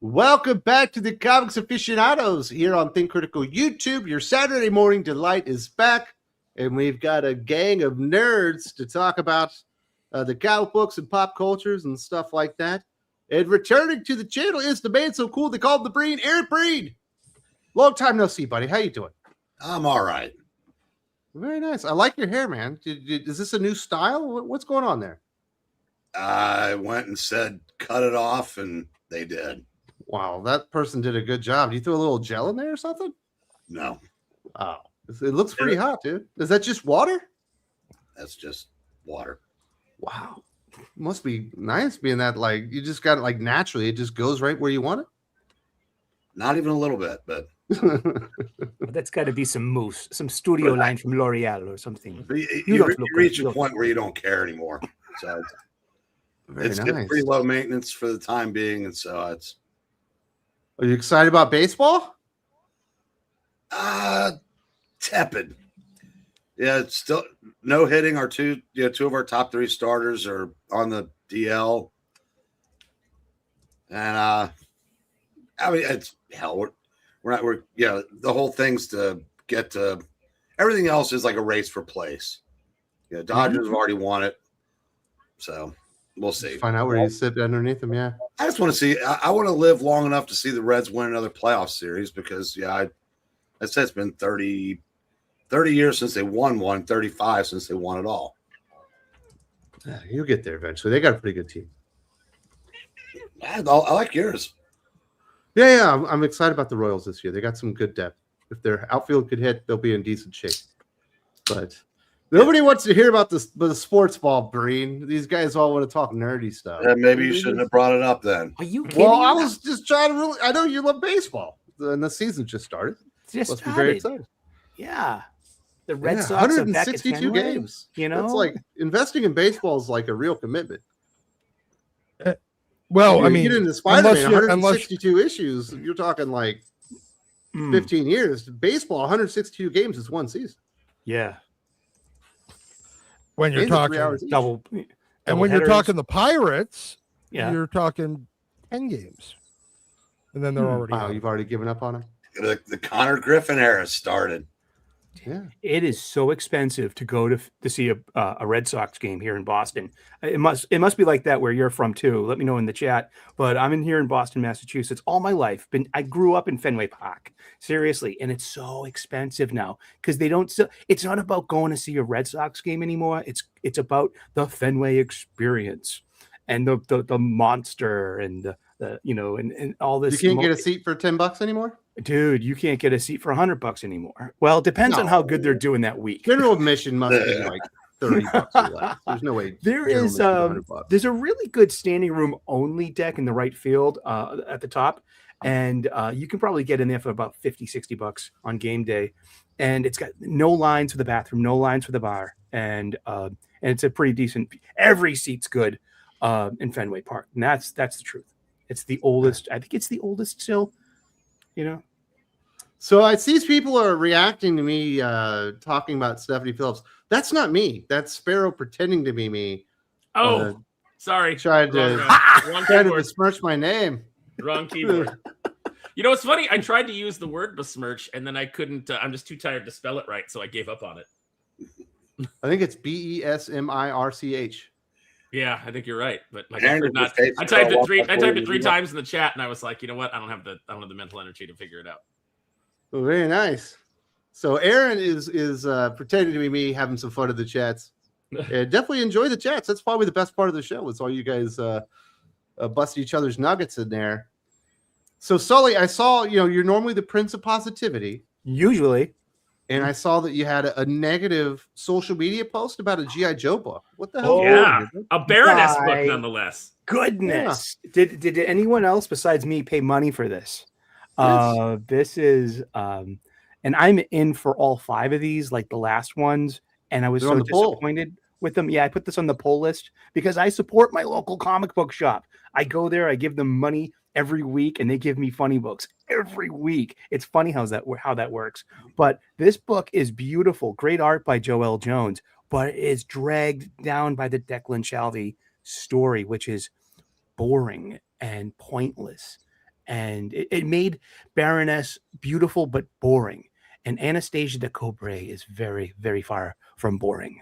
Welcome back to the Comics Aficionados here on Think Critical YouTube. Your Saturday morning delight is back, and we've got a gang of nerds to talk about the comic books and pop cultures and stuff like that. And returning to the channel is the man so cool they call him the Breen, Eric Breen. Long time no see, buddy. How you doing? I'm all right. Very nice. I like your hair, man. Is this a new style? What's going on there? I went and said, cut it off, and they did. Wow, that person did a good job. Do you throw a little gel in there or something? No. Oh, it looks pretty hot, dude. Is that just water? That's just water. Wow. Must be nice being that, like, you just got it, like, naturally. It just goes right where you want it? Not even a little bit, but... That's got to be some mousse, some studio line from L'Oreal or something. You reach a point where you don't care anymore. So it's nice. pretty low maintenance for the time being, and so it's... Are you excited about baseball? Tepid. Yeah, it's still no hitting. Our two of our top three starters are on the DL, and I mean, it's hell. We're the whole thing's to get to everything else is like a race for place. Yeah, Dodgers have already won it, so we'll see. Just find out where you sit underneath them. Yeah, I just want to see. I want to live long enough to see the Reds win another playoff series because I said it's been 30 years since they won one, 35 since they won it all. Yeah, you'll get there eventually. They got a pretty good team. I like yours. Yeah, I'm excited about the Royals this year. They got some good depth. If their outfield could hit, they'll be in decent shape. But nobody wants to hear about the sports ball, Breen. These guys all want to talk nerdy stuff. Yeah, maybe you shouldn't have brought it up then. Are you kidding? Well, I was just trying to I know you love baseball, and the season just started. Must be very excited. Yeah. The Red Sox 162 games. You know, it's like investing in baseball is like a real commitment. Well, I mean, you get into Spider-Man, 162 issues. You're talking like 15 years. Baseball, 162 games is one season. Yeah. When you're talking double and when you're talking the Pirates, you're talking 10 games, and then they're already. Wow, you've already given up on it. The Connor Griffin era started. Yeah, it is so expensive to go to see a Red Sox game here in Boston. It must be like that where you're from too. Let me know in the chat. But I'm in here in Boston, Massachusetts, all my life. I grew up in Fenway Park, seriously, and it's so expensive now because they don't. It's not about going to see a Red Sox game anymore. It's about the Fenway experience and the monster and the and all this. You can't get a seat for $10 anymore. Dude, you can't get a seat for $100 anymore. Well, it depends on how good they're doing that week. General admission must be like $30 or less. There's no way. There's a really good standing room only deck in the right field at the top. And you can probably get in there for about $50-$60 on game day. And it's got no lines for the bathroom, no lines for the bar. And it's a pretty decent, every seat's good in Fenway Park. And that's the truth. It's the oldest. I think it's the oldest still. So I see people are reacting to me talking about Stephanie Phillips. That's not me. That's Sparrow pretending to be me. Oh, sorry. Tried to besmirch my name. Wrong keyboard. You know, it's funny. I tried to use the word besmirch, and then I couldn't. I'm just too tired to spell it right, so I gave up on it. I think it's Besmirch. Yeah, I think you're right, but like I typed it three times in the chat, and I was like, you know what? I don't have the mental energy to figure it out. Well, very nice. So Aaron is pretending to be me, having some fun in the chats. Definitely enjoy the chats. That's probably the best part of the show. It's all you guys bust each other's nuggets in there. So Sully, I saw you're normally the Prince of Positivity, usually. And I saw that you had a negative social media post about a G.I. Joe book. What the hell? Oh, yeah, a Baroness book, nonetheless. Goodness. Yeah. Did anyone else besides me pay money for this? This is, and I'm in for all 5 of these, like the last ones, and I was so disappointed with them. Yeah, I put this on the poll list because I support my local comic book shop. I go there, I give them money every week, and they give me funny books every week. It's funny how that works. But this book is beautiful, great art by Joel Jones, but it's dragged down by the Declan Shalvey story, which is boring and pointless. and it made Baroness beautiful but boring. And Anastasia de Cobre is very, very far from boring.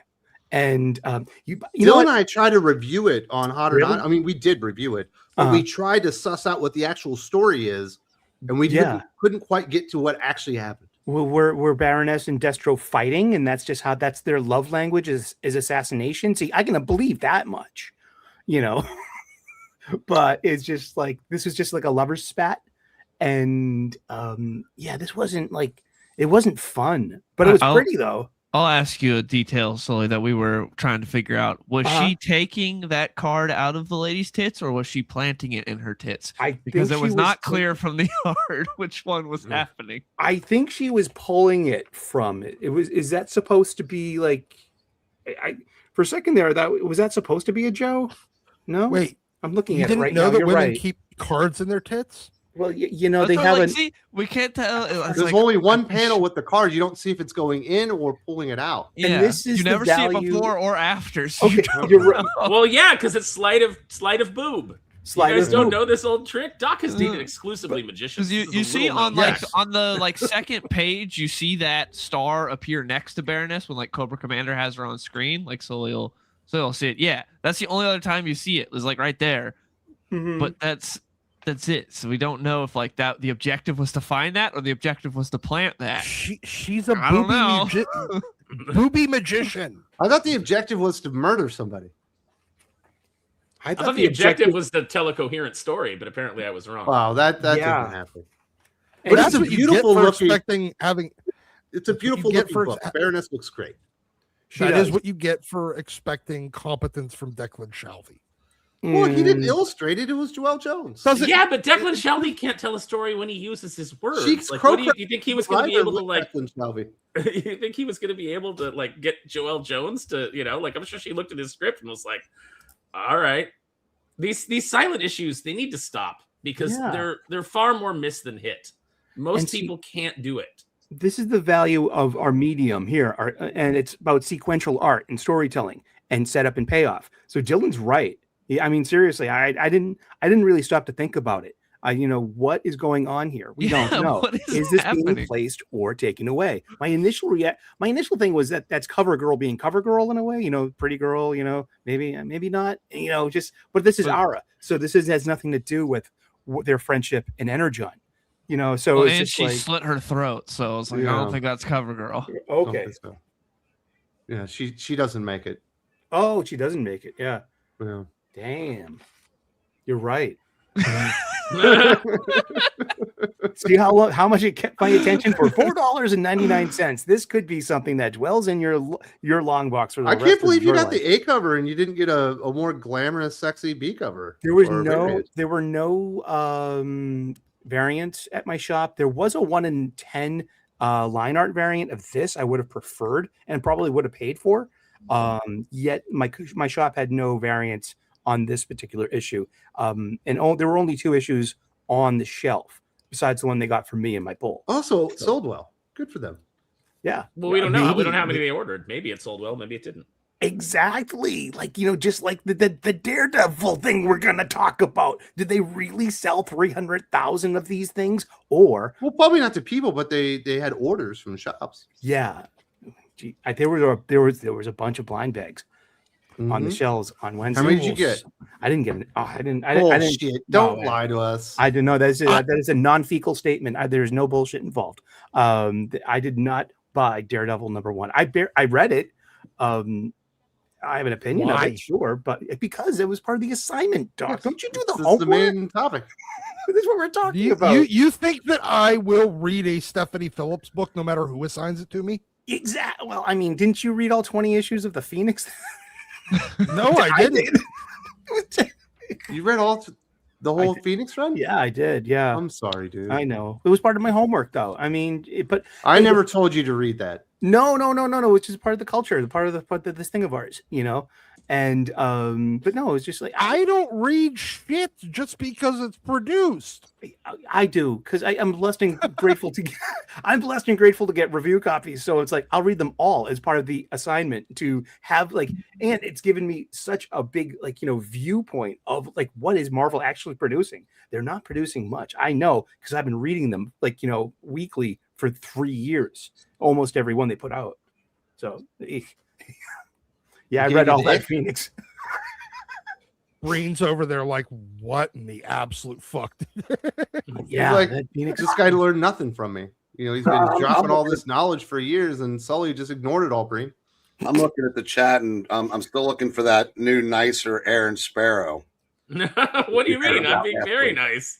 And you Dylan and I tried to review it on Hot or Really? Not. I mean, we did review it, but we tried to suss out what the actual story is, and we couldn't quite get to what actually happened. Well, we're Baroness and Destro fighting, and that's just how that's their love language is assassination. See, I can believe that much, you know. But it's just like this was just like a lover's spat, and this wasn't like it wasn't fun, but it was pretty though. I'll ask you a detail, Sully, that we were trying to figure out. Was she taking that card out of the lady's tits, or was she planting it in her tits? Because it was not clear from the art which one was happening. I think she was pulling it from it. Is that supposed to be like? For a second there, was that supposed to be a Joe? No, wait. I'm looking at it right now. You didn't know that women keep cards in their tits? Well, you know, they haven't. See, we can't tell. There's only one panel with the card. You don't see if it's going in or pulling it out. Yeah, and this is you never see it before or after. So okay, you're right. Well, yeah, because it's sleight of boob. You guys don't know this old trick. Doc has dated exclusively magicians. You see on the second page, you see that star appear next to Baroness when like Cobra Commander has her on screen. Like so you'll see it. Yeah, that's the only other time you see it. Is like right there. Mm-hmm. But that's it. So we don't know if like that the objective was to find that or the objective was to plant that. She's a booby magician. I thought the objective was to murder somebody. I thought the objective was to tell a coherent story, but apparently I was wrong. Wow, that didn't happen. But it's a beautiful looking. It's a beautiful looking book. Baroness looks great. That is what you get for expecting competence from Declan Shalvey. Well, he didn't illustrate it. It was Joelle Jones. Yeah, but Declan Shalvey can't tell a story when he uses his words. Like, what do you think he was going to be able to like? You think he was going to be able to like get Joelle Jones to, you know, like I'm sure she looked at his script and was like, "All right, these silent issues they need to stop because they're far more miss than hit. Most people can't do it." This is the value of our medium here, and it's about sequential art and storytelling and setup and payoff. So Dylan's right. I mean, seriously, I didn't really stop to think about it. What is going on here? We don't know. Is this being placed or taken away? My initial thing was that's cover girl being cover girl in a way. Pretty girl. Maybe not. But this is Ara, so this has nothing to do with their friendship and Energon. So and she slit her throat. So it's like I don't think that's cover girl. Okay. So. Yeah, she doesn't make it. Oh, she doesn't make it. Yeah. Yeah. Damn, you're right. See how much it kept my attention for $4.99. This could be something that dwells in your long box. For the I can't believe you got the A cover and you didn't get a more glamorous, sexy B cover. There were no variants at my shop. There was a 1 in 10 line art variant of this. I would have preferred and probably would have paid for. Yet my shop had no variants on this particular issue. And there were only 2 issues on the shelf besides the one they got from me in my pull. Also sold well. Good for them. Yeah. Well, we don't know. We don't know how many they ordered. Maybe it sold well. Maybe it didn't. Exactly. Like, just like the Daredevil thing we're going to talk about. Did they really sell 300,000 of these things? Or probably not to people, but they had orders from shops. Yeah. Gee, there was a bunch of blind bags on the shelves on Wednesday. How many did you get? I didn't get it. Oh, I didn't. Don't lie to us. I didn't know that is a non-fecal statement. There's no bullshit involved. I did not buy Daredevil #1. I read it. I have an opinion of it, sure, but because it was part of the assignment, Doc. Don't you do the homework? The main topic. This is what we're talking about. You think that I will read a Stephanie Phillips book no matter who assigns it to me? Exactly. Well, I mean, didn't you read all 20 issues of the Phoenix? No, I didn't. You read the whole Phoenix run? Yeah, I did. Yeah. I'm sorry, dude. I know. It was part of my homework, though. I mean, but I never told you to read that. No. Which is part of the culture, part of this thing of ours, And but no, it was just like I don't read shit just because it's produced. I do, because I'm blessed and grateful to get I'm blessed and grateful to get review copies. So it's like I'll read them all as part of the assignment to have like, and it's given me such a big viewpoint of like what is Marvel actually producing. They're not producing much. I know because I've been reading them weekly for 3 years, almost every one they put out. So yeah, I read all that Phoenix. Breen's over there like, what in the absolute fuck? Yeah, like, Phoenix. This guy learned nothing from me. He's been dropping all this knowledge for years, and Sully just ignored it all, Breen. I'm looking at the chat, and I'm still looking for that new, nicer Aaron Sparrow. What do you mean? I'm being very nice.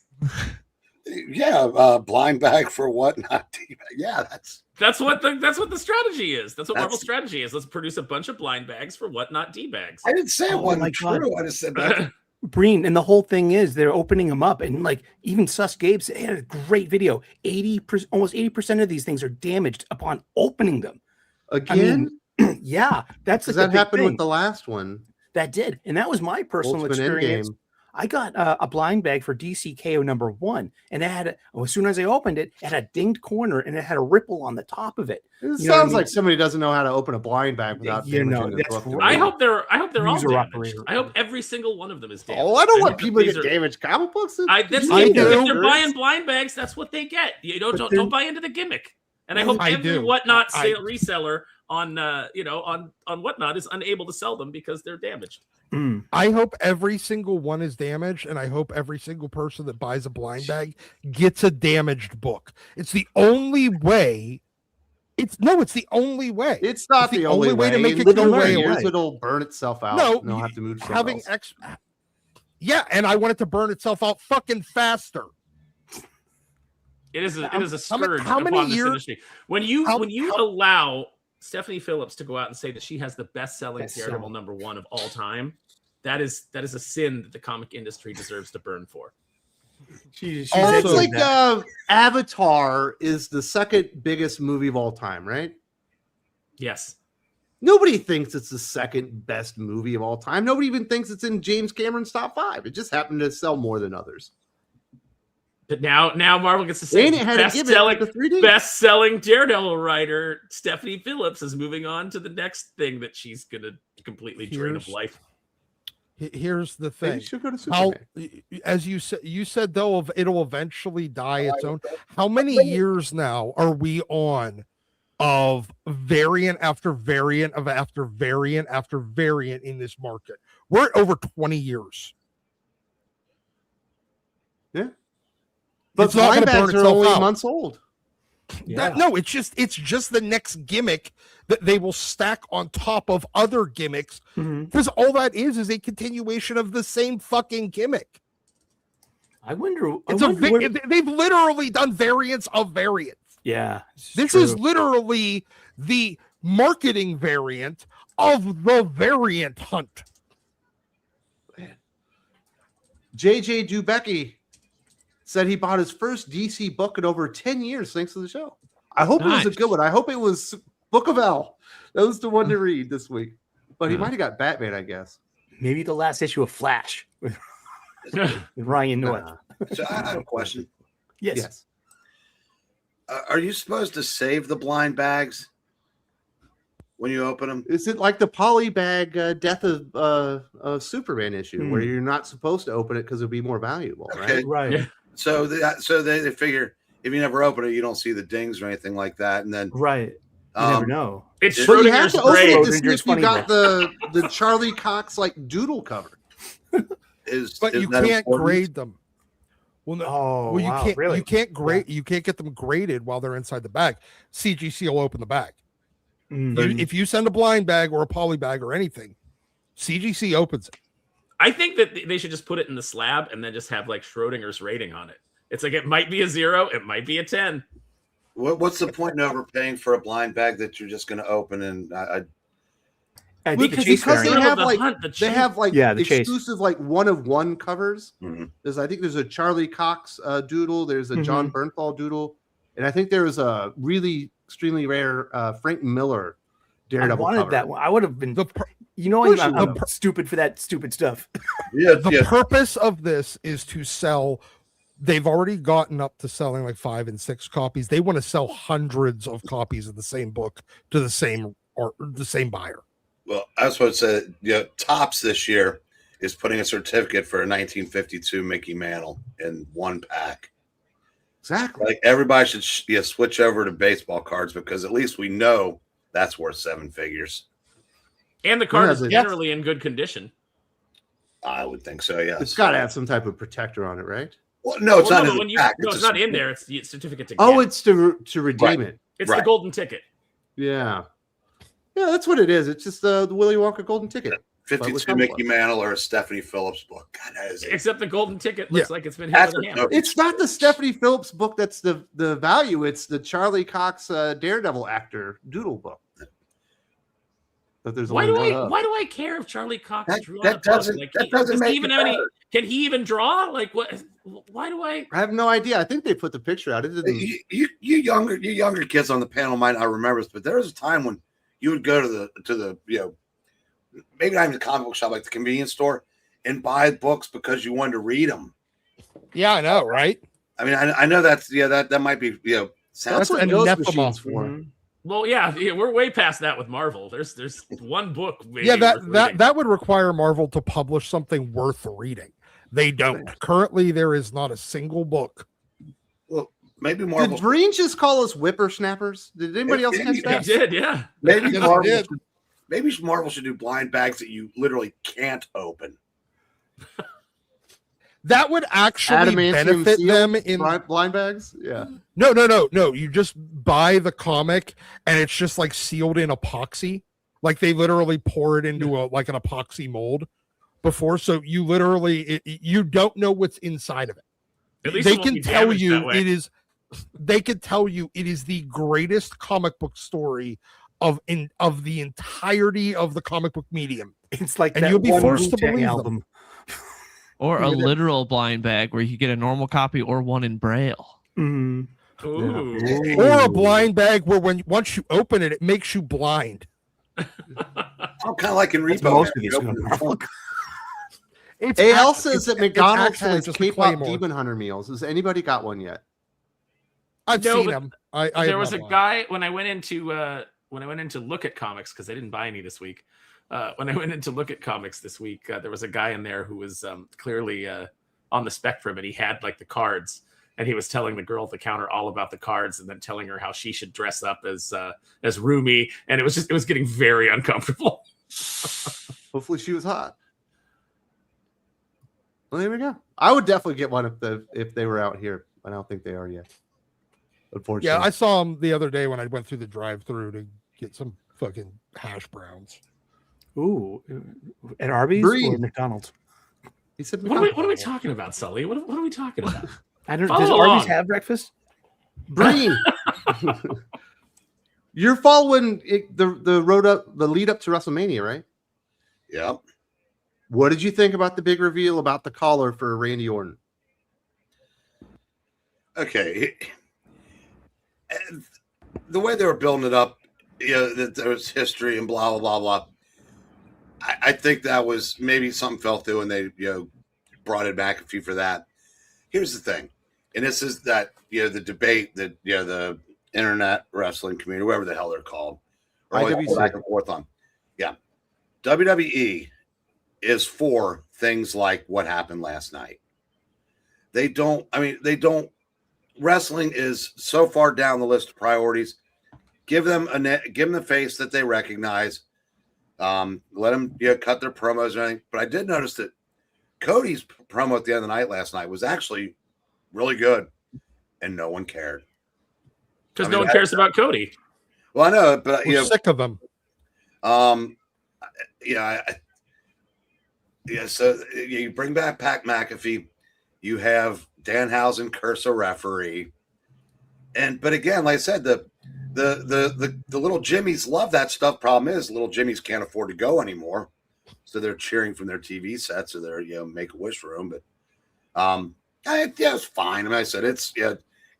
Yeah, blind bag for what? Not deep. Yeah, that's what the strategy is. That's what Marvel's strategy is. Let's produce a bunch of blind bags for what not D-bags. I didn't say it wasn't true. I just said that. Breen, and the whole thing is they're opening them up, and like even Sus Gabe said, had a great video. 80%, almost 80% of these things are damaged upon opening them. Again, yeah, that's that happened with the last one. That did, and that was my personal experience. I got a blind bag for DCKO #1, and it had as soon as I opened it, it had a dinged corner and it had a ripple on the top of it. It sounds like somebody doesn't know how to open a blind bag without damaging the book. I hope they're all damaged. I hope every single one of them is damaged. Oh, I don't want people to get damaged comic books. If they're buying blind bags, that's what they get. You don't buy into the gimmick. And I hope every whatnot reseller on whatnot is unable to sell them because they're damaged. I hope every single one is damaged, and I hope every single person that buys a blind bag gets a damaged book. It's the only way. It's the only way. It's not the only way to make it go away. It'll burn itself out. No, and they'll have to move having yeah, and I want it to burn itself out fucking faster. It is a scourge upon this industry. When you allow Stephanie Phillips to go out and say that she has the best-selling Daredevil #1 of all time, that is a sin that the comic industry deserves to burn for. It's like Avatar is the second biggest movie of all time, right? Yes. Nobody thinks it's the second best movie of all time. Nobody even thinks it's in James Cameron's top 5. It just happened to sell more than others. But now Marvel gets to say best-selling Daredevil writer Stephanie Phillips is moving on to the next thing that she's going to completely drain of life. Here's the thing. How, as you said, though, it'll eventually die its own. How many years now are we on of variant after variant after variant after variant in this market? We're at over 20 years. Yeah. But blind bags are only months old. Yeah. It's just the next gimmick that they will stack on top of other gimmicks, because all that is a continuation of the same fucking gimmick. I wonder. They've literally done variants of variants. Yeah, this is literally the marketing variant of the variant hunt. JJ Dubecki said he bought his first DC book in over 10 years thanks to the show. I hope it was a good one. I hope it was Book of L. That was the one to read this week. But he might have got Batman, I guess. Maybe the last issue of Flash with Ryan North. So I have a question. Yes. Are you supposed to save the blind bags when you open them? Is it like the polybag Death of Superman issue where you're not supposed to open it because it'll be more valuable, right? Right. Yeah. So they figure if you never open it, you don't see the dings or anything like that, and then you never know. It's but you have to open it to see if you got the Charlie Cox like doodle cover. But you can't grade them. Well, no. You can't. Really? You can't grade. You can't get them graded while they're inside the bag. CGC will open the bag. If you send a blind bag or a poly bag or anything, CGC opens it. I think that they should just put it in the slab and then just have like Schrodinger's rating on it. It's like it might be a 0, it might be a 10. What's the point in overpaying for a blind bag that you're just going to open because they have exclusive like one-of-one covers. I think there's a Charlie Cox doodle. There's a Jon Bernthal doodle, and I think there was a really extremely rare Frank Miller Daredevil. I wanted that one. I would have been You know, I'm stupid for that stupid stuff. The purpose of this is to sell. They've already gotten up to selling like 5 and 6 copies. They want to sell hundreds of copies of the same book to the same buyer. Well, I was supposed to say, Topps this year is putting a certificate for a 1952 Mickey Mantle in 1 pack. Exactly. Like everybody should switch over to baseball cards because at least we know that's worth 7 figures. And the card is generally in good condition. I would think so, yeah. It's got to have some type of protector on it, right? Well, no, it's not in the pack. No, it's not in there. It's the certificate to get. Oh, it's to redeem it. It's the golden ticket. Yeah. Yeah, that's what it is. It's just the Willy Wonka golden ticket. 52 Mickey Mantle or a Stephanie Phillips book. God, that is Except the golden ticket looks like it's been hit with a hammer. It's not the Stephanie Phillips book that's the value. It's the Charlie Cox Daredevil actor doodle book. Why do I care if Charlie Cox drew that doesn't make can he even draw? Like what? Why do I have no idea. I think they put the picture out. You younger kids on the panel might not remember this, but there was a time when you would go to the maybe not even the comic book shop, like the convenience store, and buy books because you wanted to read them. Yeah, I know, right? I mean, I know that's that might be that's what those machines for. Mm-hmm. Well, yeah, we're way past that with Marvel. There's one book. That would require Marvel to publish something worth reading. They don't. Currently, there is not a single book. Well, maybe Marvel. Did Breen just call us whippersnappers? Did anybody else catch that? He did, yeah. Maybe Marvel should do blind bags that you literally can't open. That would actually benefit them in blind bags. Yeah. No. You just buy the comic and it's just like sealed in epoxy. Like they literally pour it into an epoxy mold before. So you literally, you don't know what's inside of it. At least they can tell you it is. They could tell you it is the greatest comic book story of the entirety of the comic book medium. It's like and that you'll be forced to believe album. Them. Or a literal blind bag where you get a normal copy or one in Braille. Mm. Or a blind bag where once you open it, it makes you blind. I'm kind of like in Repo. AL says that McDonald's has K-pop Demon Hunter meals. Has anybody got one yet? I've seen them. There was a guy when I went into look at comics because I didn't buy any this week. When I went in to look at comics this week, there was a guy in there who was clearly on the spectrum, and he had like the cards, and he was telling the girl at the counter all about the cards, and then telling her how she should dress up as Rumi, and it was getting very uncomfortable. Hopefully, she was hot. Well, there we go. I would definitely get one if they were out here. I don't think they are yet. Unfortunately, yeah, I saw them the other day when I went through the drive-through to get some fucking hash browns. Ooh, at Arby's or McDonald's? He said, "What are we talking about, Sully? What are we talking about?" I don't. Does Arby's have breakfast? Breen, you're following the lead up to WrestleMania, right? Yep. What did you think about the big reveal about the collar for Randy Orton? Okay, the way they were building it up, that there was history and blah blah blah blah. I think that was maybe something fell through and they, brought it back a few for that. Here's the thing. And this is that, the debate that, the internet wrestling community, whatever the hell they're called, or always back and forth on. Yeah. WWE is for things like what happened last night. Wrestling is so far down the list of priorities. Give them the face that they recognize. Let them cut their promos and everything. But I did notice that Cody's promo at the end of the night last night was actually really good, and no one cared because no one cares about Cody. Well, I know, but we're sick of them. So you bring back Pat McAfee, you have Danhausen curse a referee, but again, like I said, the little Jimmies love that stuff. Problem is, little Jimmies can't afford to go anymore, so they're cheering from their TV sets or their Make-A-Wish room. But it's fine. I mean, I said it's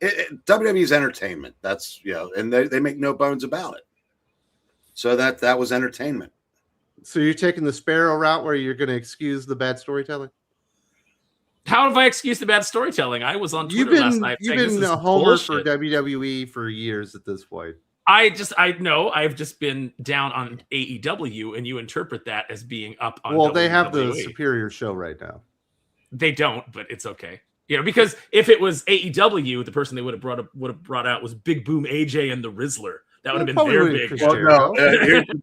WWE's entertainment. That's and they make no bones about it. So that was entertainment. So you're taking the Sparrow route where you're going to excuse the bad storytelling? How have I excused the bad storytelling? I was on Twitter last night. You've been a homer for WWE for years at this point. I've just been down on AEW, and you interpret that as being up on. Well, WWE. They have the superior show right now. They don't, but it's okay. Because if it was AEW, the person they would have brought out was Big Boom AJ and the Rizzler. That would have been their big. Well, no,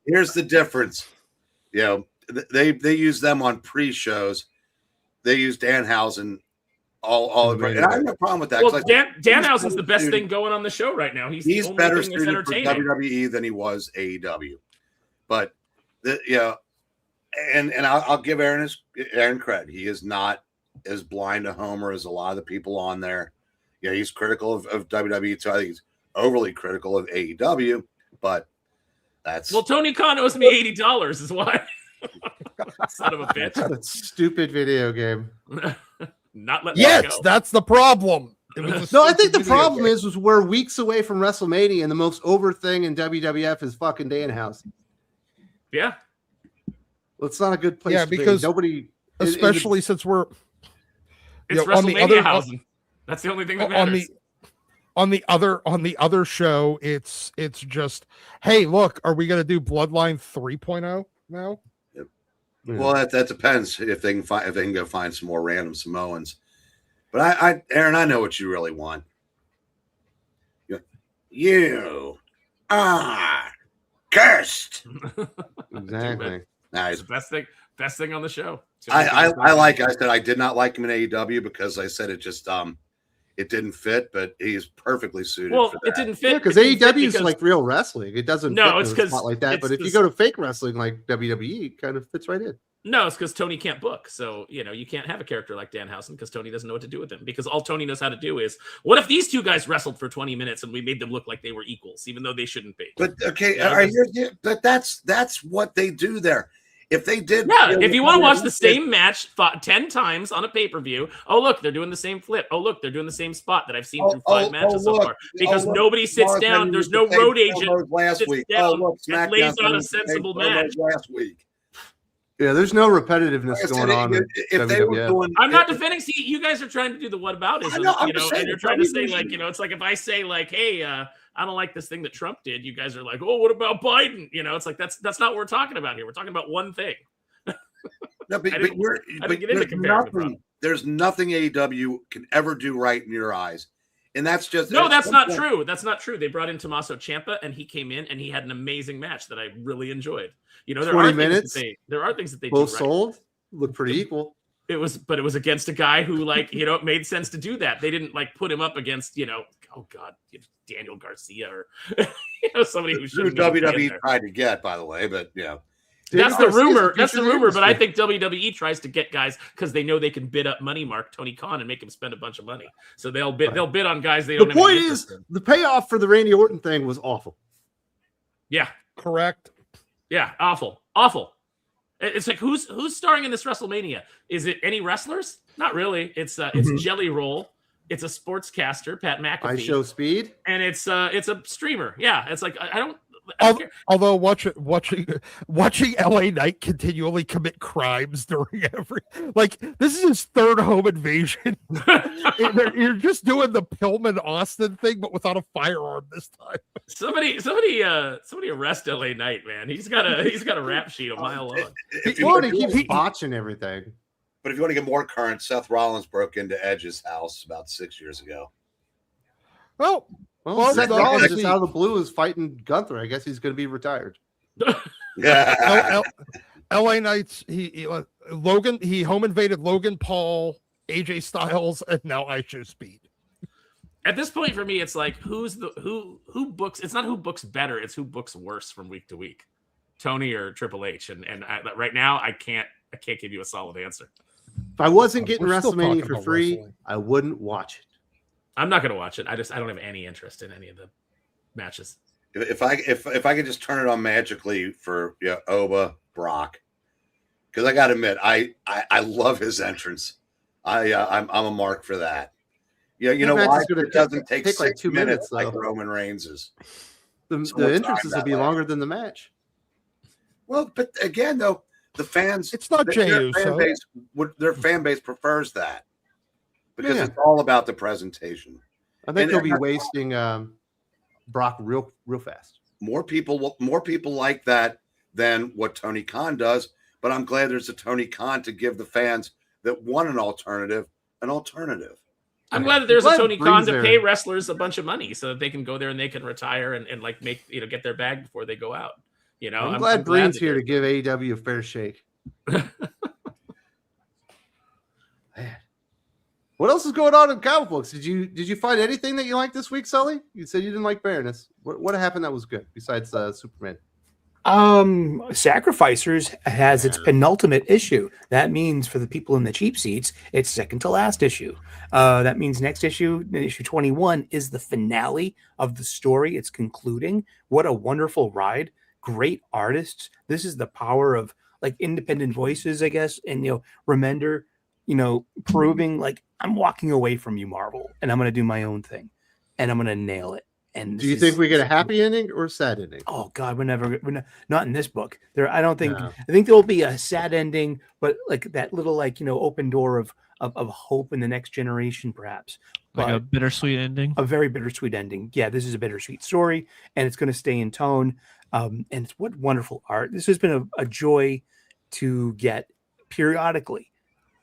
here's the difference. They use them on pre-shows. They use Danhausen all of it. And I have no problem with that. Well, Danhausen's the best thing going on the show right now. He's better suited for WWE than he was AEW. But and I'll give Aaron credit. He is not as blind to Homer as a lot of the people on there. Yeah, he's critical of WWE too. I think he's overly critical of AEW, but that's Tony Khan owes me $80 is why. Son of a bitch. That stupid video game. Not letting that go. That's the problem. No, I think the problem is we're weeks away from WrestleMania, and the most over thing in WWF is fucking Danhausen. Yeah. Well, it's not a good place. Yeah, because nobody, especially since we're. It's WrestleMania. That's the only thing that matters. On the other show, it's just, hey, look, are we going to do Bloodline 3.0 now? Yep. Well, that depends if they can go find some more random Samoans. But Aaron, I know what you really want. You are cursed. Exactly. Nice. The best thing on the show. I said I did not like him in AEW because I said it just it didn't fit, but he's perfectly suited. Well, for that. It didn't fit because AEW is like real wrestling. It doesn't fit it's because like that. But if you go to fake wrestling like WWE, it kind of fits right in. No, it's because Tony can't book. So, you can't have a character like Danhausen because Tony doesn't know what to do with him. Because all Tony knows how to do is, what if these two guys wrestled for 20 minutes and we made them look like they were equals, even though they shouldn't be? But okay, but that's what they do there. If they did, if you want to watch the same match fought 10 times on a pay-per-view, oh look, they're doing the same flip. Oh look, they're doing the same spot that I've seen through 5 matches so far. Because nobody sits down. There's no road agent sits down and lays out a sensible match. Last week. Yeah, there's no repetitiveness going on. If they were doing, I'm not defending. See, you guys are trying to do the whataboutism, and you're trying to say it's like if I say hey, I don't like this thing that Trump did. You guys are like, oh, what about Biden? It's like that's not what we're talking about here. We're talking about one thing. No, there's nothing AEW can ever do right in your eyes. And that's just that's not true. That's not true. They brought in Tommaso Ciampa, and he came in and he had an amazing match that I really enjoyed. There 20 minutes. There are things that they both do right. sold. Look pretty equal. It was against a guy who it made sense to do that. They didn't put him up against oh god, Daniel Garcia or somebody who should WWE tried to get, by the way, but That's the rumor. That's the rumor. But I think WWE tries to get guys because they know they can bid up Money Mark Tony Khan and make him spend a bunch of money. So they'll bid on guys they don't. The point is, the payoff for the Randy Orton thing was awful. Yeah, correct. Yeah, awful. It's like who's starring in this WrestleMania? Is it any wrestlers? Not really. It's Jelly Roll. It's a sportscaster, Pat McAfee. I Show Speed, and it's a streamer. Yeah, it's like I don't Although watching LA Knight continually commit crimes during this is his third home invasion. You're just doing the Pillman Austin thing, but without a firearm this time. Somebody arrest LA Knight, man. He's got a rap sheet a mile long. He keeps botching everything. But if you want to get more current, Seth Rollins broke into Edge's house about 6 years ago. Well, Seth Rollins just out of the blue is fighting Gunther. I guess he's going to be retired. Yeah. LA Knights. He home invaded Logan Paul, AJ Styles, and now I Show Speed. At this point, for me, it's like who books. It's not who books better; it's who books worse from week to week. Tony or Triple H, and right now I can't give you a solid answer. If I wasn't getting WrestleMania for free, wrestling, I wouldn't watch it. I'm not going to watch it. I don't have any interest in any of the matches. If I could just turn it on magically for Oba Brock, because I got to admit I love his entrance. I'm a mark for that. Yeah, you know why? It doesn't take like 2 minutes like Roman Reigns is. The entrances will be longer than the match. Well, but again, though, the fans, it's not their fan base prefers that because it's all about the presentation. I think they'll be wasting Brock real fast. More people like that than what Tony Khan does. But I'm glad there's a Tony Khan to give the fans that want an alternative. I'm glad that there's a Tony Khan to pay wrestlers a bunch of money so that they can go there and they can retire and like make, get their bag before they go out. I'm glad Breen's here to give AEW a fair shake. Man. What else is going on in comic books? Did you find anything that you liked this week, Sully? You said you didn't like Baroness. What happened that was good besides Superman? Sacrificers has its penultimate issue. That means for the people in the cheap seats, it's second to last issue. That means next issue 21, is the finale of the story. It's concluding. What a wonderful ride. Great artists. This is the power of like independent voices, I guess. And, Remender, proving like I'm walking away from you, Marvel, and I'm going to do my own thing and I'm going to nail it. And do you think we get a happy ending or a sad ending? Oh God, we're not in this book. I don't think. No. I think there will be a sad ending, but like that little open door of hope in the next generation, perhaps. Like a bittersweet ending. A very bittersweet ending. Yeah, this is a bittersweet story, and it's going to stay in tone. And it's what wonderful art. This has been a joy to get periodically,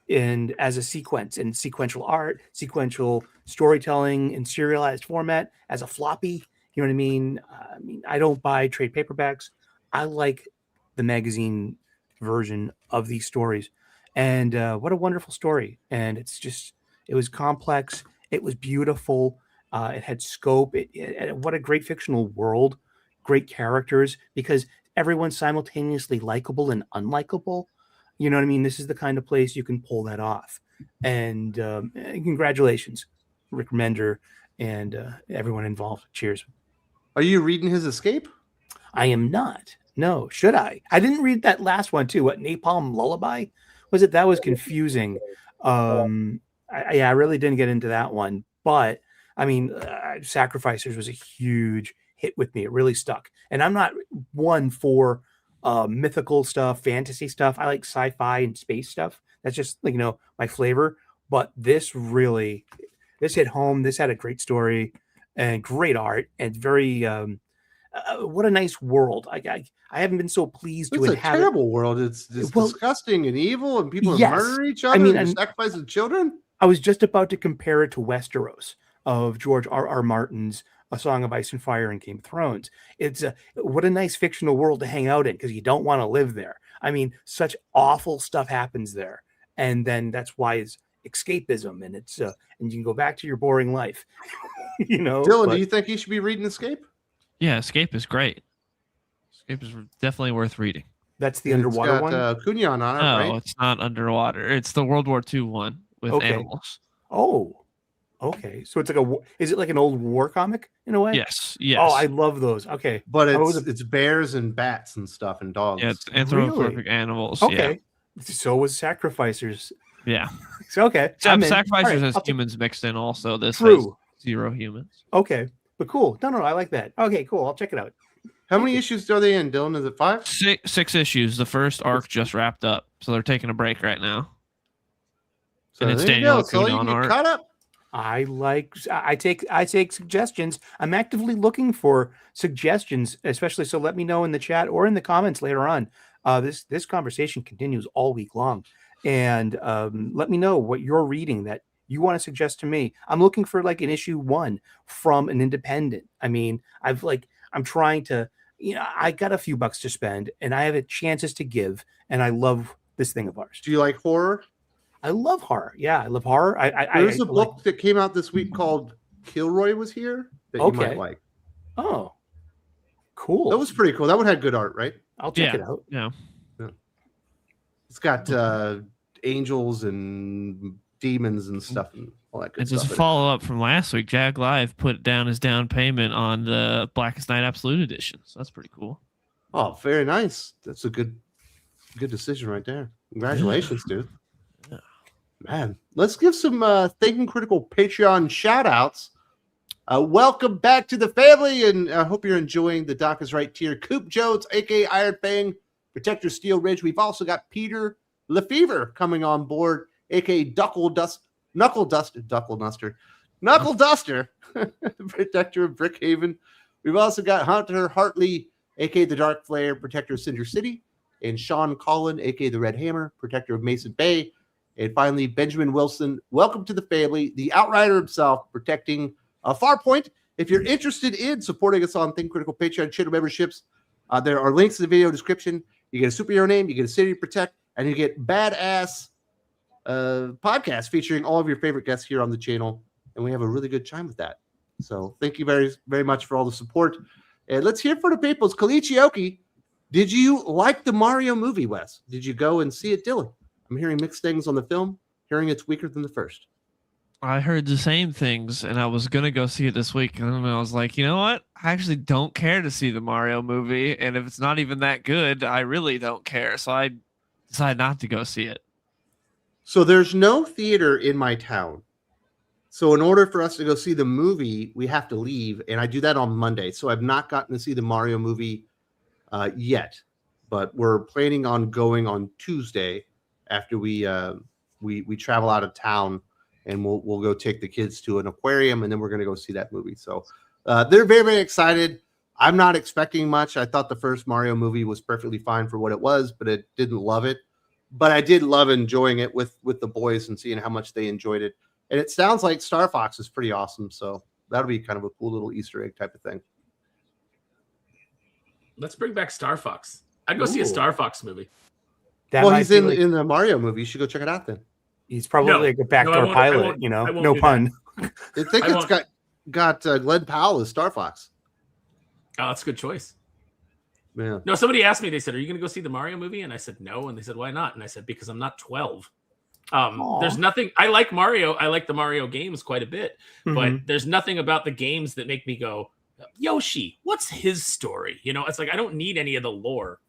and as a sequence and sequential art, sequential storytelling in serialized format as a floppy. You know what I mean? I don't buy trade paperbacks. I like the magazine version of these stories. And what a wonderful story. And it was complex. It was beautiful. It had scope. What a great fictional world. Great characters, because everyone's simultaneously likable and unlikable. You know what I mean? This is the kind of place you can pull that off. And congratulations, Rick Remender and everyone involved. Cheers. Are you reading his Escape? I am not. No. Should I? I didn't read that last one too. What, Napalm Lullaby? Was it? That was confusing. I really didn't get into that one. But I mean, Sacrificers was a huge hit with me. It really stuck. And I'm not one for mythical stuff, fantasy stuff. I like sci-fi and space stuff. That's just my flavor. But this hit home. This had a great story and great art and very what a nice world. I haven't been so pleased to have a terrible world. It's disgusting and evil, and people murder each other. And sacrificing children. I was just about to compare it to Westeros of George R.R. Martin's A Song of Ice and Fire and Game of Thrones. It's what a nice fictional world to hang out in because you don't want to live there. I mean, such awful stuff happens there, and then that's why it's escapism, and it's and you can go back to your boring life. Dylan, do you think you should be reading Escape? Yeah, Escape is great. Escape is definitely worth reading. That's the underwater one. Cunyon on it, no, right? It's not underwater. It's the World War II one with animals. Oh, okay. So it's is it like an old war comic in a way? Yes. Oh, I love those. Okay, but it's bears and bats and stuff and dogs. Yeah, it's anthropomorphic animals. Okay. Yeah. So was Sacrificers. Yeah. So, okay. Sacrificers has humans mixed in also. This has 0 humans. Okay. But cool. No, I like that. Okay, cool. I'll check it out. How many issues are they in, Dylan? Is it 5? 6 issues. The first arc just wrapped up, so they're taking a break right now. So and it's Daniel on art. Caught up. I take suggestions. I'm actively looking for suggestions, especially so let me know in the chat or in the comments later on. This conversation continues all week long. And let me know what you're reading that you want to suggest to me. I'm looking for like an issue 1 from an independent. I mean, I'm trying to, I got a few bucks to spend and I have chances to give. And I love this thing of ours. Do you like horror? I love horror. Yeah, I love horror. There's a book that came out this week called Kilroy Was Here that you might like. Oh, cool. That was pretty cool. That one had good art, right? I'll check it out. Yeah. It's got angels and demons and stuff and all that good stuff. It's a follow-up from last week. Jag Live put down his down payment on the Blackest Night Absolute Edition. So that's pretty cool. Oh, very nice. That's a good decision right there. Congratulations, dude. Yeah. Man, let's give some Thinking Critical Patreon shout-outs. Welcome back to the family, and I hope you're enjoying the Doc is Right tier. Coop Jones, a.k.a. Iron Fang, Protector Steel Ridge. We've also got Peter Lefevre coming on board, aka Knuckle Duster, Protector of Brickhaven. We've also got Hunter Hartley, aka the Dark Flare, Protector of Cinder City, and Sean Collin, aka the Red Hammer, Protector of Mason Bay. And finally, Benjamin Wilson, welcome to the family, the Outrider himself, protecting Farpoint. If you're interested in supporting us on Think Critical Patreon channel memberships, there are links in the video description. You get a superhero name, you get a city to protect, and you get badass podcasts featuring all of your favorite guests here on the channel. And we have a really good time with that. So thank you very, very much for all the support. And let's hear from the peoples. Kalichioki, did you like the Mario movie, Wes? Did you go and see it, Dylan? I'm hearing mixed things on the film, hearing it's weaker than the first. I heard the same things, and I was going to go see it this week. And I was like, you know what? I actually don't care to see the Mario movie. And if it's not even that good, I really don't care. So I decided not to go see it. So there's no theater in my town. So in order for us to go see the movie, we have to leave. And I do that on Monday. So I've not gotten to see the Mario movie yet. But we're planning on going on Tuesday after we travel out of town, and we'll go take the kids to an aquarium, and then we're going to go see that movie. So they're very, very excited. I'm not expecting much. I thought the first Mario movie was perfectly fine for what it was, but it didn't love it. But I did love enjoying it with the boys and seeing how much they enjoyed it. And it sounds like Star Fox is pretty awesome. So that'll be kind of a cool little Easter egg type of thing. Let's bring back Star Fox. I'd go see a Star Fox movie. Well, he's in the Mario movie. You should go check it out then. He's probably like a backdoor pilot, no pun. I think it's got Glenn Powell as Star Fox. Oh, that's a good choice. Yeah. No, somebody asked me, they said, are you going to go see the Mario movie? And I said, no. And they said, why not? And I said, because I'm not 12. There's nothing. I like Mario. I like the Mario games quite a bit, but there's nothing about the games that make me go, Yoshi, what's his story? It's like, I don't need any of the lore.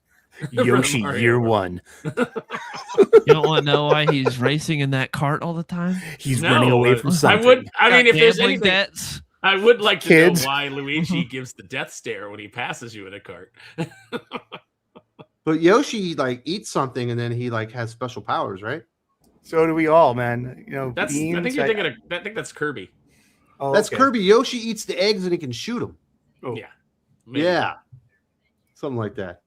Yoshi year one. You don't want to know why he's racing in that cart all the time? He's running away from something. If there's anything, debts. I would like to know why Luigi gives the death stare when he passes you in a cart. But Yoshi eats something and then he has special powers, right? So do we all, man. That's beans, I think you're thinking I think that's Kirby. Oh, that's Kirby. Yoshi eats the eggs and he can shoot them. Oh. Yeah. Maybe. Yeah. Something like that.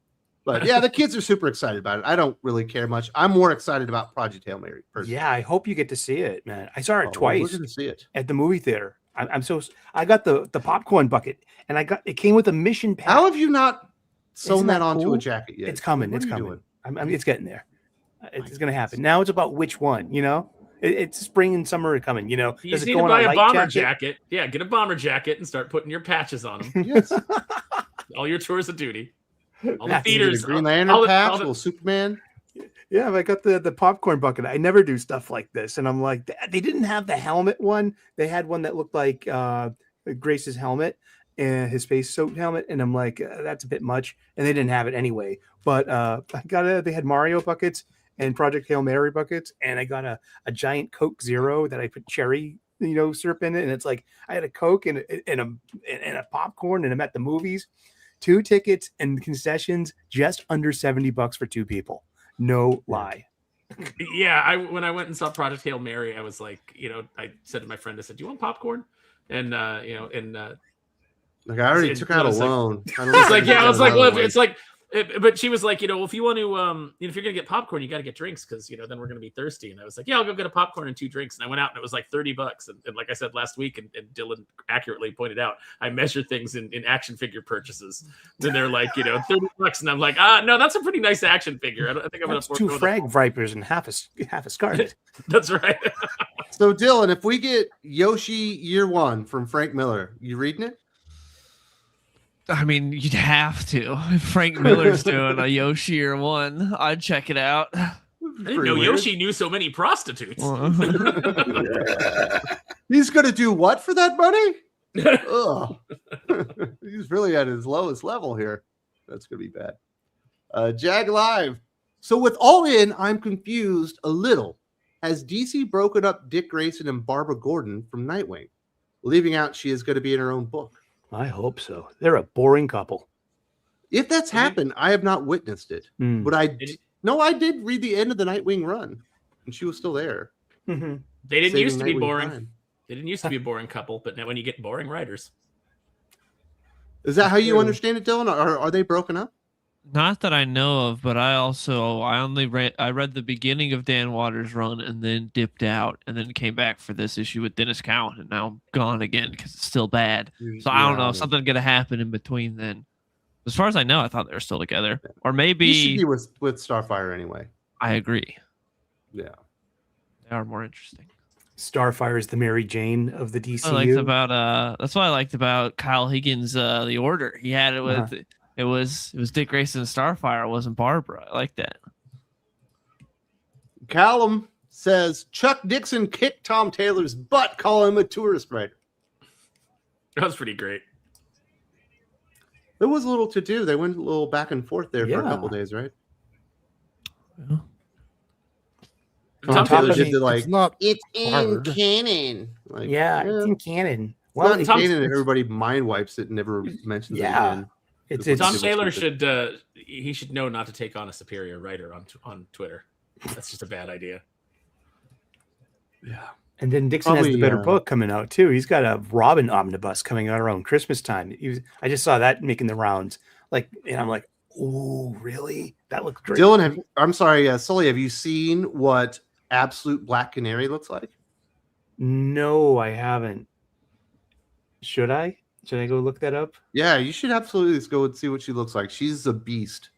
But yeah, the kids are super excited about it. I don't really care much. I'm more excited about Project Hail Mary. Personally. Yeah, I hope you get to see it, man. I saw it twice. We're going to see it at the movie theater. I got the popcorn bucket, and it came with a mission pack. How have you not sewn that onto a jacket yet? It's coming. It's coming. It's getting there. It's going to happen. Now it's about which one. It's spring and summer are coming. You just need to buy a bomber jacket. Yeah, get a bomber jacket and start putting your patches on them. Yes. All your tours of duty. All the theaters, Green Lantern patch, little Superman. Yeah, I got the popcorn bucket. I never do stuff like this, and I'm like, they didn't have the helmet one. They had one that looked like Grace's helmet and his space suit helmet, and I'm like, that's a bit much. And they didn't have it anyway. But they had Mario buckets and Project Hail Mary buckets, and I got a giant Coke Zero that I put cherry syrup in it, and it's like I had a Coke and a popcorn, and I'm at the movies. 2 tickets and concessions, just under $70 for 2 people. No lie. Yeah, when I went and saw Project Hail Mary, I was like, I said to my friend, I said, "Do you want popcorn?" And I already took out a loan. It's like, yeah, I was like, well, it's like. But she was like, if you want to, if you're gonna get popcorn, you got to get drinks because then we're gonna be thirsty. And I was like, yeah, I'll go get a popcorn and 2 drinks. And I went out and it was like $30. And like I said last week, and Dylan accurately pointed out, I measure things in action figure purchases. And they're like, $30, and I'm like, no, that's a pretty nice action figure. I think I'm gonna afford 2 frag vipers and half a scarlet. That's right. So Dylan, if we get Yoshi Year One from Frank Miller, you reading it? I mean, you'd have to. If Frank Miller's doing a Yoshi Year One, I'd check it out. I didn't know Yoshi knew so many prostitutes. He's going to do what for that money? Oh, he's really at his lowest level here. That's going to be bad. Jag Live. So with All In, I'm confused a little. Has DC broken up Dick Grayson and Barbara Gordon from Nightwing, leaving out she is going to be in her own book? I hope so. They're a boring couple. If that's happened, I have not witnessed it. But I did read the end of the Nightwing run, and she was still there. Mm-hmm. They didn't used to be boring. Time. They didn't used to be a boring couple, but now when you get boring writers. Is that how you understand it, Dylan? Or are they broken up? Not that I know of, but I read the beginning of Dan Waters' run and then dipped out and then came back for this issue with Dennis Cowan, and now I'm gone again because it's still bad. So I don't know, something gonna happen in between then. As far as I know, I thought they were still together, or maybe he should be with Starfire anyway. I agree. Yeah, they are more interesting. Starfire is the Mary Jane of the DCU. That's what I liked about Kyle Higgins' The Order. He had it with it was Dick Grayson and Starfire. It wasn't Barbara. I like that. Callum says Chuck Dixon kicked Tom Taylor's butt, call him a tourist writer. That was pretty great. There was a little to do. They went a little back and forth there for a couple days, right? Yeah. Tom Taylor did it's in canon. Like, it's in canon. Well, in canon, everybody mind wipes it and never mentions it again. Tom Taylor should know not to take on a superior writer on Twitter. That's just a bad idea. Yeah. And then Dixon has the better book coming out too. He's got a Robin omnibus coming out around Christmas time. I just saw that making the rounds. And I'm like, oh, really? That looks great. Dylan, Sully, have you seen what Absolute Black Canary looks like? No, I haven't. Should I? Should I go look that up? Yeah, you should absolutely go and see what she looks like. She's a beast.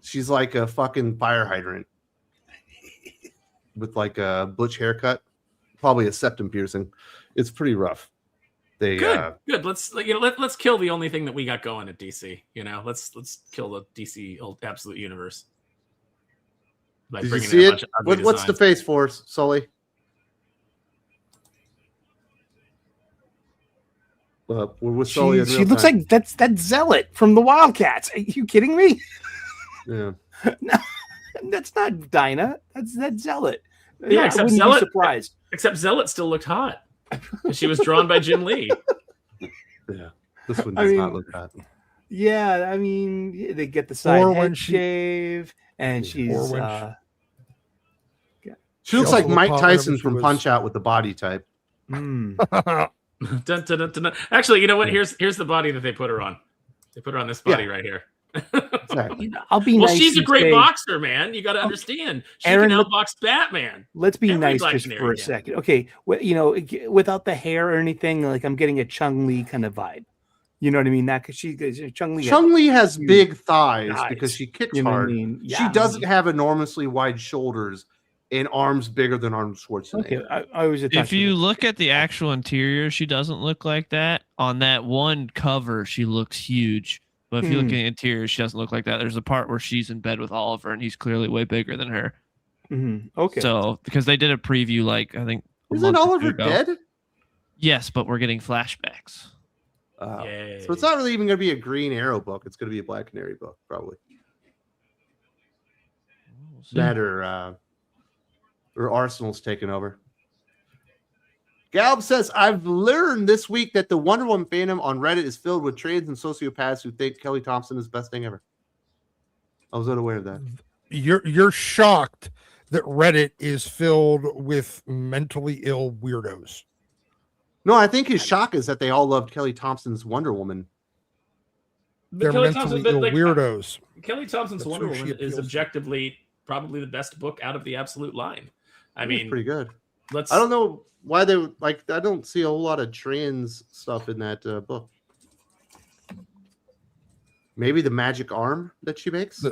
She's like a fucking fire hydrant with like a butch haircut, probably a septum piercing. It's pretty rough. Good. Let's kill the only thing that we got going at DC. Let's kill the DC Absolute Universe. Did you see it? What's the face for, Sully? We're with Sully. She looks like that's Zealot from the Wildcats. Are you kidding me? Yeah. No, that's not Dinah. That's Zealot. Yeah, except Zealot. Surprised. Except Zealot still looked hot. She was drawn by Jim Lee. Yeah, this one does not look hot. Yeah, I mean, they get the side head shave, and she's. She looks like Mike Tyson from Punch Out with the body type. Dun, dun, dun, dun. Actually, you know what? Here's the body that they put her on. They put her on this body right here. Exactly. I'll be nice. Well, she's a great boxer, man. You got to understand. She can outbox Batman. Let's be nice just for a second. Okay, without the hair or anything, like I'm getting a Chung-Li kind of vibe. You know what I mean? That because Chung-Li has big thighs because she kicks hard. I mean? She doesn't have enormously wide shoulders and arms bigger than Arnold Schwarzenegger. Okay, I was. If you look at the actual interior, she doesn't look like that. On that one cover, she looks huge. But if you look at the interior, she doesn't look like that. There's a part where she's in bed with Oliver, and he's clearly way bigger than her. Okay. So because they did a preview, I think. Isn't Oliver dead? Yes, but we're getting flashbacks. So it's not really even going to be a Green Arrow book. It's going to be a Black Canary book, probably. That or Arsenal's taken over. Galb says, I've learned this week that the Wonder Woman fandom on Reddit is filled with trades and sociopaths who think Kelly Thompson is the best thing ever. I was unaware of that. You're shocked that Reddit is filled with mentally ill weirdos. No, I think his shock is that they all loved Kelly Thompson's Wonder Woman. They're mentally ill weirdos. Kelly Thompson's Wonder Woman is objectively probably the best book out of the Absolute line. I mean, pretty good. I don't know why they I don't see a whole lot of trans stuff in that book. Maybe the magic arm that she makes.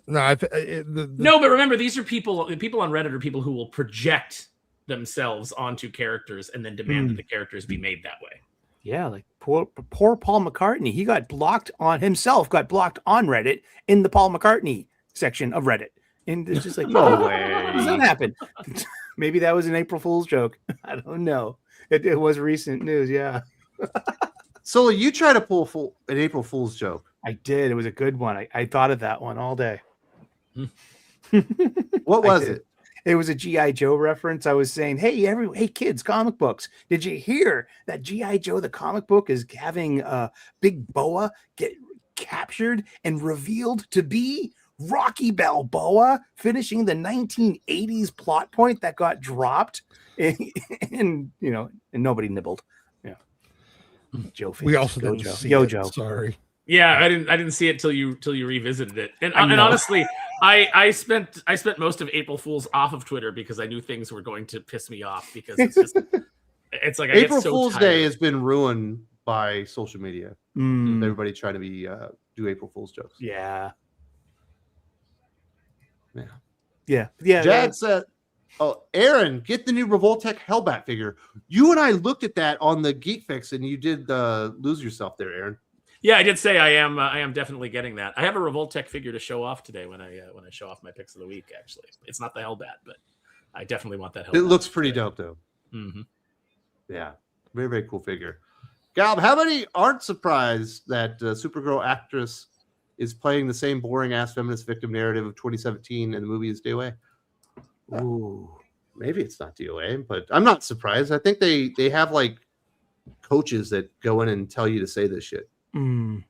No, but remember, these are people on Reddit are people who will project themselves onto characters and then demand that the characters be made that way. Yeah, like poor Paul McCartney. He got blocked on Reddit in the Paul McCartney section of Reddit. And it's just like, no way. How does that happen? Maybe that was an April Fool's joke. I don't know. It was recent news, yeah. So you try to pull an April Fool's joke. I did. It was a good one. I thought of that one all day. What was it? It was a G.I. Joe reference. I was saying, hey kids, comic books. Did you hear that G.I. Joe, the comic book, is having Big Boa captured and revealed to be Rocky Balboa, finishing the 1980s plot point that got dropped, and nobody nibbled. Yeah, Joe. We also didn't see Yo, it. Joe. Sorry. Yeah, I didn't see it till you revisited it. And honestly, I spent most of April Fool's off of Twitter because I knew things were going to piss me off, because it's like April Fool's Day has been ruined by social media. Everybody trying to do April Fool's jokes. Yeah. Jad said, "Oh, Aaron, get the new Revoltech Hellbat figure." You and I looked at that on the Geek Fix, and you did lose yourself there, Aaron. Yeah, I did say I am definitely getting that. I have a Revoltech figure to show off today when I show off my picks of the week. Actually, it's not the Hellbat, but I definitely want that Hellbat. It looks pretty dope, though. Mm-hmm. Yeah, very, very cool figure. Galb, how many aren't surprised that Supergirl actress is playing the same boring ass feminist victim narrative of 2017 and the movie is DOA? Ooh, maybe it's not DOA, but I'm not surprised. I think they have like coaches that go in and tell you to say this shit. I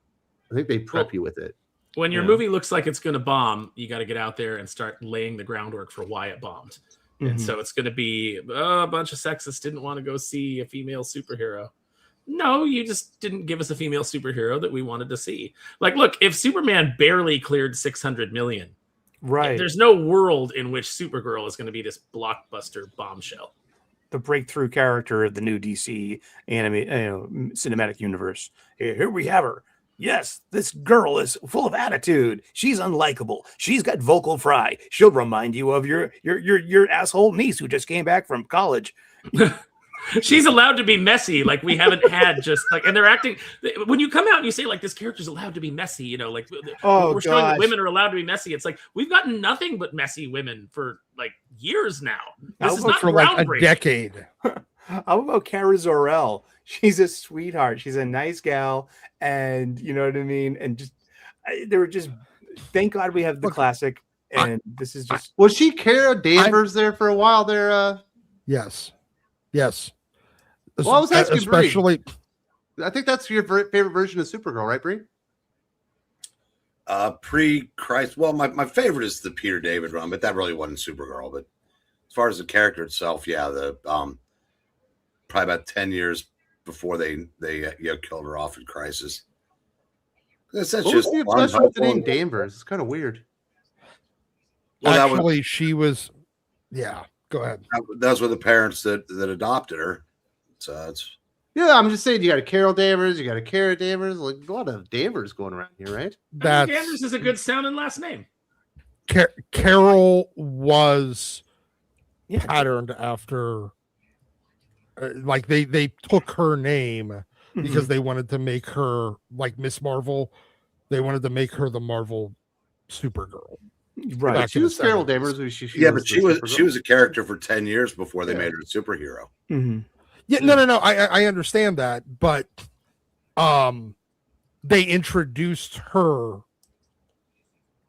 think they prep you with it. When your movie looks like it's going to bomb, you got to get out there and start laying the groundwork for why it bombed. And so it's going to be a bunch of sexists didn't want to go see a female superhero. No, you just didn't give us a female superhero that we wanted to see. Like, look, if Superman barely cleared 600 million, right? There's no world in which Supergirl is going to be this blockbuster bombshell. The breakthrough character of the new DC cinematic universe. Here we have her. Yes, this girl is full of attitude. She's unlikable. She's got vocal fry. She'll remind you of your asshole niece who just came back from college. She's allowed to be messy, like we haven't had just like, and they're acting. When you come out and you say like this character's allowed to be messy, like we're showing that women are allowed to be messy. It's like we've gotten nothing but messy women for like years now. This is not for like a decade. How about Kara Zor-El? She's a sweetheart. She's a nice gal, and you know what I mean. And just they were just. Thank God we have the classic, and this is just. Was she Kara Danvers there for a while there? Yes. Well, I was asking especially. Bree. I think that's your favorite version of Supergirl, right, Bree? Pre-Christ. Well, my favorite is the Peter David run, but that really wasn't Supergirl. But as far as the character itself, yeah, the probably about 10 years before they killed her off in Crisis. That's just the obsession with the name Danvers. It's kind of weird. Well, actually, she was. Yeah, go ahead. Those were the parents that adopted her. So it's. Yeah, I'm just saying you got a Carol Danvers, you got a Kara Danvers, like a lot of Danvers going around here, right? Danvers is a good sounding last name. Carol was patterned after, like they took her name because they wanted to make her like Miss Marvel. They wanted to make her the Marvel Supergirl. Right. She was Carol Danvers. She was a character for 10 years before they made her a superhero. Yeah, no. I understand that, but they introduced her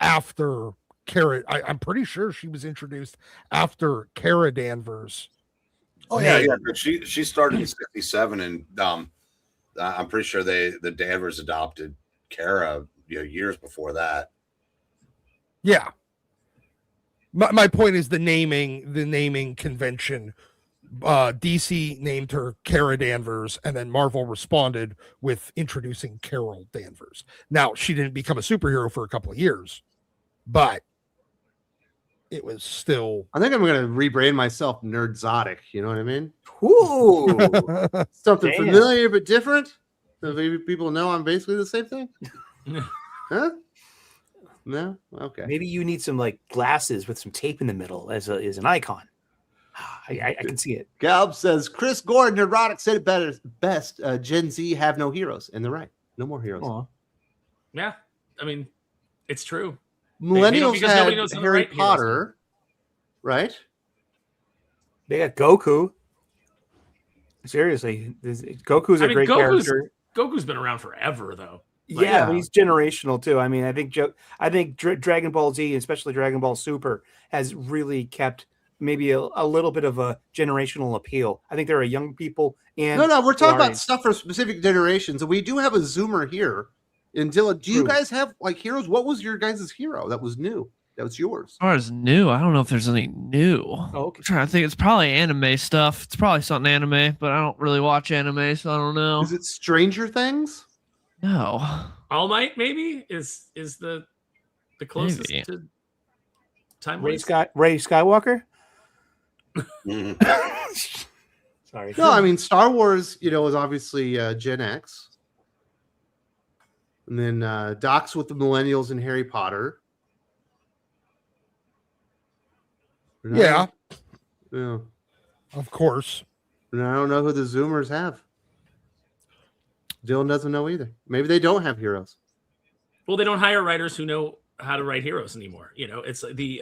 after Kara. I'm pretty sure she was introduced after Kara Danvers. Oh yeah. She started in '67, and I'm pretty sure the Danvers adopted Kara years before that. Yeah. My point is the naming convention. DC named her Kara Danvers, and then Marvel responded with introducing Carol Danvers. Now, she didn't become a superhero for a couple of years, but it was still. I think I'm going to rebrand myself Nerdzotic. You know what I mean? Ooh, something familiar but different. So maybe people know I'm basically the same thing. Huh? No? Okay. Maybe you need some like glasses with some tape in the middle as an icon. I can see it. Galb says Chris Gordon, Neurotic said it best. Gen Z have no heroes, and they're right. No more heroes. Aww. Yeah, I mean, it's true. Millennials had Harry Potter, right? They got Goku. Seriously, Goku's a great character. Goku's been around forever, though. But he's generational too. I mean, I think Dragon Ball Z, especially Dragon Ball Super, has really kept maybe a little bit of a generational appeal. I think there are young people and no, we're talking about stuff for specific generations, and we do have a Zoomer here Until do you guys have like heroes? What was your guys' hero that was new? That was yours. As far as new, I don't know if there's any new. Oh, okay. I'm trying to think. It's probably anime stuff. It's probably something anime, but I don't really watch anime, so I don't know. Is it Stranger Things? No. All Might maybe is the closest Maybe. to time. Ray Skywalker. Sorry. No, I mean Star Wars. Was obviously Gen X. And then Doc's with the millennials in Harry Potter. Yeah. Yeah. Of course. And I don't know who the Zoomers have. Dylan doesn't know either. Maybe they don't have heroes. Well, they don't hire writers who know how to write heroes anymore. It's the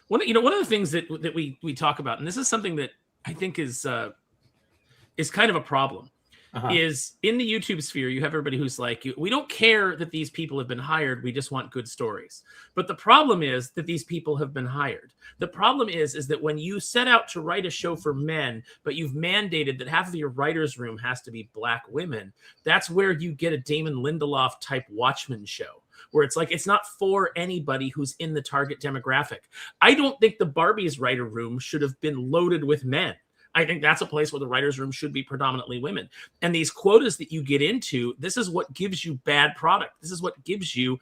one of the things that we talk about, and this is something that I think is kind of a problem. Is in the YouTube sphere, you have everybody who's like, we don't care that these people have been hired. We just want good stories. But the problem is that these people have been hired. The problem is that when you set out to write a show for men, but you've mandated that half of your writer's room has to be black women, that's where you get a Damon Lindelof type Watchmen show, where it's like, it's not for anybody who's in the target demographic. I don't think the Barbie's writer room should have been loaded with men. I think that's a place where the writer's room should be predominantly women. And these quotas that you get into, this is what gives you bad product. This is what gives you,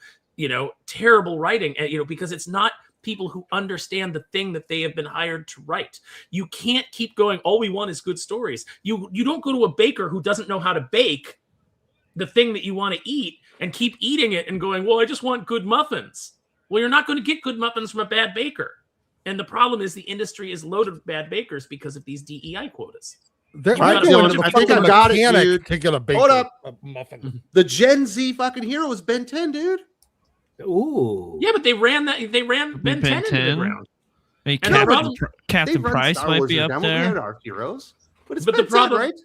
terrible writing, because it's not people who understand the thing that they have been hired to write. You can't keep going, all we want is good stories. You don't go to a baker who doesn't know how to bake the thing that you want to eat and keep eating it and going, well, I just want good muffins. Well, you're not going to get good muffins from a bad baker. And the problem is the industry is loaded with bad bakers because of these DEI quotas. I think I got it, dude. To get a Hold up. Muffin. The Gen Z fucking hero is Ben 10, dude. Ooh. Yeah, but they ran Ben 10 into the ground. Hey, And Captain Price might be up there. We had our heroes. But the problem, right?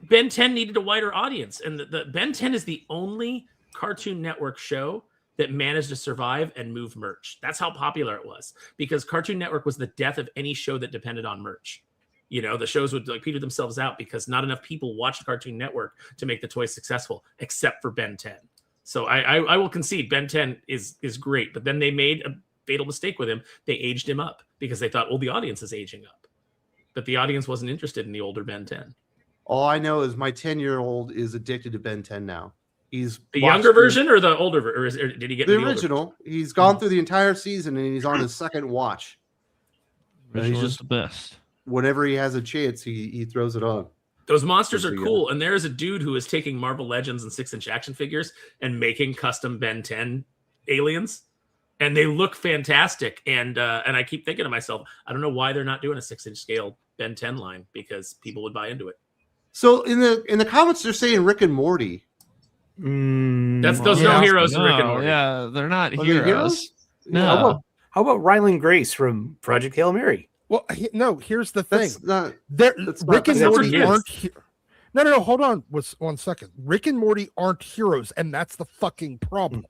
Ben 10 needed a wider audience. And the Ben 10 is the only Cartoon Network show that managed to survive and move merch. That's how popular it was, because Cartoon Network was the death of any show that depended on merch. The shows would peter themselves out because not enough people watched Cartoon Network to make the toy successful, except for Ben 10. So I will concede Ben 10 is great, but then they made a fatal mistake with him. They aged him up because they thought, well, the audience is aging up. But the audience wasn't interested in the older Ben 10. All I know is my 10-year-old is addicted to Ben 10 now. He's the younger version or the older version? Or did he get the original? He's gone through the entire season and he's on his second watch. He's just the best. Whenever he has a chance, he throws it on. Those monsters are cool. And there is a dude who is taking Marvel Legends and 6-inch action figures and making custom Ben 10 aliens. And they look fantastic. And I keep thinking to myself, I don't know why they're not doing a 6-inch scale Ben 10 line, because people would buy into it. So in the comments, they're saying Rick and Morty. There's no heroes in Rick and Morty. Yeah, they're not heroes. No. How about Ryland Grace from Project Hail Mary? Well, no. Here's the thing. Rick and Morty aren't. No. Hold on. One second. Rick and Morty aren't heroes, and that's the fucking problem.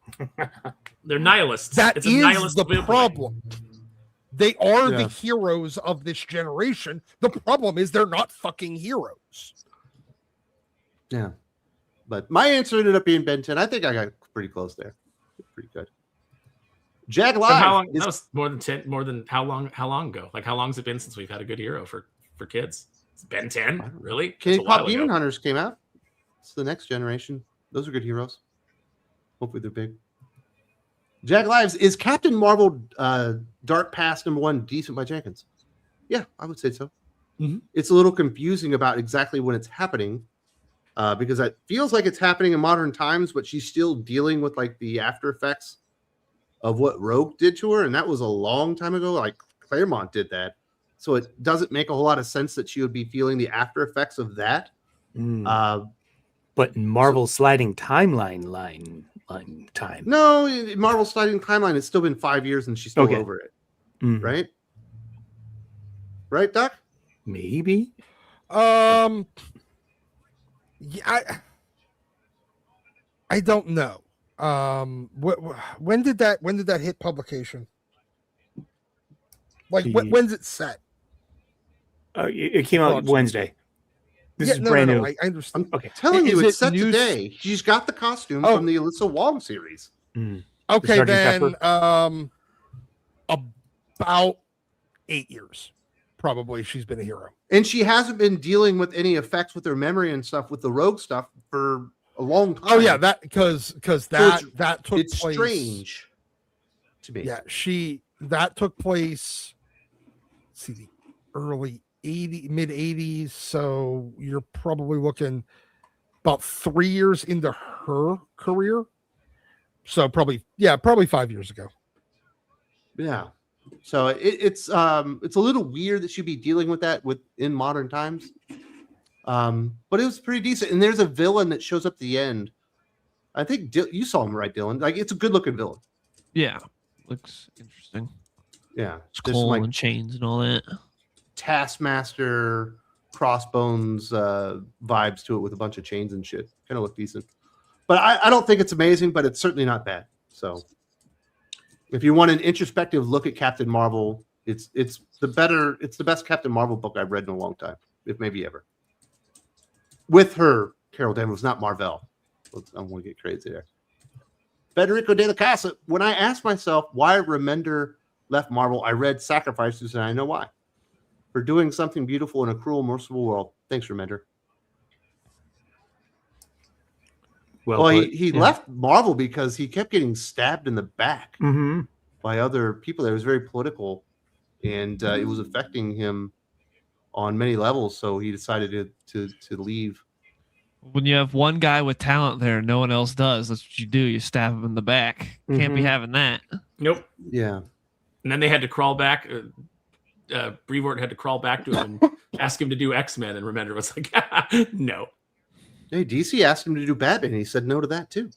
They're nihilists. It's the problem. They are the heroes of this generation. The problem is they're not fucking heroes. Yeah. But my answer ended up being Ben 10. I think I got pretty close there. Pretty good. Jack Live. How long? That was more than 10. More than how long? How long ago? Like, how long has it been since we've had a good hero for kids? It's Ben 10, really? K-pop Demon Hunters came out. It's the next generation. Those are good heroes. Hopefully they're big. Jack Lives, is Captain Marvel Dark Past #1 decent by Jenkins? Yeah, I would say so. Mm-hmm. It's a little confusing about exactly when it's happening. Because it feels like it's happening in modern times, but she's still dealing with like the after effects of what Rogue did to her, and that was a long time ago. Like Claremont did that, so it doesn't make a whole lot of sense that she would be feeling the after effects of that. But in Marvel sliding timeline time. No, in Marvel sliding timeline, it's still been 5 years, and she's still over it. Right? Right, Doc? Maybe. Yeah, I don't know. When did that hit publication? Like when's it set? It came out Wednesday. This is brand new. I understand. I'm telling you, it's set new... today. She's got the costume from the Alyssa Wong series. Okay, then about 8 years, probably she's been a hero, and she hasn't been dealing with any effects with her memory and stuff with the rogue stuff for a long time. Oh yeah, that because that took it's place. Strange to me. Yeah, that took place. Let's see, the early mid 80s. So you're probably looking about 3 years into her career. So probably 5 years ago. Yeah. So it's a little weird that she'd be dealing with that in modern times. But it was pretty decent. And there's a villain that shows up at the end. I think you saw him, right, Dylan? Like, it's a good looking villain. Yeah. Looks interesting. Yeah. It's cool and chains and all that. Taskmaster, Crossbones vibes to it with a bunch of chains and shit. Kind of look decent. But I don't think it's amazing, but it's certainly not bad. So if you want an introspective look at Captain Marvel, it's the best Captain Marvel book I've read in a long time, if maybe ever. With her, Carol Danvers, not Marvel. I don't want to get crazy there. Federico de la Casa, when I asked myself why Remender left Marvel, I read Sacrifices, and I know why. For doing something beautiful in a cruel, merciful world. Thanks, Remender. Well, he left Marvel because he kept getting stabbed in the back by other people. That was very political, and it was affecting him on many levels. So he decided to leave. When you have one guy with talent there, no one else does. That's what you do. You stab him in the back. Can't be having that. Nope. Yeah. And then they had to crawl back. Brevoort had to crawl back to him and ask him to do X-Men, and Remender was like, no. Hey, DC asked him to do Batman, and he said no to that too.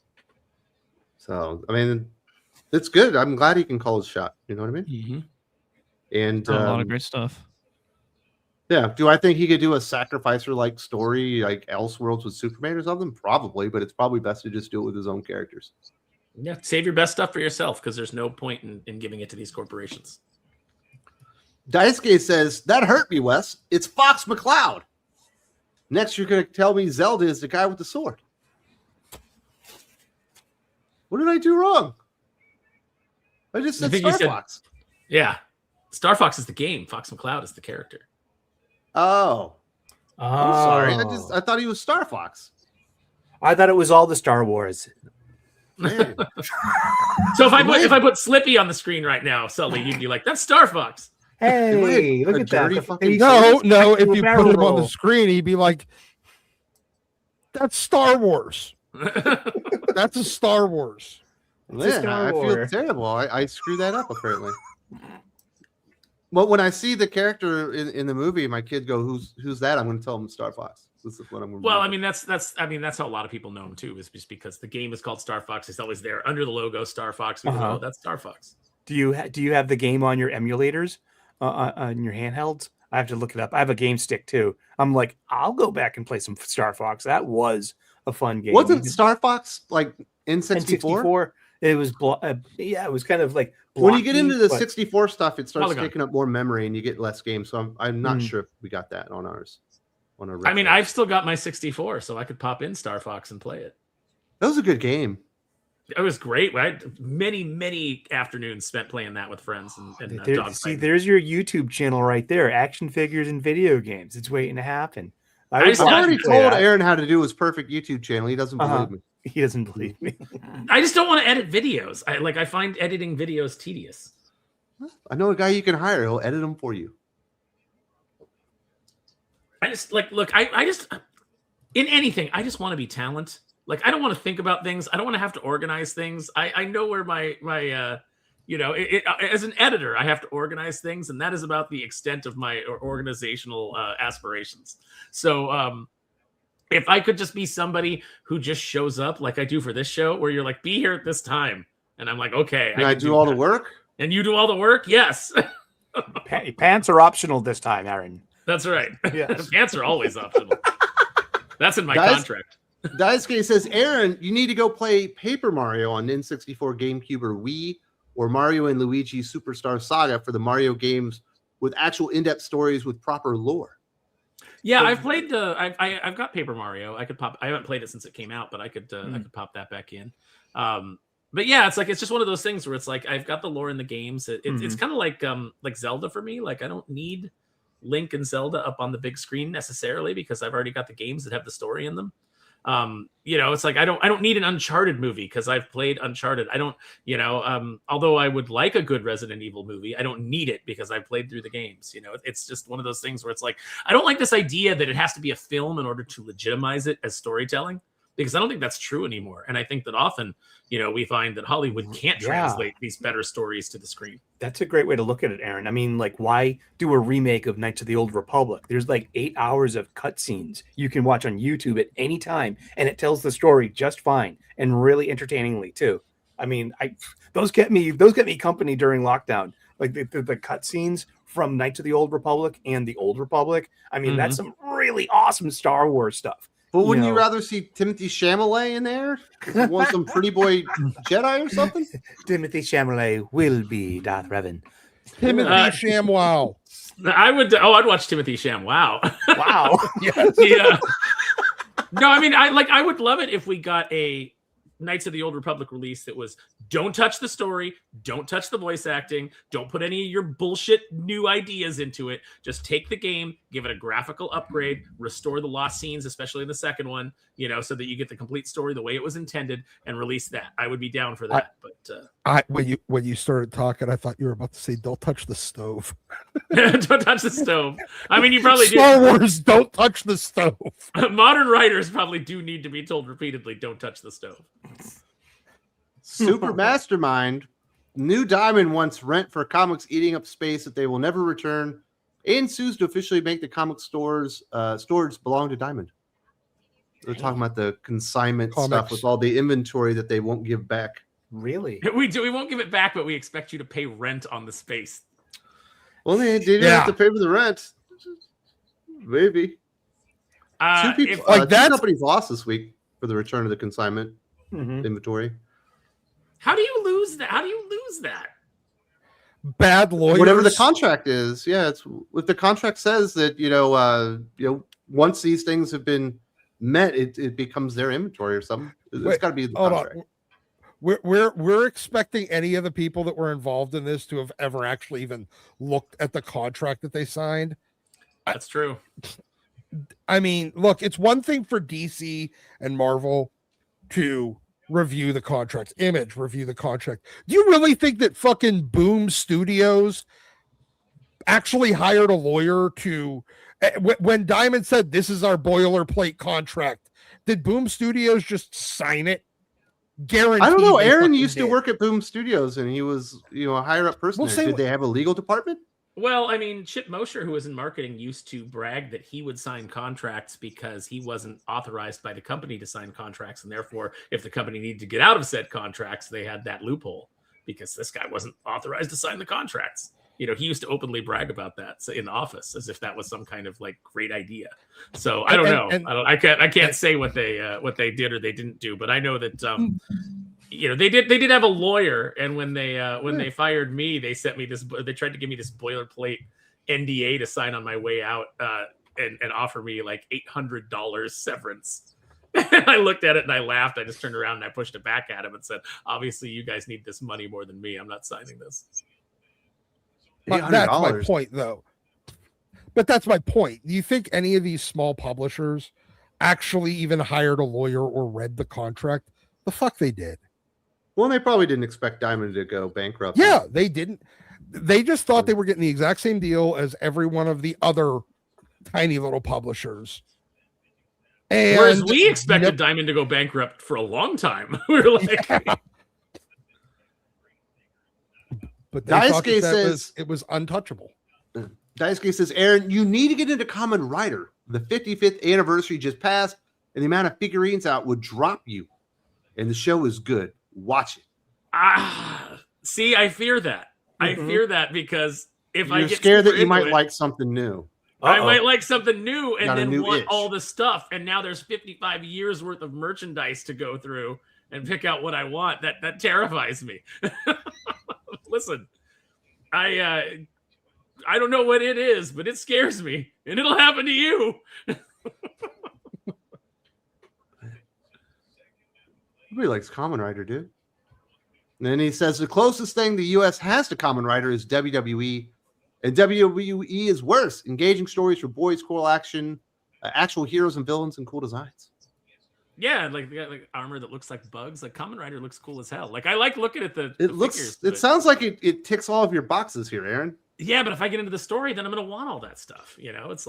So, I mean, it's good. I'm glad he can call his shot. You know what I mean? Mm-hmm. And a lot of great stuff. Yeah. Do I think he could do a Sacrificer-like story, like Elseworlds with Superman or something? Probably, but it's probably best to just do it with his own characters. Yeah, save your best stuff for yourself, because there's no point in giving it to these corporations. Daisuke says, that hurt me, Wes. It's Fox McCloud. Next, you're going to tell me Zelda is the guy with the sword. What did I do wrong? I just said Star Fox. Yeah. Star Fox is the game. Fox McCloud is the character. Oh. I'm sorry. I thought he was Star Fox. I thought it was all the Star Wars. So if I put Slippy on the screen right now, Sully, you'd be like, that's Star Fox. Hey, look at that. No, if you put him on the screen, he'd be like, that's Star Wars. That's a Star Wars. I feel terrible. I screwed that up, apparently. Well, when I see the character in the movie, my kid go, "Who's that?" I'm going to tell him Star Fox. This is what I'm going to Well, I mean, that's how a lot of people know him too, is just because the game is called Star Fox. It's always there under the logo Star Fox. We go, oh, that's Star Fox. Do you have the game on your emulators on your handhelds? I have to look it up. I have a game stick too. I'm like, I'll go back and play some Star Fox. That was a fun game. Wasn't Star Fox like N64? It was it was kind of like blocky, when you get into the 64 stuff, it starts taking up more memory and you get less games. So I'm not sure if we got that on ours. I mean, I've still got my 64, so I could pop in Star Fox and play it. That was a good game. It was great. I had many afternoons spent playing that with friends. There's your YouTube channel right there. Action figures and video games. It's waiting to happen. I already told Aaron how to do his perfect YouTube channel. He doesn't believe me. He doesn't believe me. I just don't want to edit videos. I find editing videos tedious. I know a guy you can hire. He'll edit them for you. I just I just in anything, I just want to be talent. Like, I don't want to think about things. I don't want to have to organize things. I know where my as an editor, I have to organize things, and that is about the extent of my organizational aspirations. So if I could just be somebody who just shows up like I do for this show, where you're like, be here at this time, and I'm like, okay, I do all the work, and you do all the work. Yes. Pants are optional this time, Aaron. That's right. Yes. Pants are always optional. That's in my contract. Daisuke says, Aaron, you need to go play Paper Mario on N64, GameCube, or Wii, or Mario and Luigi Superstar Saga for the Mario games with actual in-depth stories with proper lore. Yeah, I've played the. I've got Paper Mario. I haven't played it since it came out, but I could pop that back in. But yeah, it's just one of those things where it's like I've got the lore in the games. It's kind of like Zelda for me. Like I don't need Link and Zelda up on the big screen necessarily because I've already got the games that have the story in them. It's like I don't need an Uncharted movie because I've played Uncharted. I don't, although I would like a good Resident Evil movie, I don't need it because I've played through the games. It's just one of those things where it's like I don't like this idea that it has to be a film in order to legitimize it as storytelling. Because I don't think that's true anymore. And I think that often, we find that Hollywood can't translate these better stories to the screen. That's a great way to look at it, Aaron. I mean, like, why do a remake of Knights of the Old Republic? There's like 8 hours of cutscenes you can watch on YouTube at any time, and it tells the story just fine and really entertainingly too. I mean, those get me company during lockdown. Like the cutscenes from Knights of the Old Republic and the Old Republic. I mean, that's some really awesome Star Wars stuff. But wouldn't you rather see Timothy Chalamet in there? You want some pretty boy Jedi or something? Timothy Chalamet will be Darth Revan. Timothy ShamWow. I'd watch Timothy ShamWow. Wow. Yes. Yeah. No, I mean, I would love it if we got a Knights of the Old Republic release that was don't touch the story, don't touch the voice acting, don't put any of your bullshit new ideas into it. Just take the game, give it a graphical upgrade, restore the lost scenes, especially in the second one, so that you get the complete story the way it was intended, and release that. I would be down for that. When you started talking, I thought you were about to say don't touch the stove. Don't touch the stove. I mean, you probably Star Wars, don't touch the stove. Modern writers probably do need to be told repeatedly, don't touch the stove. Super Mastermind. New Diamond wants rent for comics eating up space that they will never return, and sues to officially make the comic storage belong to Diamond. They're talking about the consignment stuff with all the inventory that they won't give back. Really? We won't give it back, but we expect you to pay rent on the space. Well, they didn't have to pay for the rent. Maybe. Two companies lost this week for the return of the consignment inventory. How do you lose that? Bad lawyers. Whatever the contract is. Yeah, it's if the contract says that once these things have been met, it becomes their inventory or something. It's got to be the contract. We're expecting any of the people that were involved in this to have ever actually even looked at the contract that they signed. That's true. I mean, look, it's one thing for DC and Marvel to review the contract, Image review the contract. Do you really think that fucking Boom Studios actually hired a lawyer to when Diamond said this is our boilerplate contract? Did Boom Studios just sign it? Guaranteed. I don't know. Aaron used to work at Boom Studios, and he was, a higher up person. Did they have a legal department? Well, I mean, Chip Mosher, who was in marketing, used to brag that he would sign contracts because he wasn't authorized by the company to sign contracts, and therefore, if the company needed to get out of said contracts, they had that loophole because this guy wasn't authorized to sign the contracts. He used to openly brag about that in the office as if that was some kind of great idea. So I don't know. I can't say what they did or they didn't do, but I know that they did have a lawyer, and when they fired me, they sent me this. They tried to give me this boilerplate NDA to sign on my way out and offer me $800 severance. And I looked at it and I laughed. I just turned around and I pushed it back at him and said, "Obviously, you guys need this money more than me. I'm not signing this." But that's my point, though. But that's my point. Do you think any of these small publishers actually even hired a lawyer or read the contract? The fuck they did. Well, they probably didn't expect Diamond to go bankrupt. Yeah, they didn't. They just thought they were getting the exact same deal as every one of the other tiny little publishers. And whereas we expected Diamond to go bankrupt for a long time. We were like... Yeah. But Daisuke says it was untouchable. Daisuke says, Aaron, you need to get into Kamen Rider. The 55th anniversary just passed, and the amount of figurines out would drop you. And the show is good. Watch it. See, I fear that. I fear that because if I get scared that you might like something new. I might like something new and then want all the stuff. And now there's 55 years worth of merchandise to go through and pick out what I want. That terrifies me. Listen, I don't know what it is, but it scares me, and it'll happen to you. Nobody likes Kamen Rider, dude. And then he says the closest thing the U.S. has to Kamen Rider is WWE, and WWE is worse. Engaging stories for boys, cool action, actual heroes and villains, and cool designs. Yeah, like they got like armor that looks like bugs. Like Kamen Rider looks cool as hell. Like I like looking at the figures. It sounds like it ticks all of your boxes here, Aaron. Yeah, but if I get into the story, then I'm gonna want all that stuff. It's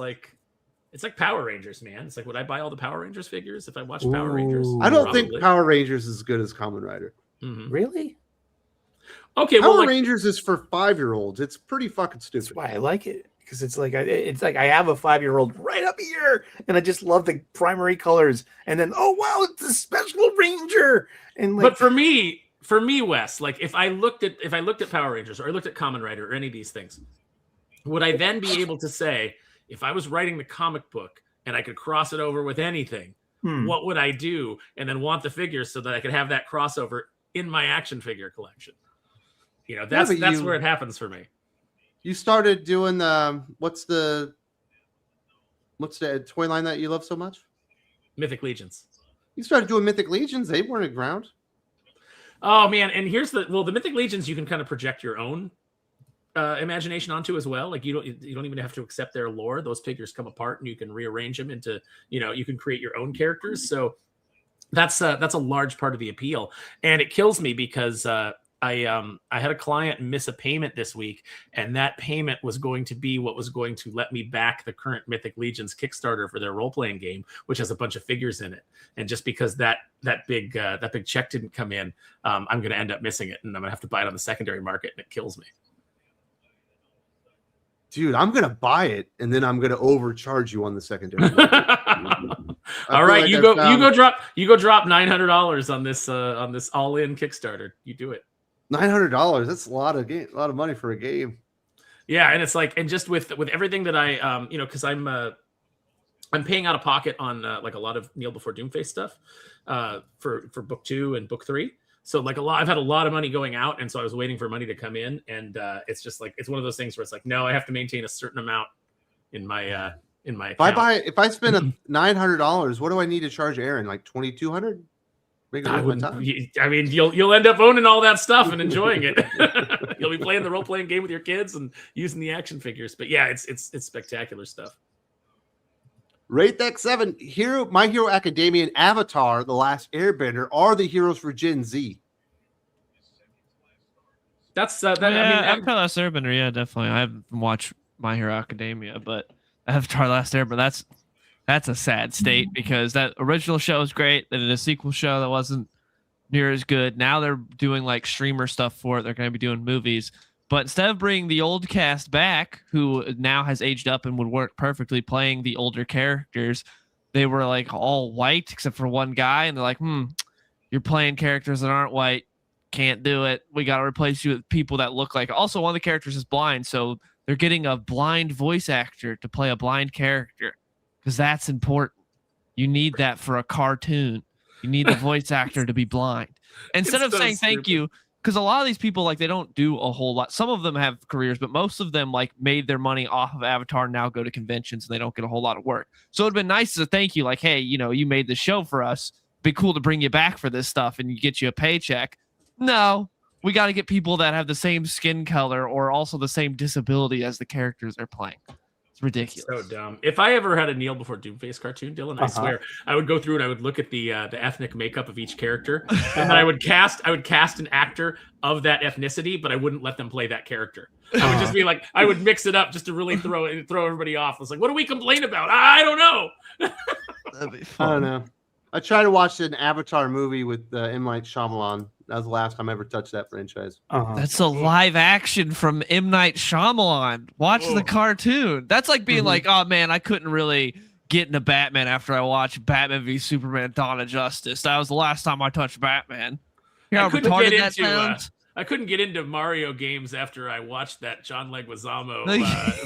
like Power Rangers, man. It's like, would I buy all the Power Rangers figures if I watched Power Rangers? I don't think Power Rangers is as good as Kamen Rider. Mm-hmm. Really? Okay, Power Rangers is for 5-year-olds. It's pretty fucking stupid. That's why I like it, because it's like I have a 5-year-old right up here, and I just love the primary colors. And then, oh wow, it's a special ranger. And like, but for me, Wes, like if I looked at Power Rangers or I looked at Kamen Rider or any of these things, would I then be able to say, if I was writing the comic book and I could cross it over with anything, what would I do? And then want the figures so that I could have that crossover in my action figure collection. That's where it happens for me. You started doing what's the toy line that you love so much? Mythic Legions. You started doing Mythic Legions. They weren't around. Oh man, and here's the Mythic Legions you can kind of project your own imagination onto as well. Like you don't even have to accept their lore. Those figures come apart and you can rearrange them into, you can create your own characters. So that's a large part of the appeal. And it kills me because I had a client miss a payment this week, and that payment was going to be what was going to let me back the current Mythic Legions Kickstarter for their role-playing game, which has a bunch of figures in it. And just because that big check didn't come in, I'm going to end up missing it, and I'm going to have to buy it on the secondary market, and it kills me. Dude, I'm going to buy it, and then I'm going to overcharge you on the secondary market. All right, like you go drop $900 on this all-in Kickstarter. You do it. $900. That's a lot of money for a game. Yeah, and it's like, and just with everything that I because I'm paying out of pocket on like a lot of Kneel Before Doomface stuff for book 2 and book 3. So like I've had a lot of money going out, and so I was waiting for money to come in, and it's just like it's one of those things where it's like, no, I have to maintain a certain amount in my account. If I spend $900, what do I need to charge Aaron? Like $2,200? I mean, you'll end up owning all that stuff and enjoying it. You'll be playing the role-playing game with your kids and using the action figures. But yeah, it's spectacular stuff. Rate that 7. My Hero Academia and Avatar: The Last Airbender are the heroes for Gen Z. That's Avatar: Last Airbender. Yeah, definitely. I haven't watched My Hero Academia, but Avatar: Last Airbender. That's a sad state, because that original show was great. They did a sequel show that wasn't near as good. Now they're doing like streamer stuff for it. They're going to be doing movies. But instead of bringing the old cast back, who now has aged up and would work perfectly playing the older characters, they were like all white except for one guy. And they're like, you're playing characters that aren't white. Can't do it. We got to replace you with people that look like. Also, one of the characters is blind. So they're getting a blind voice actor to play a blind character, because that's important. You need that for a cartoon. You need the voice actor to be blind. Instead of saying thank you, because a lot of these people, like, they don't do a whole lot. Some of them have careers, but most of them like made their money off of Avatar, now go to conventions, and they don't get a whole lot of work. So it'd been nice as a thank you, like, hey, you made the show for us. Be cool to bring you back for this stuff and get you a paycheck. No, we got to get people that have the same skin color or also the same disability as the characters they're playing. Ridiculous. So dumb. If I ever had a Kneel Before Doomface cartoon, Dylan, I swear I would go through and I would look at the ethnic makeup of each character, and then I would cast an actor of that ethnicity, but I wouldn't let them play that character. I would just be like, I would mix it up just to really throw everybody off. I was like, what do we complain about? I don't know. That'd be fun. I don't know. I tried to watch an Avatar movie with M. Night Shyamalan. That was the last time I ever touched that franchise. That's a live action from M. Night Shyamalan. Watch the cartoon. That's like being like, oh man, I couldn't really get into Batman after I watched Batman v Superman: Dawn of Justice. That was the last time I touched Batman. I couldn't get into Mario games after I watched that John Leguizamo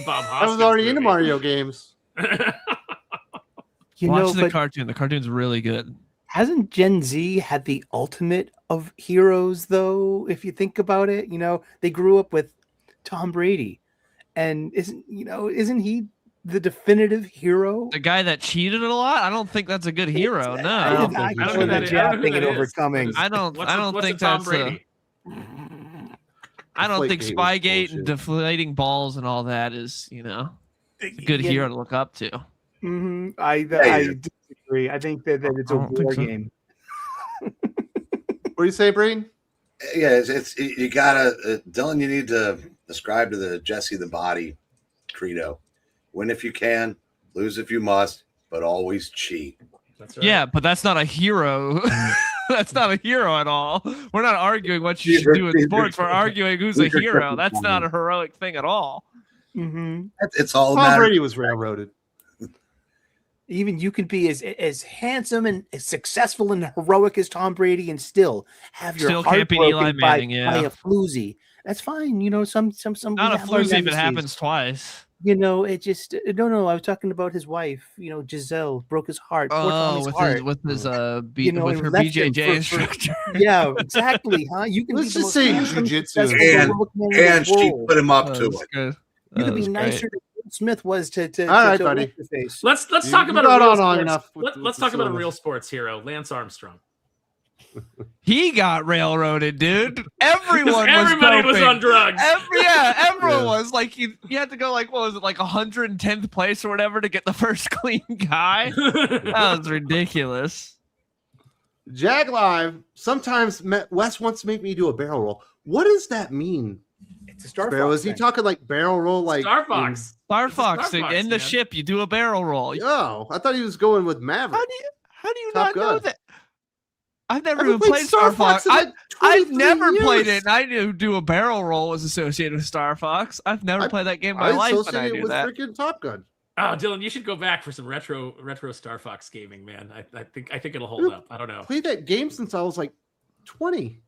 Bob Hoskins. I was already into Mario games. Watch the cartoon. The cartoon's really good. Hasn't Gen Z had the ultimate of heroes, though? If you think about it, they grew up with Tom Brady And isn't he the definitive hero? The guy that cheated a lot? I don't think that's a good hero. No, I don't think that's I don't think Spygate and deflating balls and all that is, a good hero to look up to. Mm-hmm. I disagree. I think that it's a war game. What do you say, Breen? Yeah, it's you gotta, Dylan. You need to ascribe to the Jesse the Body credo: win if you can, lose if you must, but always cheat. That's right. Yeah, but that's not a hero. That's not a hero at all. We're not arguing what you should do in sports. We're arguing who's a hero. That's not a heroic thing at all. Mm-hmm. It's all. Tom Brady was railroaded. Even you can be as handsome and as successful and heroic as Tom Brady, and still have your heart broken by a floozy. That's fine. Some not a floozy if it happens twice. It just no. I was talking about his wife. Giselle broke his heart. With her BJJ instructor. Yeah, exactly. Huh? You can let's just say jiu-jitsu, and she put him up to it. Good. You could be nicer than Smith was to all right, buddy. Face. Let's talk about a real sports. Let's talk about a real sports hero, Lance Armstrong. He got railroaded, dude. Everybody was on drugs. Everyone was like, you had to go what was it, 110th place or whatever to get the first clean guy. That was ridiculous. Jag Live. Sometimes Wes wants to make me do a barrel roll. What does that mean? It's a Star Fox. Was he talking barrel roll Star Fox? Star Fox. In the ship, you do a barrel roll. Oh, I thought he was going with Maverick. How do you not know that? I've never even played Star Fox. I've never played it, and I knew do a barrel roll was associated with Star Fox. I've never played that game in my life, but I knew that. Freaking Top Gun. Oh, Dylan, you should go back for some retro Star Fox gaming, man. I think it'll hold up. I don't know. I played that game since I was 20.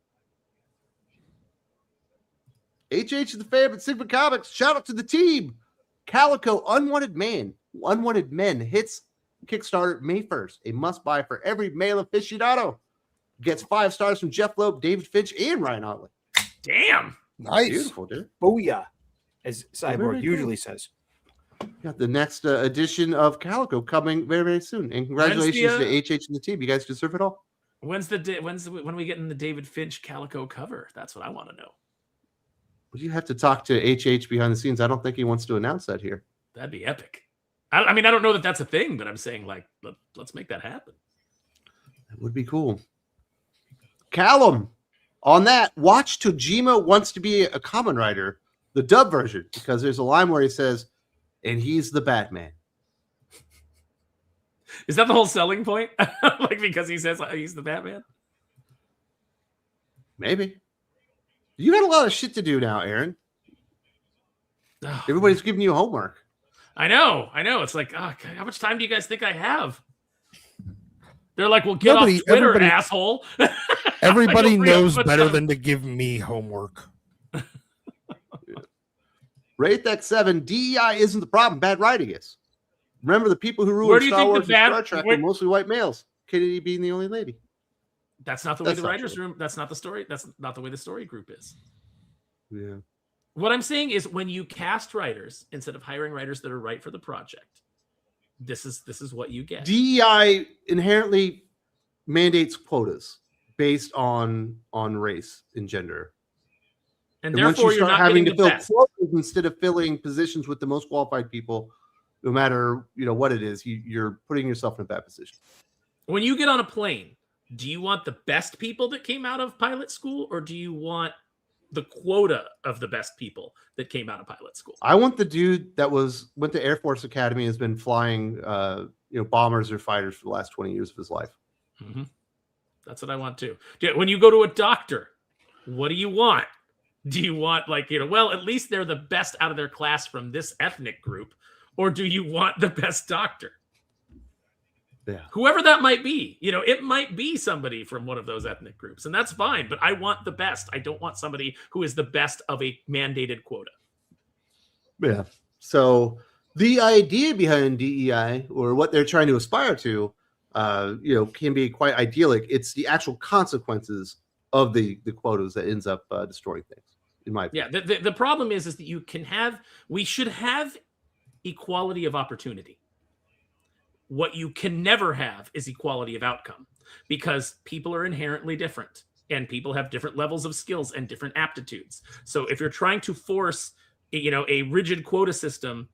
HH is the favorite Sigma Comics. Shout out to the team. Calico Unwanted Men hits Kickstarter May 1st. A must buy for every male aficionado. Gets 5 stars from Jeff Loeb, David Finch, and Ryan Otley. Damn. Nice. Beautiful, dude. Booyah, as Cyborg usually says. Got the next edition of Calico coming very, very soon. And congratulations to HH and the team. You guys deserve it all. When are we getting the David Finch Calico cover? That's what I want to know. Well, you have to talk to HH behind the scenes. I don't think he wants to announce that here. That'd be epic. I mean, I don't know that that's a thing, but I'm saying let's make that happen. That would be cool. Callum, on that, watch Tojima wants to be a Kamen Rider, the dub version, because there's a line where he says, and he's the Batman. Is that the whole selling point? Because he says he's the Batman? Maybe. You got a lot of shit to do now, Aaron. Oh, everybody's giving you homework. I know. It's how much time do you guys think I have? They're like, well, get off Twitter, asshole. Everybody knows better than to give me homework. Rate that 7. DEI isn't the problem. Bad writing is. Remember, the people who ruined Star Wars and Star Trek were mostly white males. Kennedy being the only lady. That's not the way the writers' room. That's not the story. That's not the way the story group is. Yeah. What I'm saying is, when you cast writers instead of hiring writers that are right for the project, this is what you get. DEI inherently mandates quotas based on race and gender. And therefore, you're not having to fill quotas instead of filling positions with the most qualified people, no matter what it is. You're putting yourself in a bad position. When you get on a plane, do you want the best people that came out of pilot school, or do you want the quota of the best people that came out of pilot school? I want the dude that went to Air Force Academy, has been flying bombers or fighters for the last 20 years of his life. Mm-hmm. That's what I want too. When you go to a doctor, what do you want? Do you want at least they're the best out of their class from this ethnic group, or do you want the best doctor? Yeah. Whoever that might be, it might be somebody from one of those ethnic groups, and that's fine, but I want the best. I don't want somebody who is the best of a mandated quota. Yeah. So the idea behind DEI, or what they're trying to aspire to, can be quite idyllic. It's the actual consequences of the quotas that ends up destroying things. in my opinion. Yeah, the problem is that we should have equality of opportunity. What you can never have is equality of outcome, because people are inherently different and people have different levels of skills and different aptitudes. So if you're trying to force, a rigid quota system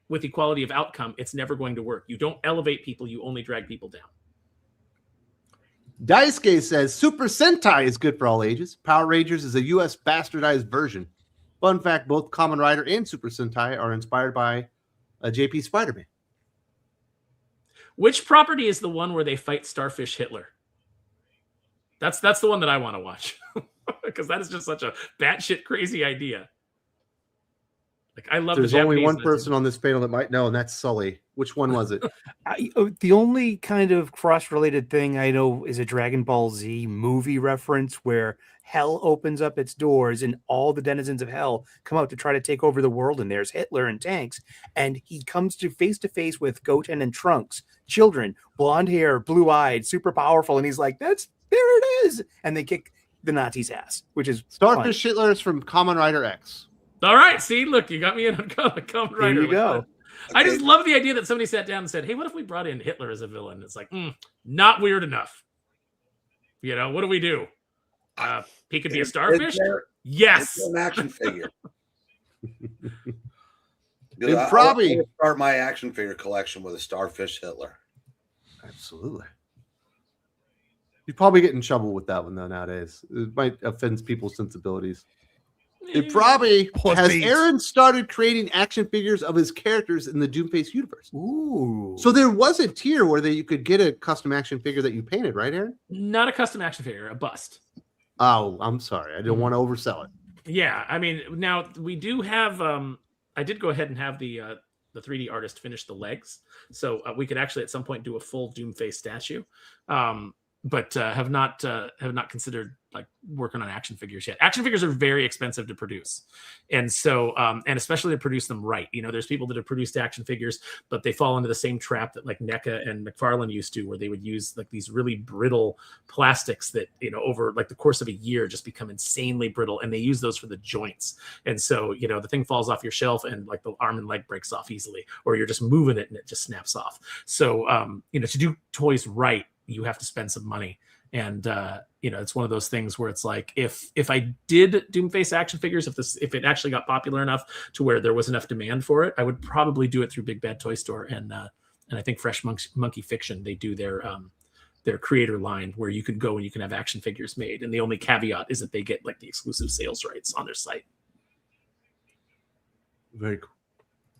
with equality of outcome, it's never going to work. You don't elevate people, you only drag people down. Daisuke says Super Sentai is good for all ages. Power Rangers is a US bastardized version. Fun fact, both Kamen Rider and Super Sentai are inspired by JP Spider-Man. Which property is the one where they fight Starfish Hitler? That's the one that I want to watch, because that is just such a batshit crazy idea. Like, I love. There's only one person on this panel that might know, and that's Sully. Which one was it? The only kind of cross-related thing I know is a Dragon Ball Z movie reference where hell opens up its doors and all the denizens of hell come out to try to take over the world, and there's Hitler and tanks, and he comes to face with Goten and Trunks, children, blonde hair, blue-eyed, super powerful, and he's like, there it is, and they kick the Nazis' ass, which is Starfish Hitler is from Kamen Rider X. All right, see, look, you got me in on Kamen Rider. There you go. I just love the idea that somebody sat down and said, hey, what if we brought in Hitler as a villain? It's like, not weird enough. What do we do? He could be a starfish? Yes. It's an action figure. It probably start my action figure collection with a Starfish Hitler. Absolutely. You'd probably get in trouble with that one, though, nowadays. It might offend people's sensibilities. It probably has Aaron started creating action figures of his characters in the Doomface universe. Ooh. So there was a tier where you could get a custom action figure that you painted, right, Aaron? Not a custom action figure, a bust. Oh, I'm sorry. I didn't want to oversell it. Yeah, I mean, now we do have I did go ahead and have the 3D artist finish the legs. So we could actually at some point do a full Doomface statue. But have not considered like working on action figures yet. Action figures are very expensive to produce, and so and especially to produce them right. There's people that have produced action figures, but they fall into the same trap that like NECA and McFarlane used to, where they would use like these really brittle plastics that over like the course of a year just become insanely brittle, and they use those for the joints. And so the thing falls off your shelf and like the arm and leg breaks off easily, or you're just moving it and it just snaps off. So to do toys right, you have to spend some money. And it's one of those things where it's like, if I did Doomface action figures, if it actually got popular enough to where there was enough demand for it, I would probably do it through Big Bad Toy Store. And I think Fresh Monkey Fiction, they do their creator line where you can go and you can have action figures made. And the only caveat is that they get like the exclusive sales rights on their site. Very cool.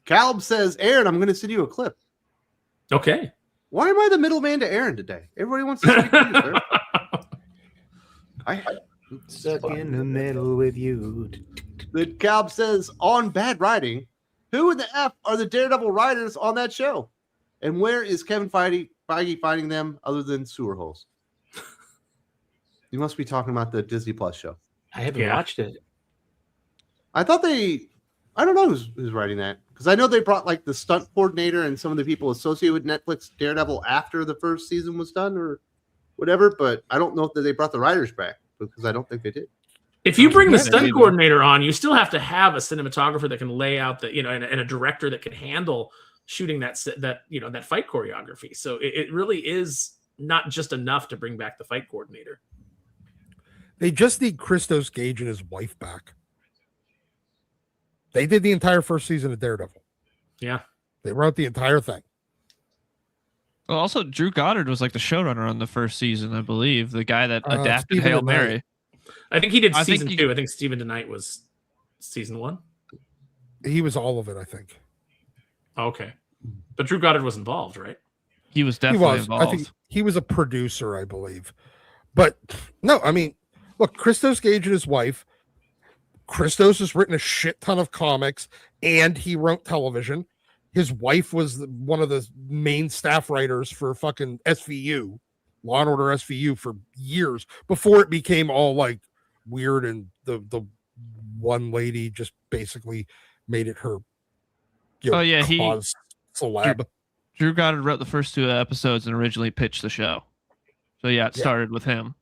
Caleb says, Aaron, I'm going to send you a clip. Okay. Why am I the middleman to Aaron today? Everybody wants to speak to you, sir. I'm stuck in the middle with you. The Calb says, on Bad Writing, who in the F are the Daredevil writers on that show? And where is Kevin Feige finding them other than sewer holes? You must be talking about the Disney Plus show. I haven't watched it. I thought I don't know who's writing that. Because I know they brought like the stunt coordinator and some of the people associated with Netflix Daredevil after the first season was done or whatever, but I don't know if they brought the writers back, because I don't think they did. If you bring the stunt coordinator on, you still have to have a cinematographer that can lay out and a director that can handle shooting that fight choreography. So it really is not just enough to bring back the fight coordinator. They just need Christos Gage and his wife back. They did the entire first season of Daredevil. Yeah. They wrote the entire thing. Well, also, Drew Goddard was like the showrunner on the first season, I believe. The guy that adapted Hail Mary. I think he did season 2. I think Stephen DeKnight was season 1. He was all of it, I think. Okay. But Drew Goddard was involved, right? He was definitely involved. I think he was a producer, I believe. But no, I mean, look, Christos Gage and his wife. Christos has written a shit ton of comics, and he wrote television. His wife was one of the main staff writers for fucking SVU, Law and Order SVU, for years before it became all like weird, and the one lady just basically made it her. Cause celeb. Drew Goddard wrote the first 2 episodes and originally pitched the show. So it started with him,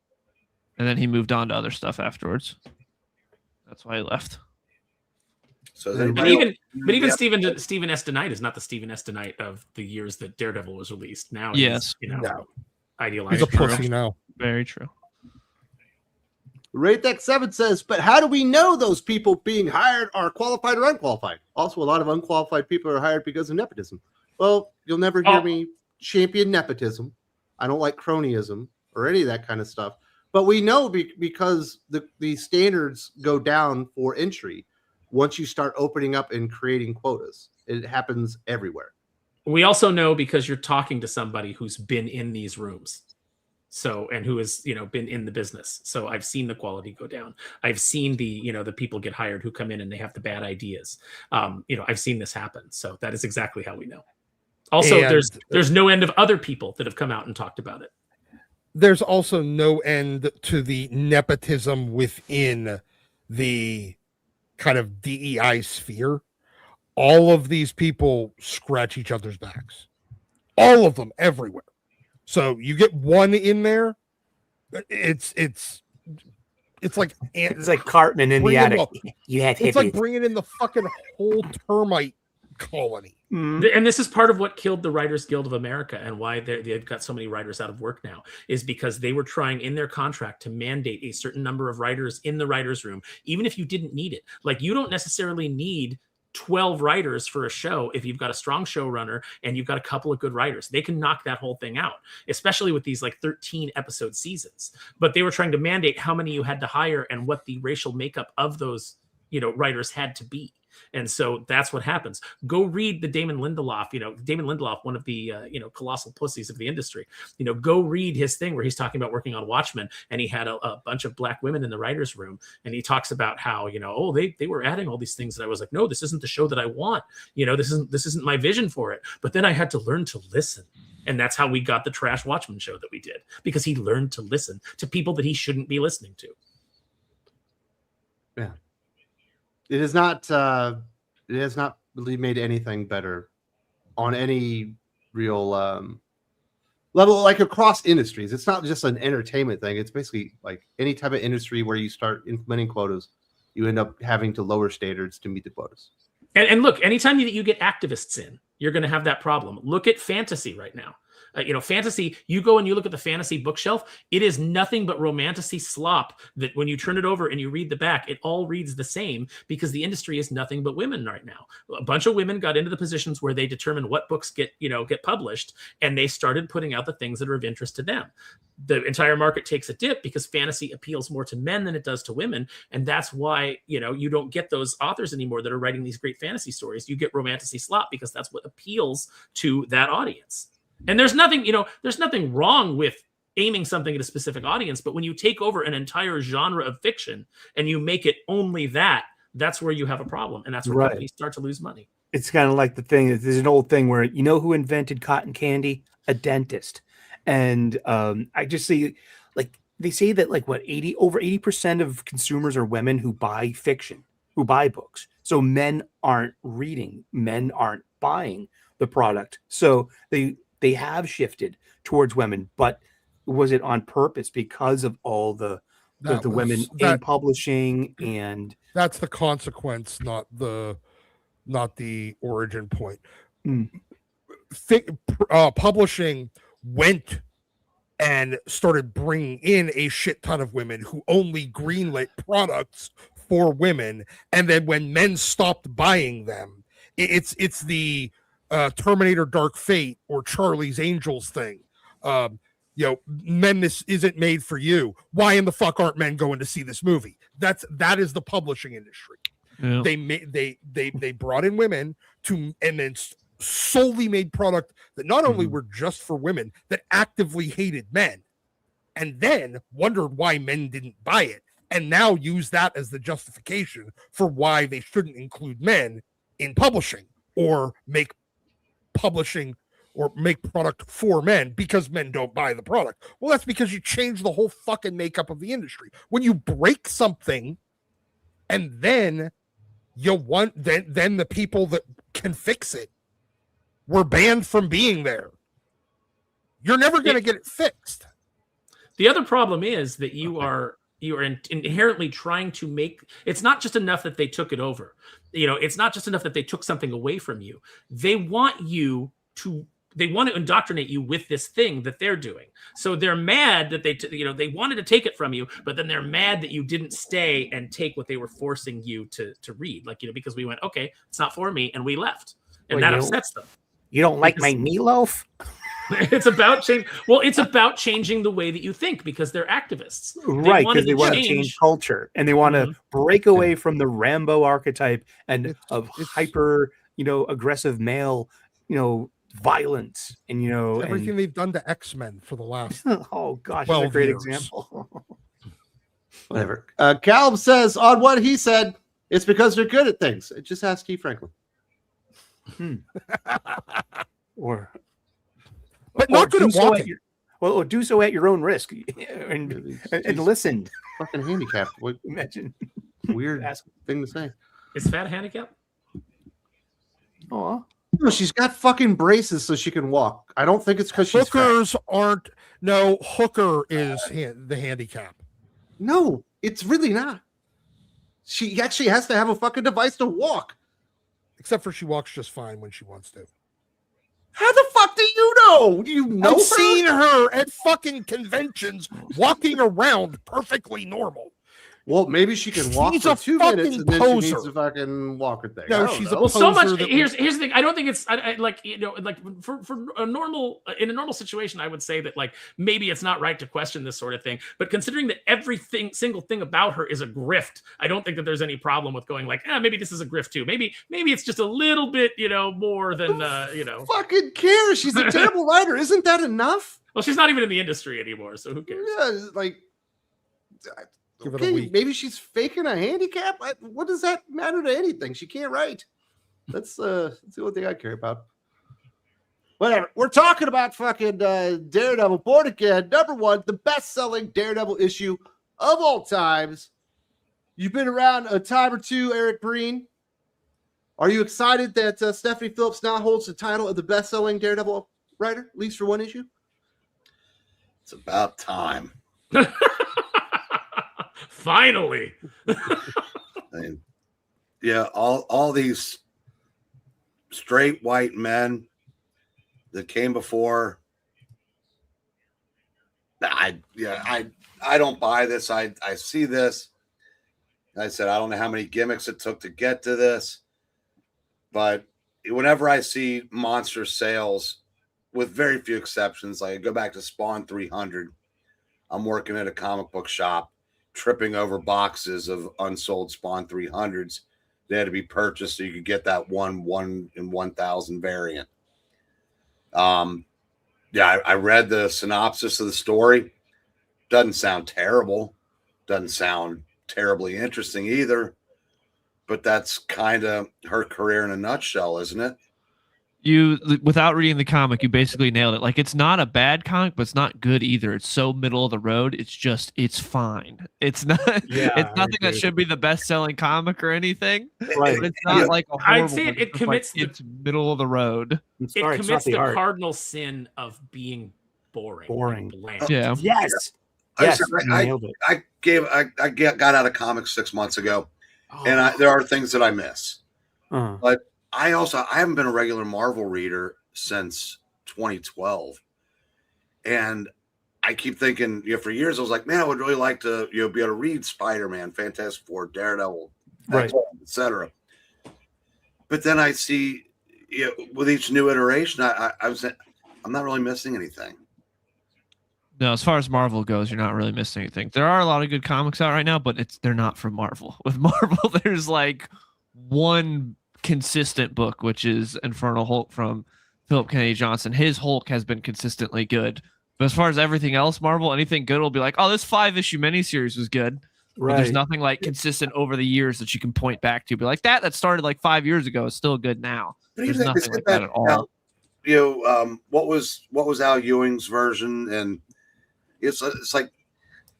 and then he moved on to other stuff afterwards. That's why he left. So even Stephen S. DeKnight is not the Stephen S. DeKnight of the years that Daredevil was released. Now he's idealized. He's a pussy now. Very true. RateX7 says, but how do we know those people being hired are qualified or unqualified? Also, a lot of unqualified people are hired because of nepotism. Well, you'll never hear me champion nepotism. I don't like cronyism or any of that kind of stuff. But we know because the standards go down for entry once you start opening up and creating quotas. It happens everywhere. We also know because you're talking to somebody who's been in these rooms. So, and who has, been in the business. So I've seen the quality go down. I've seen the people get hired who come in and they have the bad ideas. I've seen this happen. So that is exactly how we know. Also, there's no end of other people that have come out and talked about it. There's also no end to the nepotism within the kind of DEI sphere. All of these people scratch each other's backs. All of them, everywhere. So you get one in there, it's like Cartman in the attic. It's like bringing in the fucking whole termite colony. And this is part of what killed the Writers Guild of America and why they've got so many writers out of work now, is because they were trying in their contract to mandate a certain number of writers in the writer's room, even if you didn't need it. Like, you don't necessarily need 12 writers for a show if you've got a strong showrunner and you've got a couple of good writers. They can knock that whole thing out, especially with these like 13 episode seasons. But they were trying to mandate how many you had to hire and what the racial makeup of those writers had to be. And so that's what happens. Go read the Damon Lindelof, one of the, colossal pussies of the industry. Go read his thing where he's talking about working on Watchmen, and he had a bunch of black women in the writer's room. And he talks about how, they were adding all these things that I was like, no, this isn't the show that I want. This isn't my vision for it. But then I had to learn to listen. And that's how we got the trash Watchmen show that we did, because he learned to listen to people that he shouldn't be listening to. Yeah. It has not really made anything better on any real level, like across industries. It's not just an entertainment thing. It's basically like any type of industry where you start implementing quotas, you end up having to lower standards to meet the quotas. And look, anytime that you get activists in, you're going to have that problem. Look at fantasy right now. Fantasy, you go and you look at the fantasy bookshelf, it is nothing but romantasy slop that when you turn it over and you read the back, it all reads the same, because the industry is nothing but women right now. A bunch of women got into the positions where they determine what books get published, and they started putting out the things that are of interest to them. The entire market takes a dip because fantasy appeals more to men than it does to women. And that's why, you don't get those authors anymore that are writing these great fantasy stories. You get romantasy slop because that's what appeals to that audience. And there's nothing wrong with aiming something at a specific audience, but when you take over an entire genre of fiction and you make it only that's where you have a problem, and that's where companies start to lose money. It's kind of like the thing. There's an old thing where who invented cotton candy? A dentist. And I just see, like, they say that over 80% of consumers are women who buy fiction, who buy books. So men aren't reading, men aren't buying the product. So they have shifted towards women, but was it on purpose because of all the women in publishing? And that's the consequence, not the origin point. Publishing went and started bringing in a shit ton of women who only greenlit products for women, and then when men stopped buying them, it's the Terminator Dark Fate or Charlie's Angels thing. Men, this isn't made for you. Why in the fuck aren't men going to see this movie? That is the publishing industry. Yeah. They brought in women and then solely made product that not only were just for women, that actively hated men, and then wondered why men didn't buy it, and now use that as the justification for why they shouldn't include men in publishing or make publishing or make product for men because men don't buy the product. Well, that's because you change the whole fucking makeup of the industry. When you break something and then then the people that can fix it were banned from being there, you're never going to get it fixed. The other problem is that you inherently trying to make. It's not just enough that they took it over. It's not just enough that they took something away from you. They want to indoctrinate you with this thing that they're doing. So they're mad that they wanted to take it from you, but then they're mad that you didn't stay and take what they were forcing you to read. Because we went, okay, it's not for me, and we left, and that upsets them. You don't like my meatloaf? It's about change. Well, it's about changing the way that you think, because they're activists, right? Because they want to change culture, and they want to break away from the Rambo archetype and of hyper, aggressive male, violence, and everything they've done to X-Men for the last. Oh gosh, that's a great example. Whatever. Calum says on what he said, it's because they're good at things. Just ask Steve Franklin. But not good at walking. Well, do so at your own risk, and listen. Fucking handicapped. What? Imagine. Weird thing to say. Is fat handicapped? Oh, no, she's got fucking braces so she can walk. I don't think it's because she's hookers fat. aren't. No, hooker is the handicap. No, it's really not. She actually has to have a fucking device to walk. Except for she walks just fine when she wants to. How the fuck do you know? Do you know I've seen her at fucking conventions walking around perfectly normal. Well, maybe she can walk for 2 minutes and then she needs to fucking walk her thing. No, she's a well, poser. So much. Here's the thing. I don't think it's for a normal in a normal situation. I would say that maybe it's not right to question this sort of thing. But considering that single thing about her is a grift, I don't think that there's any problem with going maybe this is a grift too. Maybe it's just a little bit more than Fucking cares. She's a terrible writer. Isn't that enough? Well, she's not even in the industry anymore, so who cares? Yeah, okay, maybe she's faking a handicap. What does that matter to anything? She can't write. That's the only thing I care about. Whatever. We're talking about fucking Daredevil Born Again, #1, the best-selling Daredevil issue of all times. You've been around a time or two, Eric Breen. Are you excited that Stephanie Phillips now holds the title of the best-selling Daredevil writer, at least for one issue? It's about time. Finally. All these straight white men that came before. I don't buy this. I see this. I said, I don't know how many gimmicks it took to get to this, but whenever I see monster sales, with very few exceptions, I go back to Spawn 300. I'm working at a comic book shop, tripping over boxes of unsold Spawn 300s. They had to be purchased so you could get that 1 in 1,000 variant. I read the synopsis of the story. Doesn't sound terrible. Doesn't sound terribly interesting either. But that's kind of her career in a nutshell, isn't it? You, without reading the comic, you basically nailed it. It's not a bad comic, but it's not good either. It's so middle of the road. It's fine. It's not. Yeah, it's nothing that should be the best-selling comic or anything. Right. It's not like a horrible. I'd say it commits. It's middle of the road. It commits the cardinal sin of being boring. Bland. Yeah. Yes. I got out of comics 6 months ago, and there are things that I miss, but. I haven't been a regular Marvel reader since 2012. And I keep thinking, for years, I was like, man, I would really like to, be able to read Spider-Man, Fantastic Four, Daredevil, right, etc. But then I see, with each new iteration, I'm not really missing anything. No, as far as Marvel goes, you're not really missing anything. There are a lot of good comics out right now, but they're not from Marvel. With Marvel, there's one consistent book, which is Infernal Hulk from Philip Kennedy Johnson. His Hulk has been consistently good, but as far as everything else, Marvel, anything good will be this 5-issue miniseries was good. Right. But there's nothing consistent over the years that you can point back to. Be that started 5 years ago is still good now. There's nothing like that at all. What was Al Ewing's version, and it's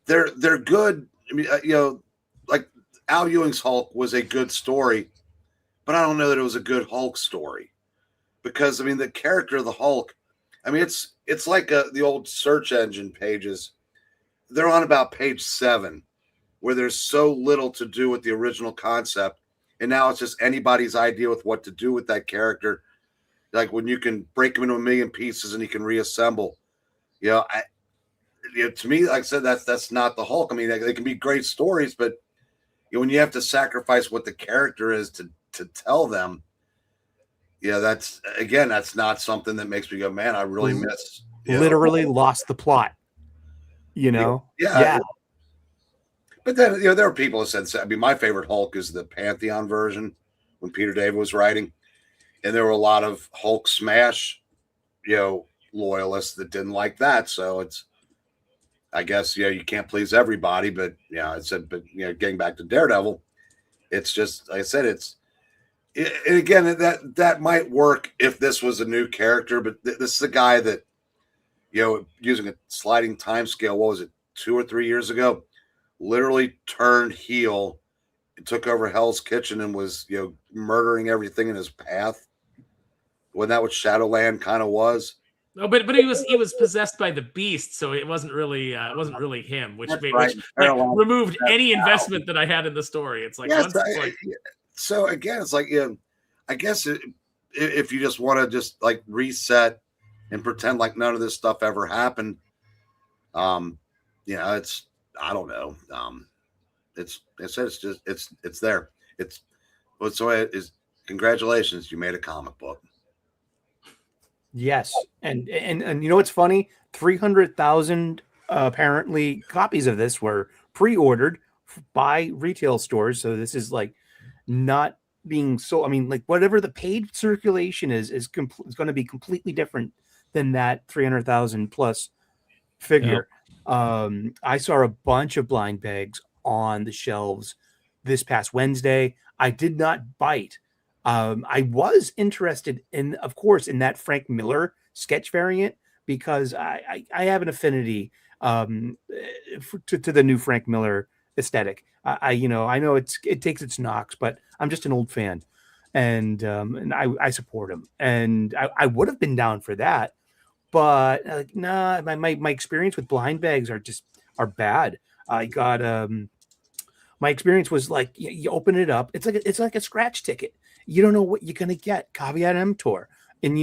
they're good. I mean, Al Ewing's Hulk was a good story. But I don't know that it was a good Hulk story, because the character of the Hulk, it's like the old search engine pages. They're on about page 7, where there's so little to do with the original concept, and now it's just anybody's idea with what to do with that character. Like when you can break him into a million pieces and he can reassemble. To me, like I said, that's not the Hulk. I mean, they can be great stories, but when you have to sacrifice what the character is to tell them, that's not something that makes me go, man, I really miss. Literally lost the plot. Yeah. But then there are people who said, I mean, my favorite Hulk is the Pantheon version when Peter David was writing, and there were a lot of Hulk smash, loyalists that didn't like that. So it's, I guess, you can't please everybody, but getting back to Daredevil, it's just, like I said, and again, that might work if this was a new character, but this is a guy that, using a sliding time scale, what was it, 2 or 3 years ago, literally turned heel, took over Hell's Kitchen, and was, murdering everything in his path. Wasn't that what Shadowland kind of was? No, but he was possessed by the beast, so it wasn't really him, which removed any investment that I had in the story. It's like, so again, it's like, I guess if you just want to just like reset and pretend like none of this stuff ever happened, it's, I don't know, it's there. Congratulations, you made a comic book. Yes, and what's funny? 300,000 apparently copies of this were pre-ordered by retail stores. So this is like not being sold. I mean, like whatever the paid circulation is going to be completely different than that 300,000 plus figure. Yep. I saw a bunch of blind bags on the shelves this past Wednesday. I did not bite. I was interested in, of course, in that Frank Miller sketch variant because I have an affinity to the new Frank Miller aesthetic. I know it takes its knocks, but I'm just an old fan, and I support him, and I would have been down for that, but nah, my experience with blind bags are bad. I got my experience was like you open it up, it's like a scratch ticket. You don't know what you're gonna get. Caveat emptor. And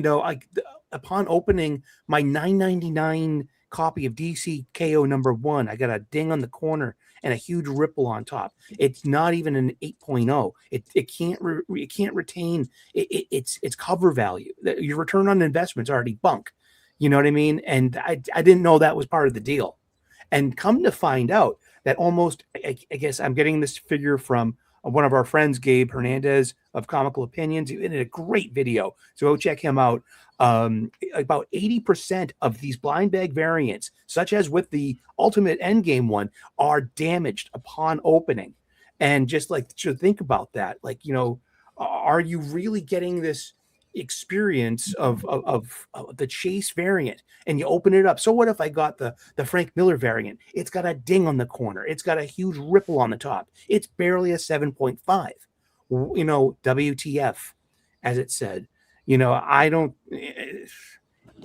upon opening my $9.99 copy of DC KO #1, I got a ding on the corner and a huge ripple on top. It's not even an 8.0. It can't retain its cover value. Your return on investment is already bunk. You know what I mean? And I didn't know that was part of the deal. And come to find out that almost, I guess I'm getting this figure from one of our friends, Gabe Hernandez of Comical Opinions. He did a great video, so go check him out. About 80% of these blind bag variants, such as with the Ultimate Endgame one, are damaged upon opening. And just like to think about that, are you really getting this experience of the Chase variant? And you open it up. So what if I got the Frank Miller variant? It's got a ding on the corner. It's got a huge ripple on the top. It's barely a 7.5. WTF, as it said. I don't.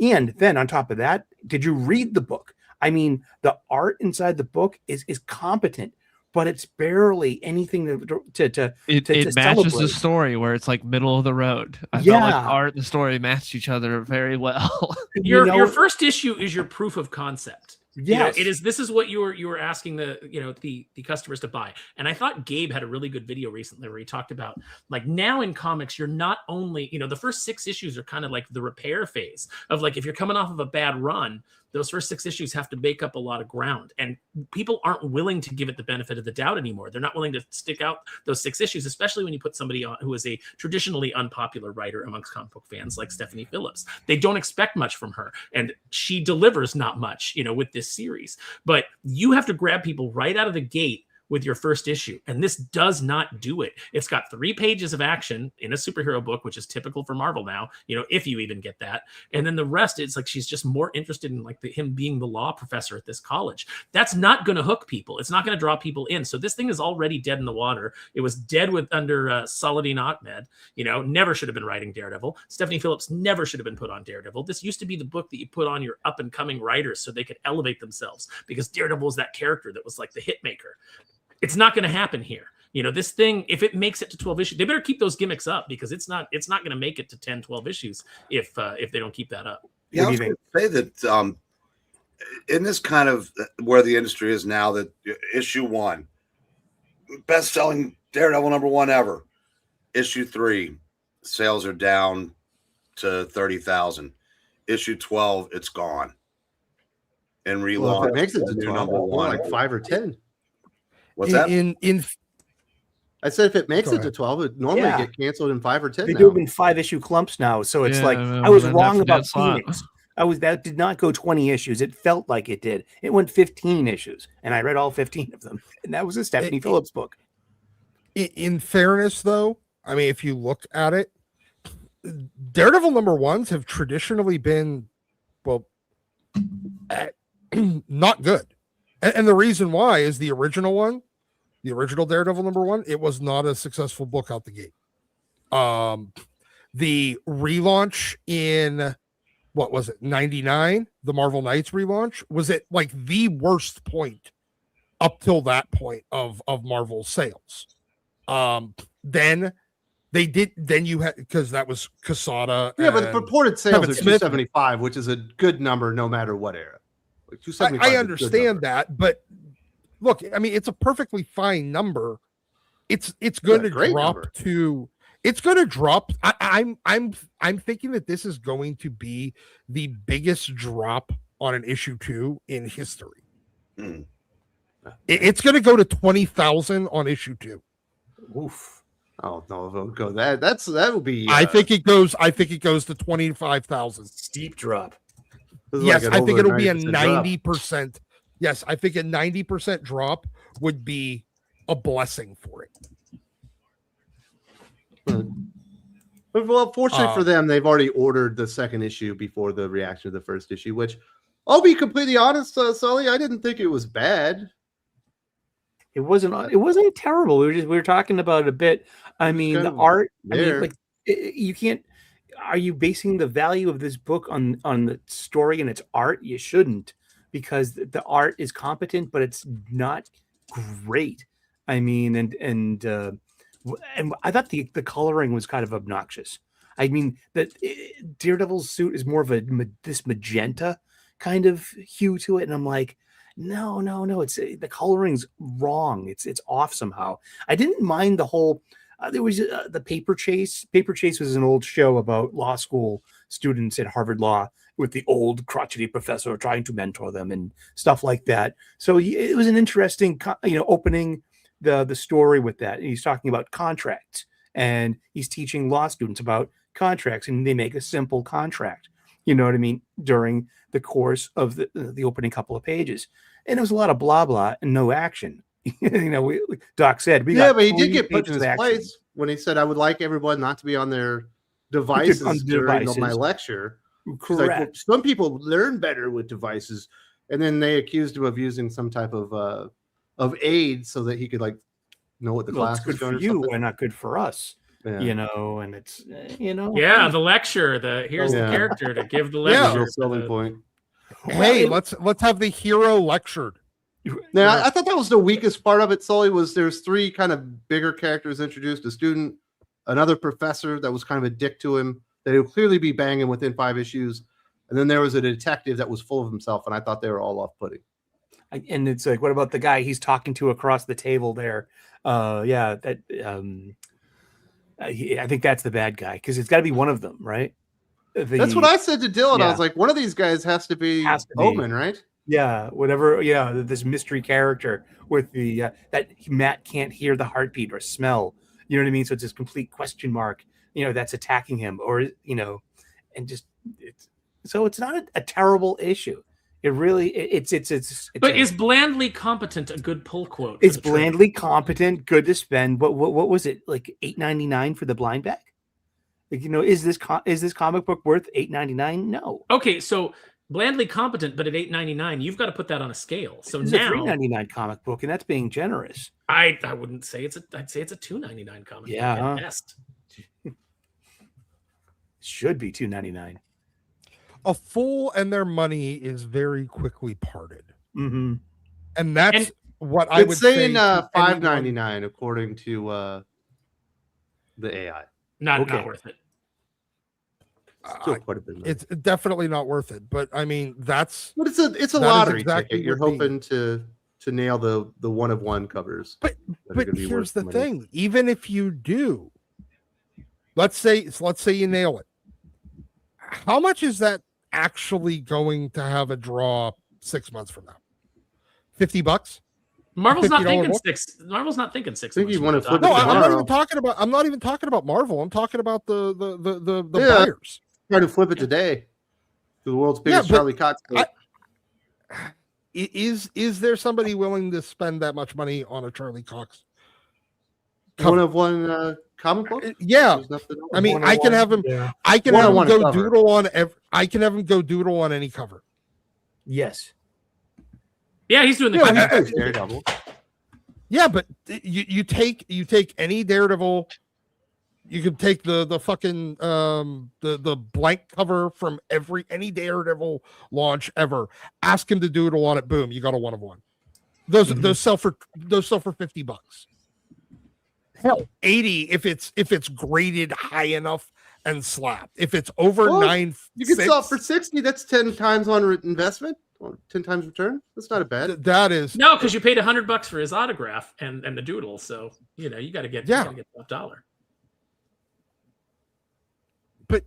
And then on top of that, did you read the book? I mean, the art inside the book is competent, but it's barely anything to matches celebrate. The story where it's like middle of the road. I felt like art and the story matched each other very well. Your first issue is your proof of concept. Yes, it is. This is what you were asking the customers to buy. And I thought Gabe had a really good video recently where he talked about like now in comics, you're not only, the first 6 issues are kind of like the repair phase of like, if you're coming off of a bad run, those first 6 issues have to make up a lot of ground, and people aren't willing to give it the benefit of the doubt anymore. They're not willing to stick out those 6 issues, especially when you put somebody on who is a traditionally unpopular writer amongst comic book fans like Stephanie Phillips. They don't expect much from her, and she delivers not much, with this series. But you have to grab people right out of the gate with your first issue, and this does not do it. It's got 3 pages of action in a superhero book, which is typical for Marvel now, if you even get that. And then the rest, it's like she's just more interested in like him being the law professor at this college. That's not going to hook people. It's not going to draw people in. So this thing is already dead in the water. It was dead under Saladin Ahmed. Never should have been writing Daredevil. Stephanie Phillips never should have been put on Daredevil. This used to be the book that you put on your up and coming writers so they could elevate themselves, because Daredevil was that character that was like the hit maker. It's not going to happen here. You know, this thing, if it makes it to 12 issues, they better keep those gimmicks up, because it's not going to make it to 10, 12 issues if they don't keep that up. Yeah, I was going to say that in this kind of where the industry is now, that issue 1, best-selling Daredevil #1 ever. Issue 3, sales are down to 30,000. Issue 12, it's gone. And relaunch. Well, if it makes it to 12, more like 5 or 10. What's that? I said if it makes it to 12, it normally get canceled in 5 or 10. They do it in 5-issue clumps now, so it's like I was wrong about Phoenix. That did not go 20 issues. It felt like it did. It went 15 issues, and I read all 15 of them, and that was a Stephanie Phillips book. In fairness, though, I mean, if you look at it, Daredevil #1s have traditionally been, well, not good. And the reason why is the original one, the original Daredevil #1, it was not a successful book out the gate. The relaunch in, what was it, 99, the Marvel Knights relaunch, was it like the worst point up till that point of Marvel sales. Then they did, then you had, because that was Quesada. Yeah, but the purported sales are 275, which is a good number no matter what era. Like I understand that, but look, I mean, it's a perfectly fine number. It's going to drop to, it's going to drop. I'm thinking that this is going to be the biggest drop on an issue 2 in history. It's going to go to 20,000 on issue 2. Oof. Oh no, it'll go that would be. I think it goes to 25,000. Steep drop. Yes, I think it'll be a 90%. Yes, I think a 90% drop would be a blessing for it. Well, fortunately for them, they've already ordered the second issue before the reaction to the first issue, which I'll be completely honest, Sully, I didn't think it was bad. It wasn't terrible. We were talking about it a bit. I mean, the art, I mean, like you can't. Are you basing the value of this book on the story and its art? You shouldn't, because the art is competent, but it's not great. I mean, and I thought the coloring was kind of obnoxious. I mean, that Daredevil's suit is more of this magenta kind of hue to it, and I'm like, no, it's the coloring's wrong. It's off somehow. I didn't mind the whole. There was the Paper Chase. Paper Chase was an old show about law school students at Harvard Law with the old crotchety professor trying to mentor them and stuff like that. So it was an interesting, opening the story with that. And he's talking about contracts, and he's teaching law students about contracts, and they make a simple contract. You know what I mean? During the course of the opening couple of pages, and it was a lot of blah blah and no action. Doc said, but he did get put in his place when he said, "I would like everyone not to be on their devices during my lecture." Correct. Like, well, some people learn better with devices, and then they accused him of using some type of aid so that he could know what the class is good for you and not good for us. Yeah. And it's Yeah, the lecture. Here's the character to give the lecture. Yeah, selling point. Hey, let's have the hero lectured. Now, I thought that was the weakest part of it, Sully, was there's 3 kind of bigger characters introduced: a student, another professor that was kind of a dick to him, that he'll clearly be banging within 5 issues, and then there was a detective that was full of himself, and I thought they were all off-putting. And it's like, what about the guy he's talking to across the table there? I think that's the bad guy, because it's got to be one of them, right? That's what I said to Dylan. I was like, one of these guys has to be Omen, right? Yeah, whatever. Yeah, this mystery character with the that Matt can't hear the heartbeat or smell. You know what I mean? So it's this complete question mark. That's attacking him, or and just it's not a terrible issue. It really it's. But is blandly competent a good pull quote? It's blandly competent, good to spend. But what was it, like $8.99 for the blind bag? Like, is this comic book worth $8.99? No. Okay, so blandly competent, but at $8.99, you've got to put that on a scale. So it's now a $3.99 comic book, and that's being generous. I wouldn't say I'd say it's a $2.99 comic book at best. It should be $2.99. A fool and their money is very quickly parted. Mm-hmm. And that's what I would say, $5.99 according to the AI. Not worth it. Still quite a bit. It's definitely not worth it. But I mean, but it's a lottery ticket. You're hoping to nail the one of one covers. But here's the thing: even if you do, let's say you nail it, how much is that actually going to have a draw 6 months from now? $50? Marvel's not thinking six. Marvel's not thinking 6 months. No, I'm not even talking about. I'm not even talking about Marvel. I'm talking about the buyers. Try to flip it today to the world's biggest Charlie Cox. Is there somebody willing to spend that much money on a Charlie Cox cover? One of one comic book? Yeah, I mean, I can have him. Yeah. I can have him go doodle on. I can have him go doodle on any cover. Yes. Yeah, he's doing the Daredevil. Yeah, but you take any Daredevil. You can take the fucking the blank cover from any Daredevil launch ever. Ask him to doodle on it. Boom, you got a one of one. Those sell for $50. Hell, 80 if it's graded high enough and slapped. If it's over 9, you can sell it for 60. That's 10 times on investment. 10 times return. That's not a bad. That is no, because you paid $100 for his autograph and the doodle. So you got to get top dollar. But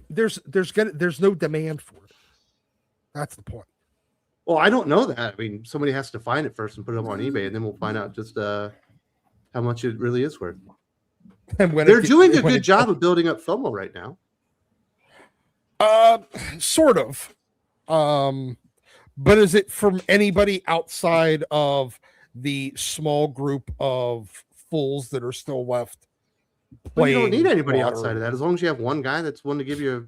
there's no demand for it. That's the point. Well, I don't know that. I mean, somebody has to find it first and put it up on eBay, and then we'll find out just how much it really is worth. And when they're doing a good job of building up FOMO right now. Sort of. But is it from anybody outside of the small group of fools that are still left? Well, you don't need anybody outside of that, as long as you have one guy that's willing to give you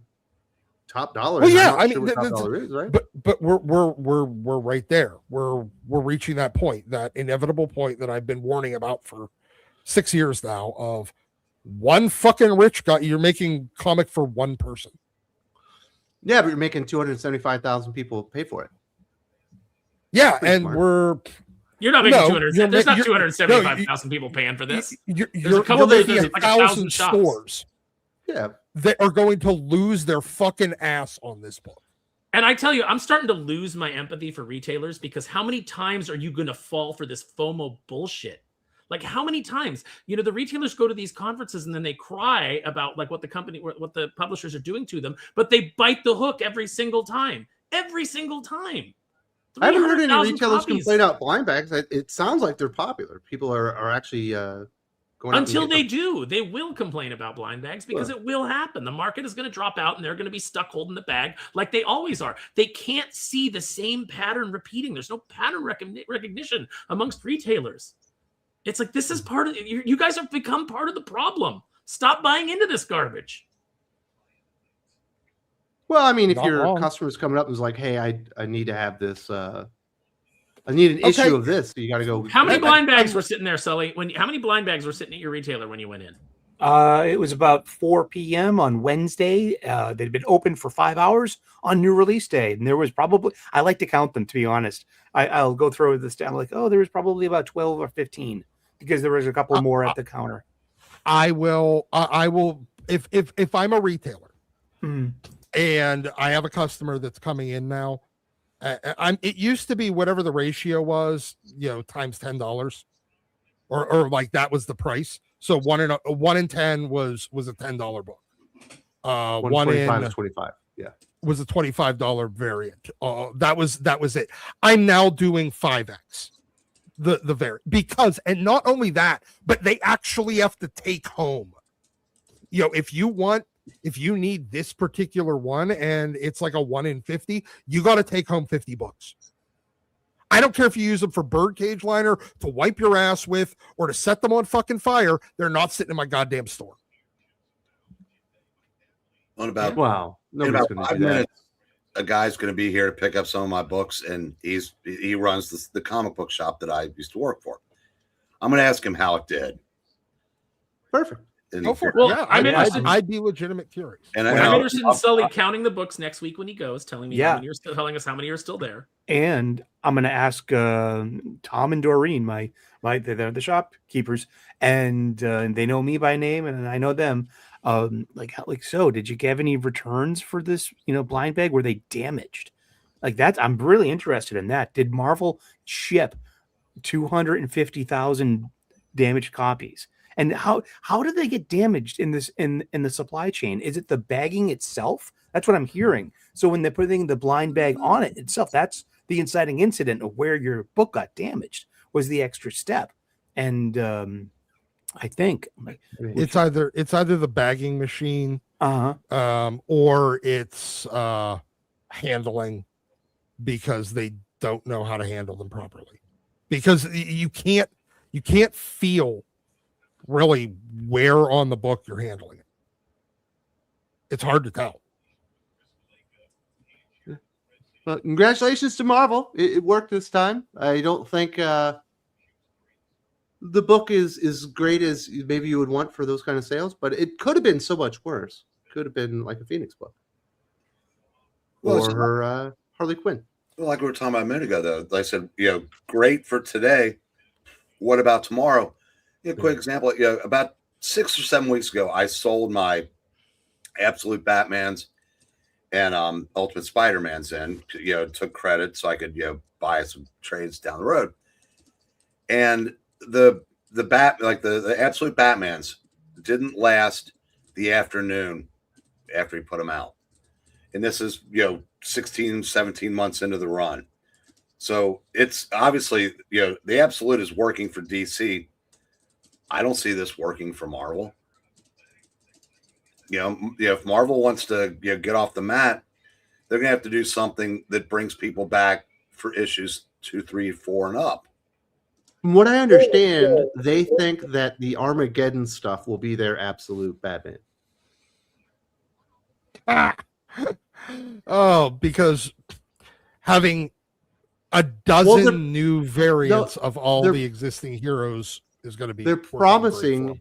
top dollar. Well, yeah, I mean, top dollar is, right? But we're right there. We're reaching that point, that inevitable point that I've been warning about for 6 years now. Of one fucking rich guy, you're making comic for one person. Yeah, but you're making 275,000 people pay for it. Yeah, and smart. You're not making 200. There's not 275,000 people paying for this. There's a couple of like 1,000 stores. Yeah, that are going to lose their fucking ass on this book. And I tell you, I'm starting to lose my empathy for retailers, because how many times are you going to fall for this FOMO bullshit? Like, how many times? The retailers go to these conferences and then they cry about like what the publishers are doing to them, but they bite the hook every single time. Every single time. I haven't heard any retailers complain about blind bags. It sounds like they're popular. People are actually going until they do. They will complain about blind bags because it will happen. The market is going to drop out and they're going to be stuck holding the bag like they always are. They can't see the same pattern repeating. There's no pattern recognition amongst retailers. It's like, this is part of you guys have become part of the problem. Stop buying into this garbage. Well, I mean, if your customer's coming up and is like, "Hey, I need to have this. I need an issue of this." So you got to go. How many blind bags were sitting there, Sully? How many blind bags were sitting at your retailer when you went in? It was about 4 p.m. on Wednesday. They'd been open for 5 hours on new release day, and there was probably, I like to count them, to be honest. I'll go through this down. Like, there was probably about 12 or 15 because there was a couple more at the counter. I will. If I'm a retailer. And I have a customer that's coming in now. It used to be whatever the ratio was, times $10, or like that was the price. So 1 in 10 was a $10 book. 1 in 25. Yeah, was a $25 variant. That was it. I'm now doing 5x the variant, because, and not only that, but they actually have to take home. If you need this particular one and it's like a 1 in 50, you got to take home $50. I don't care if you use them for birdcage liner, to wipe your ass with, or to set them on fucking fire. They're not sitting in my goddamn store. In about 5 minutes, a guy's going to be here to pick up some of my books, and he runs the comic book shop that I used to work for. I'm going to ask him how it did. Perfect. Go for it. Well, Yeah, I'm interested. I'd be legitimate curious. And I'm interested in Sully counting the books next week when he goes, telling us how many are still there. And I'm going to ask Tom and Doreen, they're the shopkeepers, and they know me by name, and I know them. So did you have any returns for this, blind bag? Were they damaged? I'm really interested in that. Did Marvel ship 250,000 damaged copies? And how did they get damaged in the supply chain? Is it the bagging itself? That's what I'm hearing. So when they're putting the blind bag on it itself, that's the inciting incident of where your book got damaged, was the extra step. And I think it's either the bagging machine, or it's handling, because they don't know how to handle them properly. Because you can't feel really where on the book you're handling it. It's hard to tell. Well, congratulations to Marvel. It worked this time. I don't think the book is great as maybe you would want for those kind of sales, but it could have been so much worse. Could have been like a Phoenix book. Or her Harley Quinn. Well, like we were talking about a minute ago, though, like I said, great for today. What about tomorrow? Quick example. About 6 or 7 weeks ago, I sold my Absolute Batmans and Ultimate Spider-Mans in. Took credit so I could buy some trades down the road. And the Absolute Batmans didn't last the afternoon after he put them out. And this is 16, 17 months into the run. So it's obviously, the Absolute is working for DC. I don't see this working for Marvel. If Marvel wants to get off the mat, they're going to have to do something that brings people back for issues 2, 3, 4, and up. From what I understand, they think that the Armageddon stuff will be their Absolute Batman. Oh, because having a dozen new variants of all the existing heroes is going to be. They're promising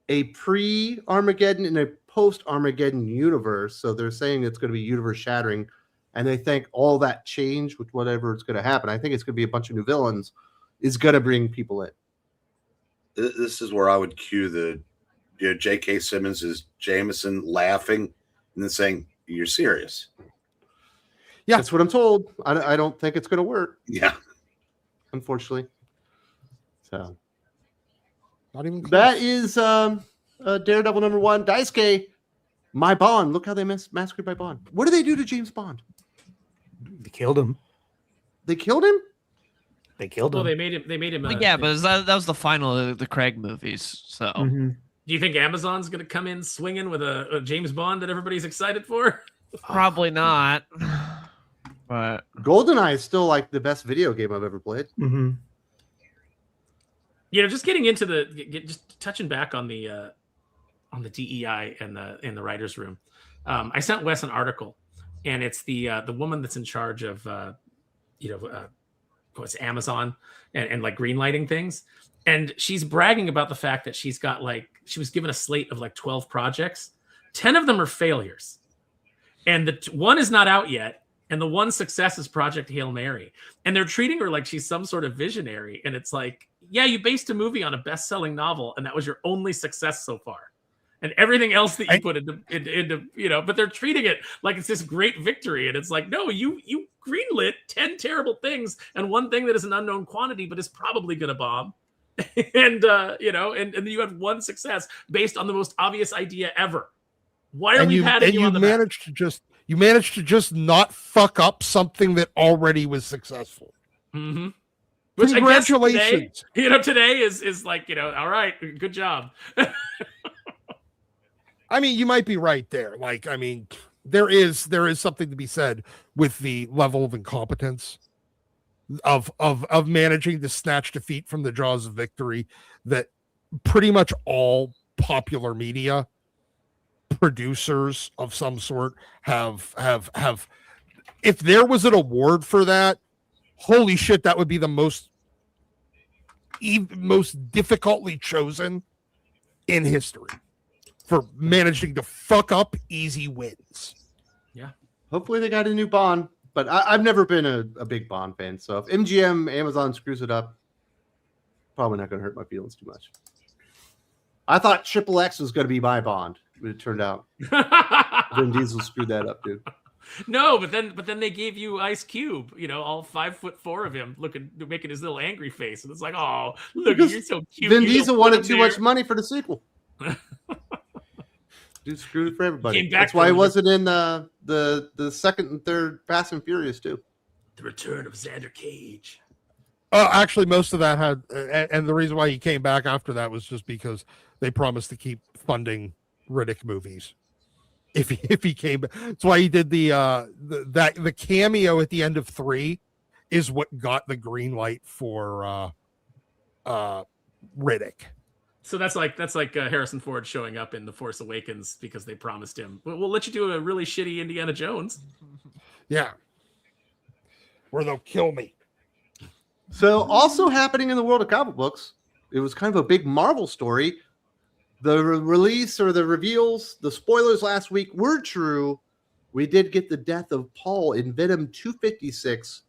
a pre-Armageddon and a post-Armageddon universe, so they're saying it's going to be universe shattering, and they think all that change with whatever it's going to happen. I think it's going to be a bunch of new villains is going to bring people in. This is where I would cue the J.K. Simmons is Jameson laughing and then saying, "You're serious?" Yeah, that's what I'm told. I don't think it's going to work. Yeah, unfortunately. So, not even close. That is Daredevil #1. Daisuke, my Bond. Look how they massacred my Bond. What did they do to James Bond? They killed him. They killed him. They killed him. Well, they made him. Yeah, but that was the final of the Craig movies. So, do you think Amazon's going to come in swinging with a James Bond that everybody's excited for? Probably not. But GoldenEye is still like the best video game I've ever played. Mm-hmm. Just getting into just touching back on the DEI and in the writers' room. I sent Wes an article, and it's the woman that's in charge of what's Amazon and like greenlighting things, and she's bragging about the fact that she was given a slate of 12 projects. 10 of them are failures, and the one is not out yet. And the one success is Project Hail Mary. And they're treating her like she's some sort of visionary. And it's like, yeah, you based a movie on a best-selling novel, and that was your only success so far. And everything else that you put into but they're treating it like it's this great victory. And it's like, no, you greenlit 10 terrible things and one thing that is an unknown quantity, but is probably going to bomb. And then you had one success based on the most obvious idea ever. Why are we patting you on the back? You managed to just not fuck up something that already was successful. Mm-hmm. Which congratulations. I guess today is like, all right, good job. I mean, you might be right there. There is something to be said with the level of incompetence of managing to snatch defeat from the jaws of victory that pretty much all popular media producers of some sort have. If there was an award for that, holy shit, that would be the most difficultly chosen in history. for managing to fuck up easy wins. Yeah. Hopefully they got a new Bond, but I've never been a big Bond fan. So if MGM Amazon screws it up, probably not going to hurt my feelings too much. I thought Triple X was going to be my Bond, but it turned out Vin Diesel screwed that up, dude. No, but then they gave you Ice Cube, all 5'4" of him making his little angry face, and it's like, oh, look, you're so cute. Vin Diesel wanted too much money for the sequel. Dude screwed it for everybody. That's why he wasn't in the second and third Fast and Furious too. The Return of Xander Cage. Actually, most of that had, and the reason why he came back after that was just because they promised to keep funding Riddick movies. If he came, that's why he did the cameo at the end of 3 is what got the green light for Riddick. So that's like Harrison Ford showing up in The Force Awakens because they promised him, we'll let you do a really shitty Indiana Jones. Yeah, or they'll kill me. So also happening in the world of comic books, it was kind of a big Marvel story. The release or the reveals, the spoilers last week were true. We did get the death of Paul in Venom 256,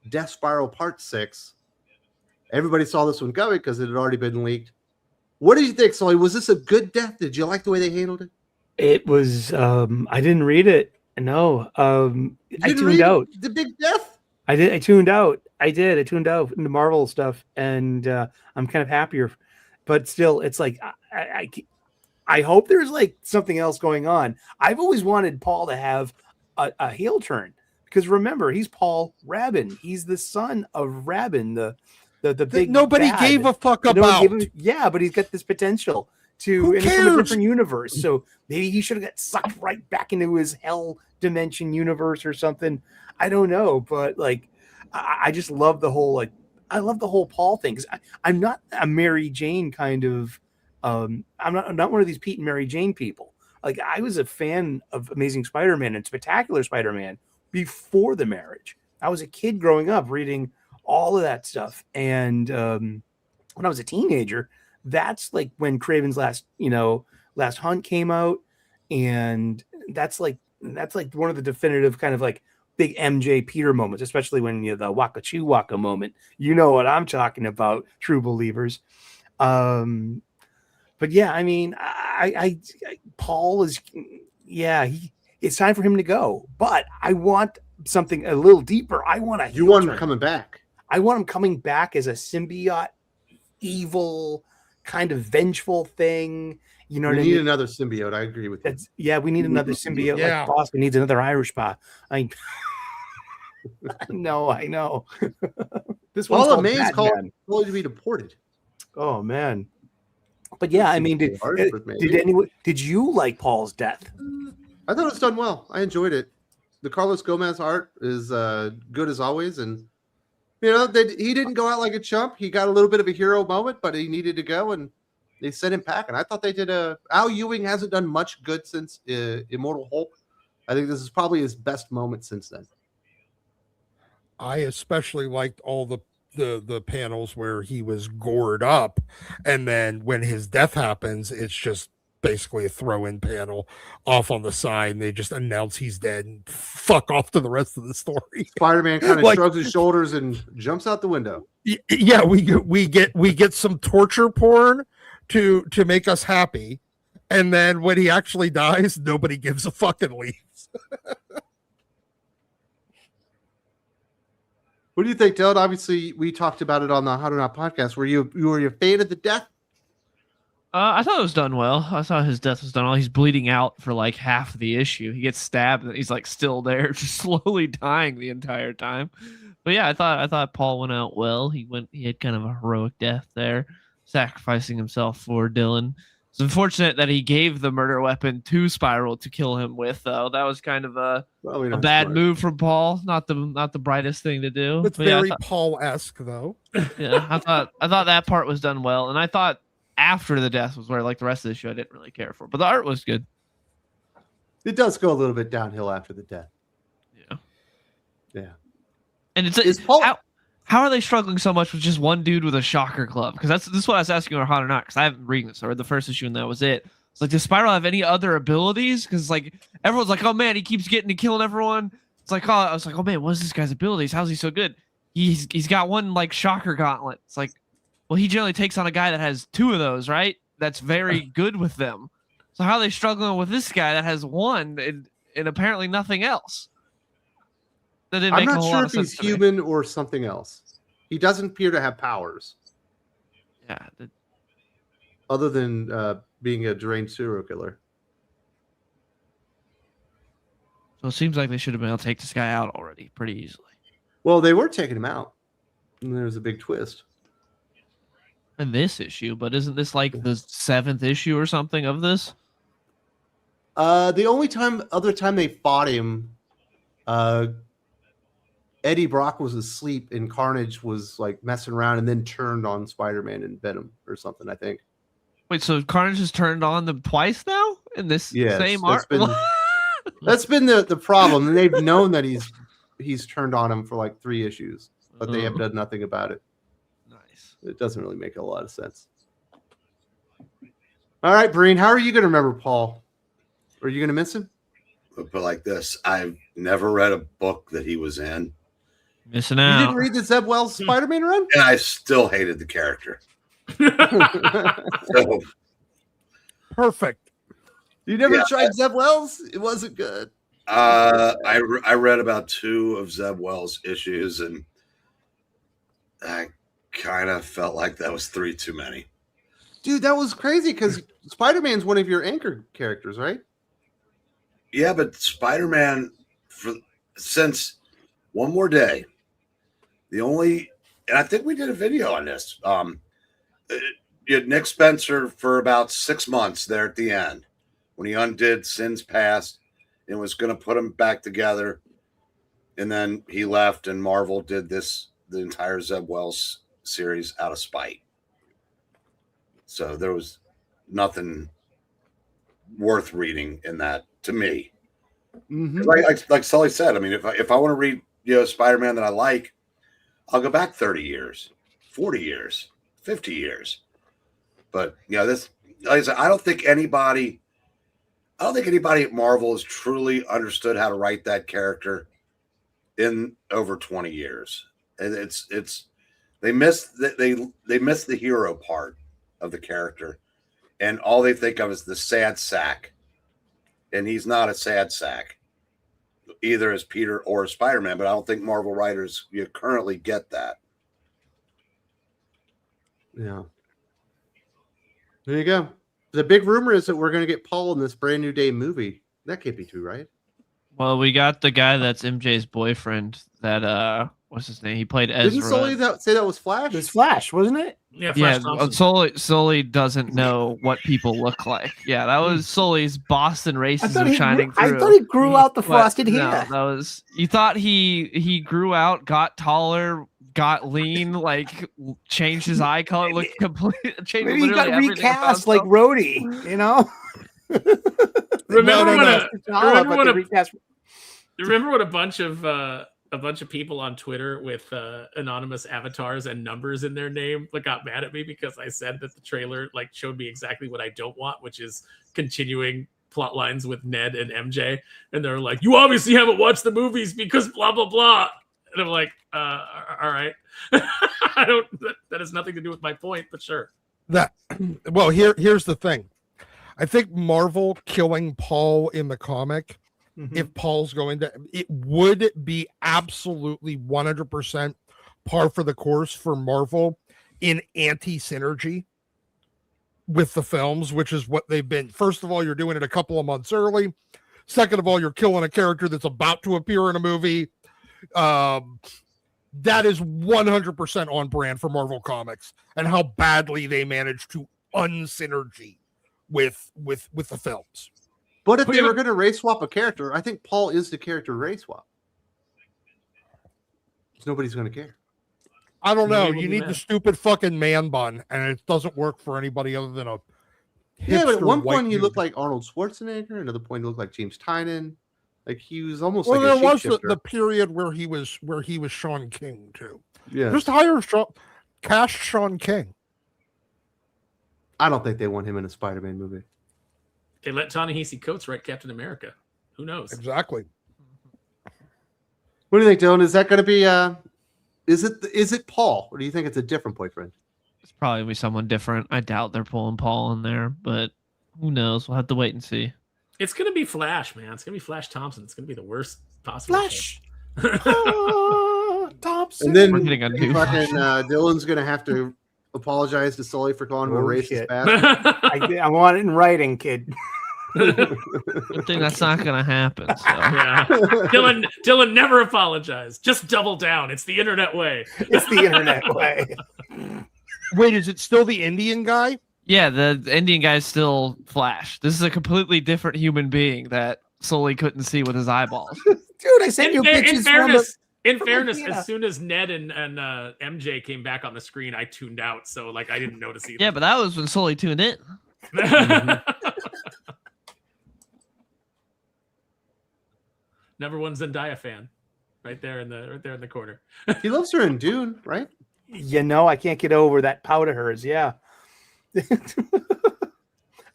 Death Spiral Part 6. Everybody saw this one coming because it had already been leaked. What did you think, Sully? Was this a good death? Did you like the way they handled it? It was, I didn't read it. No. I tuned out. The big death? I did. I tuned out. I tuned out into Marvel stuff, and I'm kind of happier. But still, it's like I hope there's like something else going on. I've always wanted Paul to have a heel turn because remember, he's Paul Rabin. He's the son of Rabin, the big nobody bad. gave a fuck about. Yeah, but he's got this potential to, and he's from a different universe. So maybe he should have got sucked right back into his hell dimension universe or something. I don't know, but like, I just love the whole I love the whole Paul thing because I'm not a Mary Jane kind of. I'm not one of these Pete and Mary Jane people. Like I was a fan of Amazing Spider-Man and Spectacular Spider-Man before the marriage. I was a kid growing up reading all of that stuff, and when I was a teenager, that's like when Kraven's Last Hunt came out, and that's like one of the definitive kind of like big MJ Peter moments, especially when the Waka Chew Waka moment. You know what I'm talking about, true believers. But yeah, I mean, I Paul is, it's time for him to go. But I want something a little deeper. I want You want him coming back. I want him coming back as a symbiote, evil, kind of vengeful thing. You know, we need another symbiote. I agree with you. We need another symbiote. Yeah. Like Boston needs another Irish pa. I know. This one's called May's called to be deported. Oh man. But yeah, I mean, did you like Paul's death? I thought it was done well. I enjoyed it. The Carlos Gomez art is good as always, and he didn't go out like a chump. He got a little bit of a hero moment, but he needed to go, and they sent him packing. I thought they did Al Ewing hasn't done much good since Immortal Hulk. I think this is probably his best moment since then. I especially liked all the panels where he was gored up, and then when his death happens, it's just basically a throw-in panel off on the side, and they just announce he's dead and fuck off to the rest of the story. Spider-Man kind of shrugs his shoulders and jumps out the window. Yeah, we get some torture porn to make us happy, and then when he actually dies, nobody gives a fuck and leaves. What do you think, Dylan? Obviously, we talked about it on the How to Not podcast. Were you a fan of the death? I thought it was done well. I thought his death was done well. He's bleeding out for like half the issue. He gets stabbed and he's like still there, just slowly dying the entire time. But yeah, I thought Paul went out well. He had kind of a heroic death there, sacrificing himself for Dylan. It's unfortunate that he gave the murder weapon to Spiral to kill him with, though. That was kind of a bad move from Paul. Not the brightest thing to do. It's very Paul-esque, though. Yeah, I thought that part was done well, and I thought after the death was where like the rest of the show I didn't really care for, but the art was good. It does go a little bit downhill after the death. Yeah. And it's Paul. How are they struggling so much with just one dude with a shocker club? Because this is what I was asking, or hot or not, because I haven't read this. I read the first issue and that was it. It's like, does Spiral have any other abilities? Because like everyone's like, oh man, he keeps getting to killing everyone. It's like, oh, I was like, oh man, what is this guy's abilities? How's he so good? He's got one like shocker gauntlet. It's like, well, he generally takes on a guy that has 2 of those, right? That's very good with them. So how are they struggling with this guy that has 1 and apparently nothing else? That didn't I'm make a not whole sure lot if of he's sense to me. human or something else. He doesn't appear to have powers. Yeah. Other than being a deranged serial killer. So it seems like they should have been able to take this guy out already pretty easily. Well, they were taking him out. And there's a big twist. In this issue, but isn't this like the 7th issue or something of this? The only other time they fought him, Eddie Brock was asleep and Carnage was like messing around and then turned on Spider-Man and Venom or something, I think. Wait, so Carnage has turned on them twice now in this same arc? That's been the problem. And they've known that he's turned on him for like 3 issues, but they have done nothing about it. Nice. It doesn't really make a lot of sense. All right, Breen, how are you going to remember Paul? Are you going to miss him? But like this, I've never read a book that he was in. Missing out. You didn't read the Zeb Wells Spider-Man run? And I still hated the character. So, perfect. You never tried Zeb Wells? It wasn't good. I read about 2 of Zeb Wells' issues, and I kind of felt like that was 3 too many. Dude, that was crazy because Spider-Man's one of your anchor characters, right? Yeah, but Spider-Man, since One More Day, and I think we did a video on this. You had Nick Spencer for about 6 months there at the end when he undid Sin's Past and was going to put them back together. And then he left and Marvel did the entire Zeb Wells series out of spite. So there was nothing worth reading in that to me. Mm-hmm. Like Sully said, I mean, if I want to read, Spider-Man that I like, I'll go back 30 years, 40 years, 50 years. But this, like I said, I don't think anybody at Marvel has truly understood how to write that character in over 20 years. And they miss the hero part of the character, and all they think of is the sad sack. And he's not a sad sack, either as Peter or as Spider-Man, but I don't think Marvel writers currently get that. Yeah. There you go. The big rumor is that we're going to get Paul in this Brand New Day movie. That can't be true, right? Well, we got the guy that's MJ's boyfriend that, what's his name? He played Ezra. Didn't Sully say that was Flash? It was Flash, wasn't it? Yeah, Flash Sully doesn't know what people look like. Yeah, that was Sully's Boston racism shining through. I thought he grew out the frosted hair. No, you thought he grew out, got taller, got lean, like changed his eye color, looked completely changed. Maybe he got recast like Rhodey, Remember when a bunch of people on Twitter with anonymous avatars and numbers in their name got mad at me because I said that the trailer showed me exactly what I don't want, which is continuing plot lines with Ned and MJ, and they're like, "You obviously haven't watched the movies because blah blah blah." And I'm like, all right. I don't. That has nothing to do with my point, but sure. Here's the thing. I think Marvel killing Paul in the comic, if Paul's going to, it would be absolutely 100% par for the course for Marvel in anti-synergy with the films, which is what they've been. First of all, you're doing it a couple of months early. Second of all, you're killing a character that's about to appear in a movie. That is 100% on brand for Marvel Comics and how badly they managed to unsynergy with the films. But if they were going to race swap a character, I think Paul is the character race swap. Nobody's going to care. I don't know. You need the stupid fucking man bun, and it doesn't work for anybody other than a but at one point he looked like Arnold Schwarzenegger. Another point he looked like James Tynan. Like he was almost like a there was shapeshifter. the period where he was Sean King too. Yeah, just cast Sean King. I don't think they want him in a Spider-Man movie. They let Ta-Nehisi Coates write Captain America. Who knows? Exactly. What do you think, Dylan? Is that going to be? Is it Paul, or do you think it's a different boyfriend? It's probably gonna be someone different. I doubt they're pulling Paul in there, but who knows? We'll have to wait and see. It's gonna be Flash, man. It's gonna be Flash Thompson. It's gonna be the worst possible. Flash. Thompson. And then We're getting a new fucking Dylan's gonna have to apologize to Sully for calling him a racist shit. bastard. I want it in writing, kid. Good thing that's not gonna happen. So. Yeah. Dylan never apologized. Just double down. It's the internet way. It's the internet way. Wait, is it still the Indian guy? Yeah, the Indian guy's still Flash. This is a completely different human being that Sully couldn't see with his eyeballs. Dude, I sent you pictures In fairness, as soon as Ned and MJ came back on the screen, I tuned out. So like I didn't notice either. Yeah, but that was when Sully tuned in. Number one Zendaya fan, right there in the corner. He loves her in Dune, right? You know, I can't get over that pout of hers. Yeah.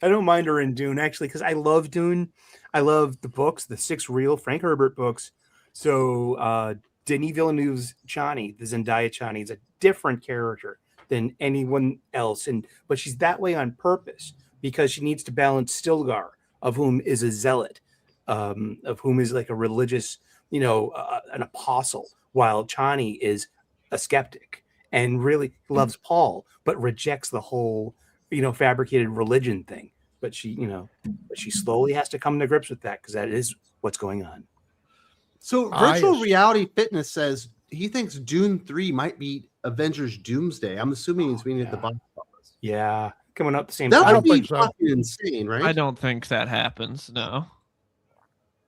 I don't mind her in Dune, actually, because I love Dune. I love the books, the 6 real Frank Herbert books. So Denis Villeneuve's Chani, the Zendaya Chani, is a different character than anyone else. But she's that way on purpose because she needs to balance Stilgar, of whom is a zealot, of whom is like a religious, an apostle, while Chani is a skeptic and really loves Paul, but rejects the whole, fabricated religion thing. But she slowly has to come to grips with that because that is what's going on. So Virtual Reality Fitness says he thinks Dune 3 might be Avengers Doomsday. I'm assuming he's meaning at the box office. Yeah, coming up the same time. That would be fucking insane, right? I don't think that happens. No.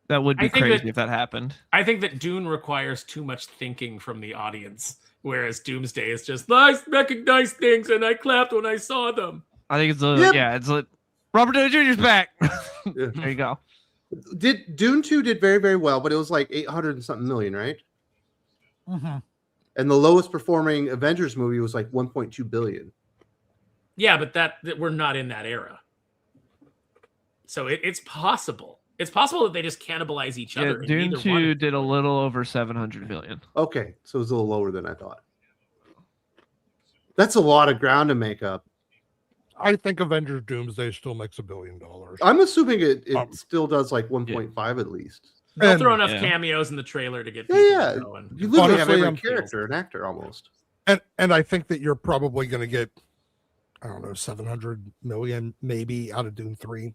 That would be crazy if that happened. I think that Dune requires too much thinking from the audience, whereas Doomsday is just, I recognize things and I clapped when I saw them. I think it's it's like Robert Downey Jr.'s back. There you go. Dune 2 did very, very well, but it was like 800 and something million, right? Mm-hmm. And the lowest performing Avengers movie was like 1.2 billion. Yeah, but that we're not in that era. So it's possible. It's possible that they just cannibalize each other. Dune 2 did a little over 700 million. Okay, so it was a little lower than I thought. That's a lot of ground to make up. I think Avengers Doomsday still makes $1 billion. I'm assuming it still does like 1.5 at least. They'll throw enough cameos in the trailer to get people going. You literally have every character, an actor almost. And I think that you're probably going to get, I don't know, 700 million maybe out of Dune 3.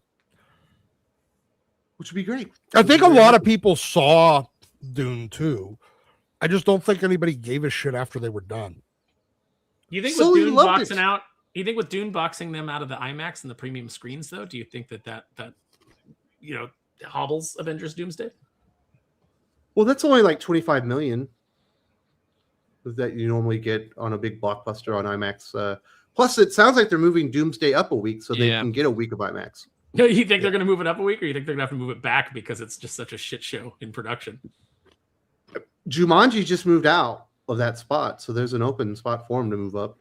Which would be great. I think a lot of people saw Dune 2. I just don't think anybody gave a shit after they were done. You think with Dune boxing out? You think with Dune boxing them out of the IMAX and the premium screens, though, do you think that hobbles Avengers Doomsday? Well, that's only like 25 million that you normally get on a big blockbuster on IMAX. Plus, it sounds like they're moving Doomsday up a week so they can get a week of IMAX. You think they're going to move it up a week, or you think they're going to have to move it back because it's just such a shit show in production? Jumanji just moved out of that spot, so there's an open spot for him to move up.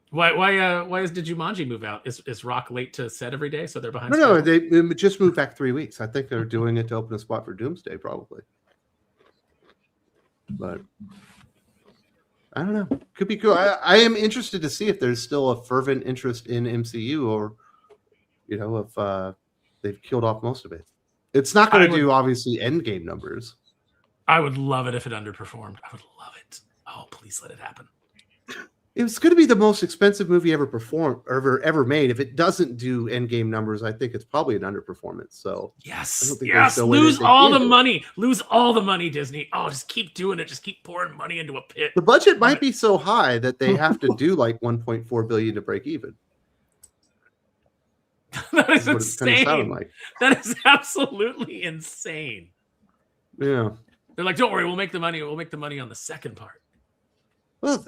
Why did Jumanji move out? Is Rock late to set every day, so they're behind? No, they just moved back 3 weeks. I think they're doing it to open a spot for Doomsday, probably. But I don't know. Could be cool. I am interested to see if there's still a fervent interest in MCU, or if they've killed off most of it. It's not going to do obviously Endgame numbers. I would love it if it underperformed. I would love it. Oh, please let it happen. It was going to be the most expensive movie ever made. If it doesn't do Endgame numbers, I think it's probably an underperformance. So yes, lose all the money. Lose all the money, Disney. Oh, just keep doing it. Just keep pouring money into a pit. The budget might be so high that they have to do like 1.4 billion to break even. That is insane. Like. That is absolutely insane. Yeah. They're like, don't worry, we'll make the money. We'll make the money on the second part. Well,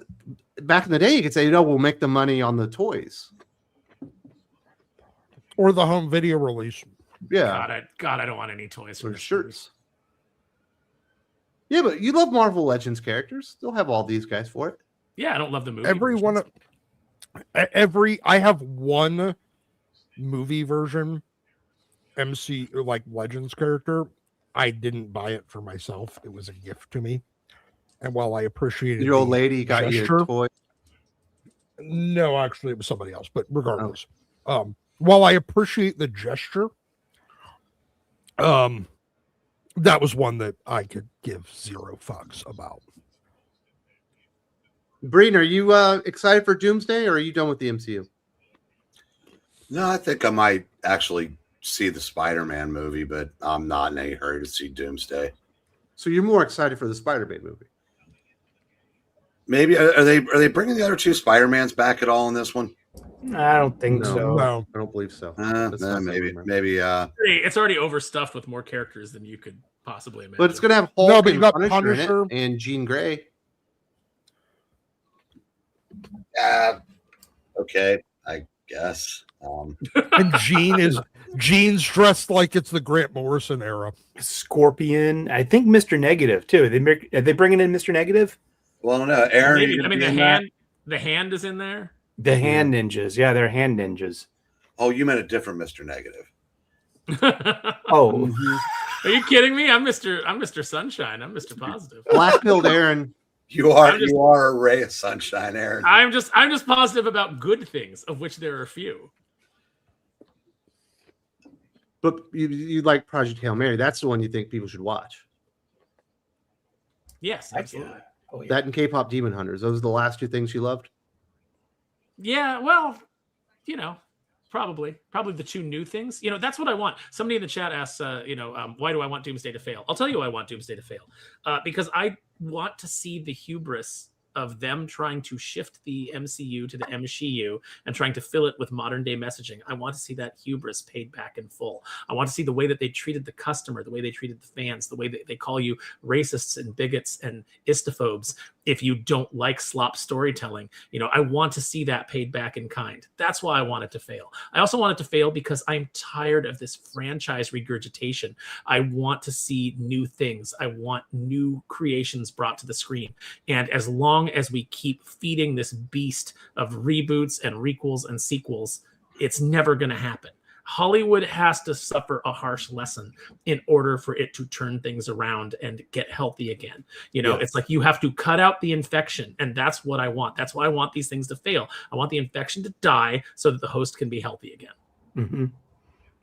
back in the day, you could say, we'll make the money on the toys. Or the home video release. Yeah. God, I don't want any toys or shirts. Yeah, but you love Marvel Legends characters. They'll have all these guys for it. Yeah, I don't love the movie. I have one movie version MC like Legends character, I didn't buy it for myself. It was a gift to me. And while I appreciated your old lady got you a toy. No, actually it was somebody else, but regardless. While I appreciate the gesture, that was one that I could give zero fucks about. Breen, are you excited for Doomsday, or are you done with the MCU? No, I think I might actually see the Spider-Man movie, but I'm not in any hurry to see Doomsday. So you're more excited for the Spider-Man movie? Maybe are they bringing the other two Spider-Mans back at all in this one? I don't think so. No, I don't believe so. Maybe. It's already overstuffed with more characters than you could possibly imagine. But it's going to have Hulk but you got Punisher in it, and Jean Grey. Okay, I guess. And Jean's dressed like it's the Grant Morrison era. Scorpion. I think Mr. Negative too. Are they bringing in Mr. Negative? Well, I don't know. Aaron, maybe. I mean, the hand is in there. The hand ninjas. Yeah, they're hand ninjas. Oh, you meant a different Mr. Negative. Oh, are you kidding me? I'm Mr. Sunshine. I'm Mr. Positive. Black-pilled Aaron. You are a ray of sunshine, Aaron. I'm just positive about good things, of which there are a few. But you like Project Hail Mary. That's the one you think people should watch. Yes, absolutely. Oh, yeah. That and K-pop Demon Hunters. Those are the last two things you loved? Yeah, well, probably the two new things. That's what I want. Somebody in the chat asks, why do I want Doomsday to fail? I'll tell you why I want Doomsday to fail. Because I want to see the hubris of them trying to shift the MCU to the MCU and trying to fill it with modern day messaging. I want to see that hubris paid back in full. I want to see the way that they treated the customer, the way they treated the fans, the way that they call you racists and bigots and istophobes if you don't like slop storytelling. I want to see that paid back in kind. That's why I want it to fail. I also want it to fail because I'm tired of this franchise regurgitation. I want to see new things. I want new creations brought to the screen. And as long as we keep feeding this beast of reboots and requels and sequels, it's never going to happen. Hollywood has to suffer a harsh lesson in order for it to turn things around and get healthy again. It's like you have to cut out the infection, and that's what I want. That's why I want these things to fail. I want the infection to die so that the host can be healthy again. Mm-hmm.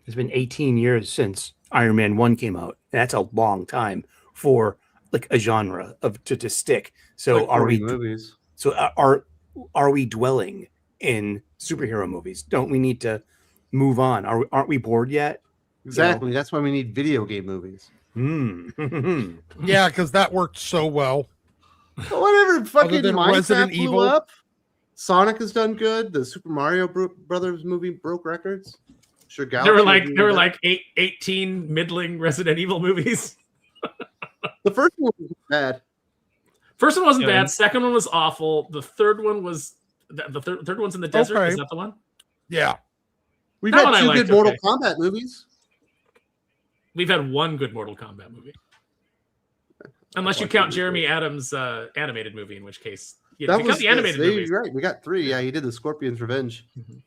It's been 18 years since Iron Man 1 came out. That's a long time for like a genre to stick. So like are we movies? So are we dwelling in superhero movies? Don't we need to move on? Aren't we bored yet? Exactly. That's why we need video game movies. Yeah, because that worked so well. Whatever. Fucking Resident Minecraft blew Evil up. Sonic has done good. The Super Mario Brothers movie broke records. Sure, there were like 18 middling Resident Evil movies. The first one was bad. First one wasn't bad. Second one was awful. The third one was the third one's in the desert. Okay. Is that the one? Yeah. We've had two good Mortal Kombat movies. We've had one good Mortal Kombat movie. Unless you count Jeremy Adams' animated movie, in which case the animated movie. Right. We got 3. Yeah, he did the Scorpion's Revenge. Mm-hmm.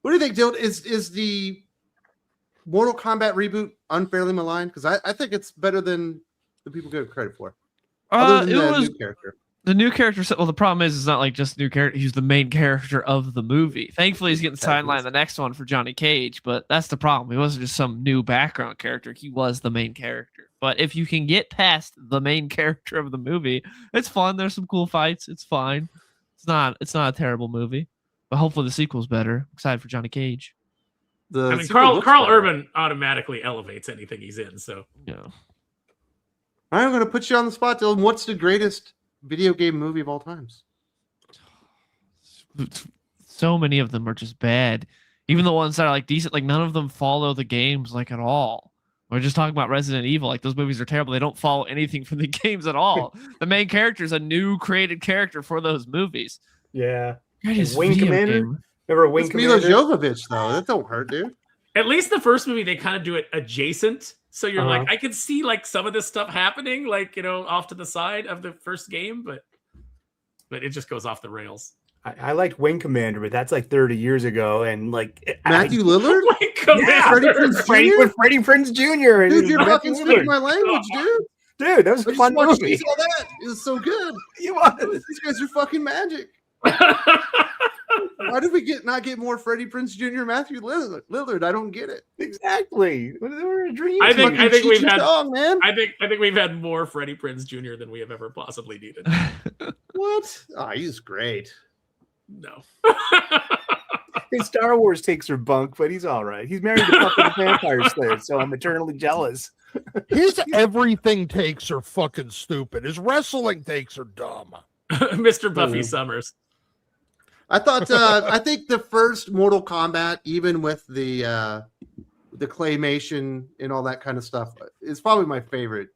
What do you think, Dylan? Is the Mortal Kombat reboot unfairly maligned? Because I think it's better than the people give credit for. Other than the new character. The new character. Well, the problem is, it's not like just new character. He's the main character of the movie. Thankfully, he's getting sidelined the next one for Johnny Cage, but that's the problem. He wasn't just some new background character. He was the main character. But if you can get past the main character of the movie, it's fun. There's some cool fights. It's fine. It's not a terrible movie. But hopefully the sequel's better. I'm excited for Johnny Cage. Carl Urban automatically elevates anything he's in. So yeah. I'm going to put you on the spot, Dylan. What's the greatest video game movie of all times? So many of them are just bad. Even the ones that are like decent, like none of them follow the games like at all. We're just talking about Resident Evil. Like those movies are terrible. They don't follow anything from the games at all. The main character is a new created character for those movies. Yeah. Wing Commander. Remember Wing Mila Commander? Jovovich, though. That don't hurt, dude. At least the first movie, they kind of do it adjacent. So you're like, I could see like some of this stuff happening, like, off to the side of the first game, but it just goes off the rails. I liked Wing Commander, but that's like 30 years ago. And like Matthew Lillard? Wing Commander. Yeah, Freddie Prinze Jr. Dude, you're fucking speaking my language, dude. Dude, that was a fun movie. You saw that? It was so good. These guys are fucking magic. Why did we not get more Freddie Prinze Jr. Matthew Lillard? I don't get it. Exactly. They were a dream. I think we've had man. I think we've had more Freddie Prinze Jr. than we have ever possibly needed. What? Oh, he's great. No. His Star Wars takes are bunk, but he's all right. He's married to fucking Vampire Slayer, so I'm eternally jealous. His everything takes are fucking stupid. His wrestling takes are dumb. Mr. Buffy Summers. I thought I think the first Mortal Kombat, even with the claymation and all that kind of stuff, is probably my favorite.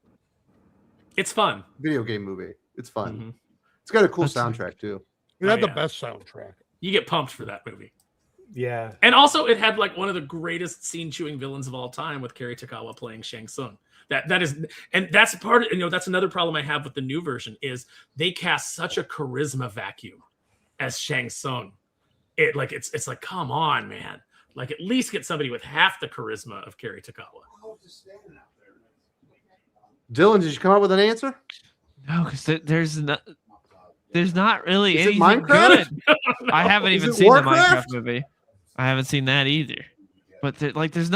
It's fun. Video game movie. It's fun. Mm-hmm. It's got a cool soundtrack too. It had the best soundtrack. You get pumped for that movie. Yeah. And also it had like one of the greatest scene-chewing villains of all time with Kerry Takawa playing Shang Tsung. That is, and that's part of, that's another problem I have with the new version is they cast such a charisma vacuum as Shang Tsung. It's like, come on, man. Like at least get somebody with half the charisma of Kerry Takawa. Dylan, did you come up with an answer? No, because there's not really is anything good. I haven't even seen Warcraft? the Minecraft movie. I haven't seen that either. But there's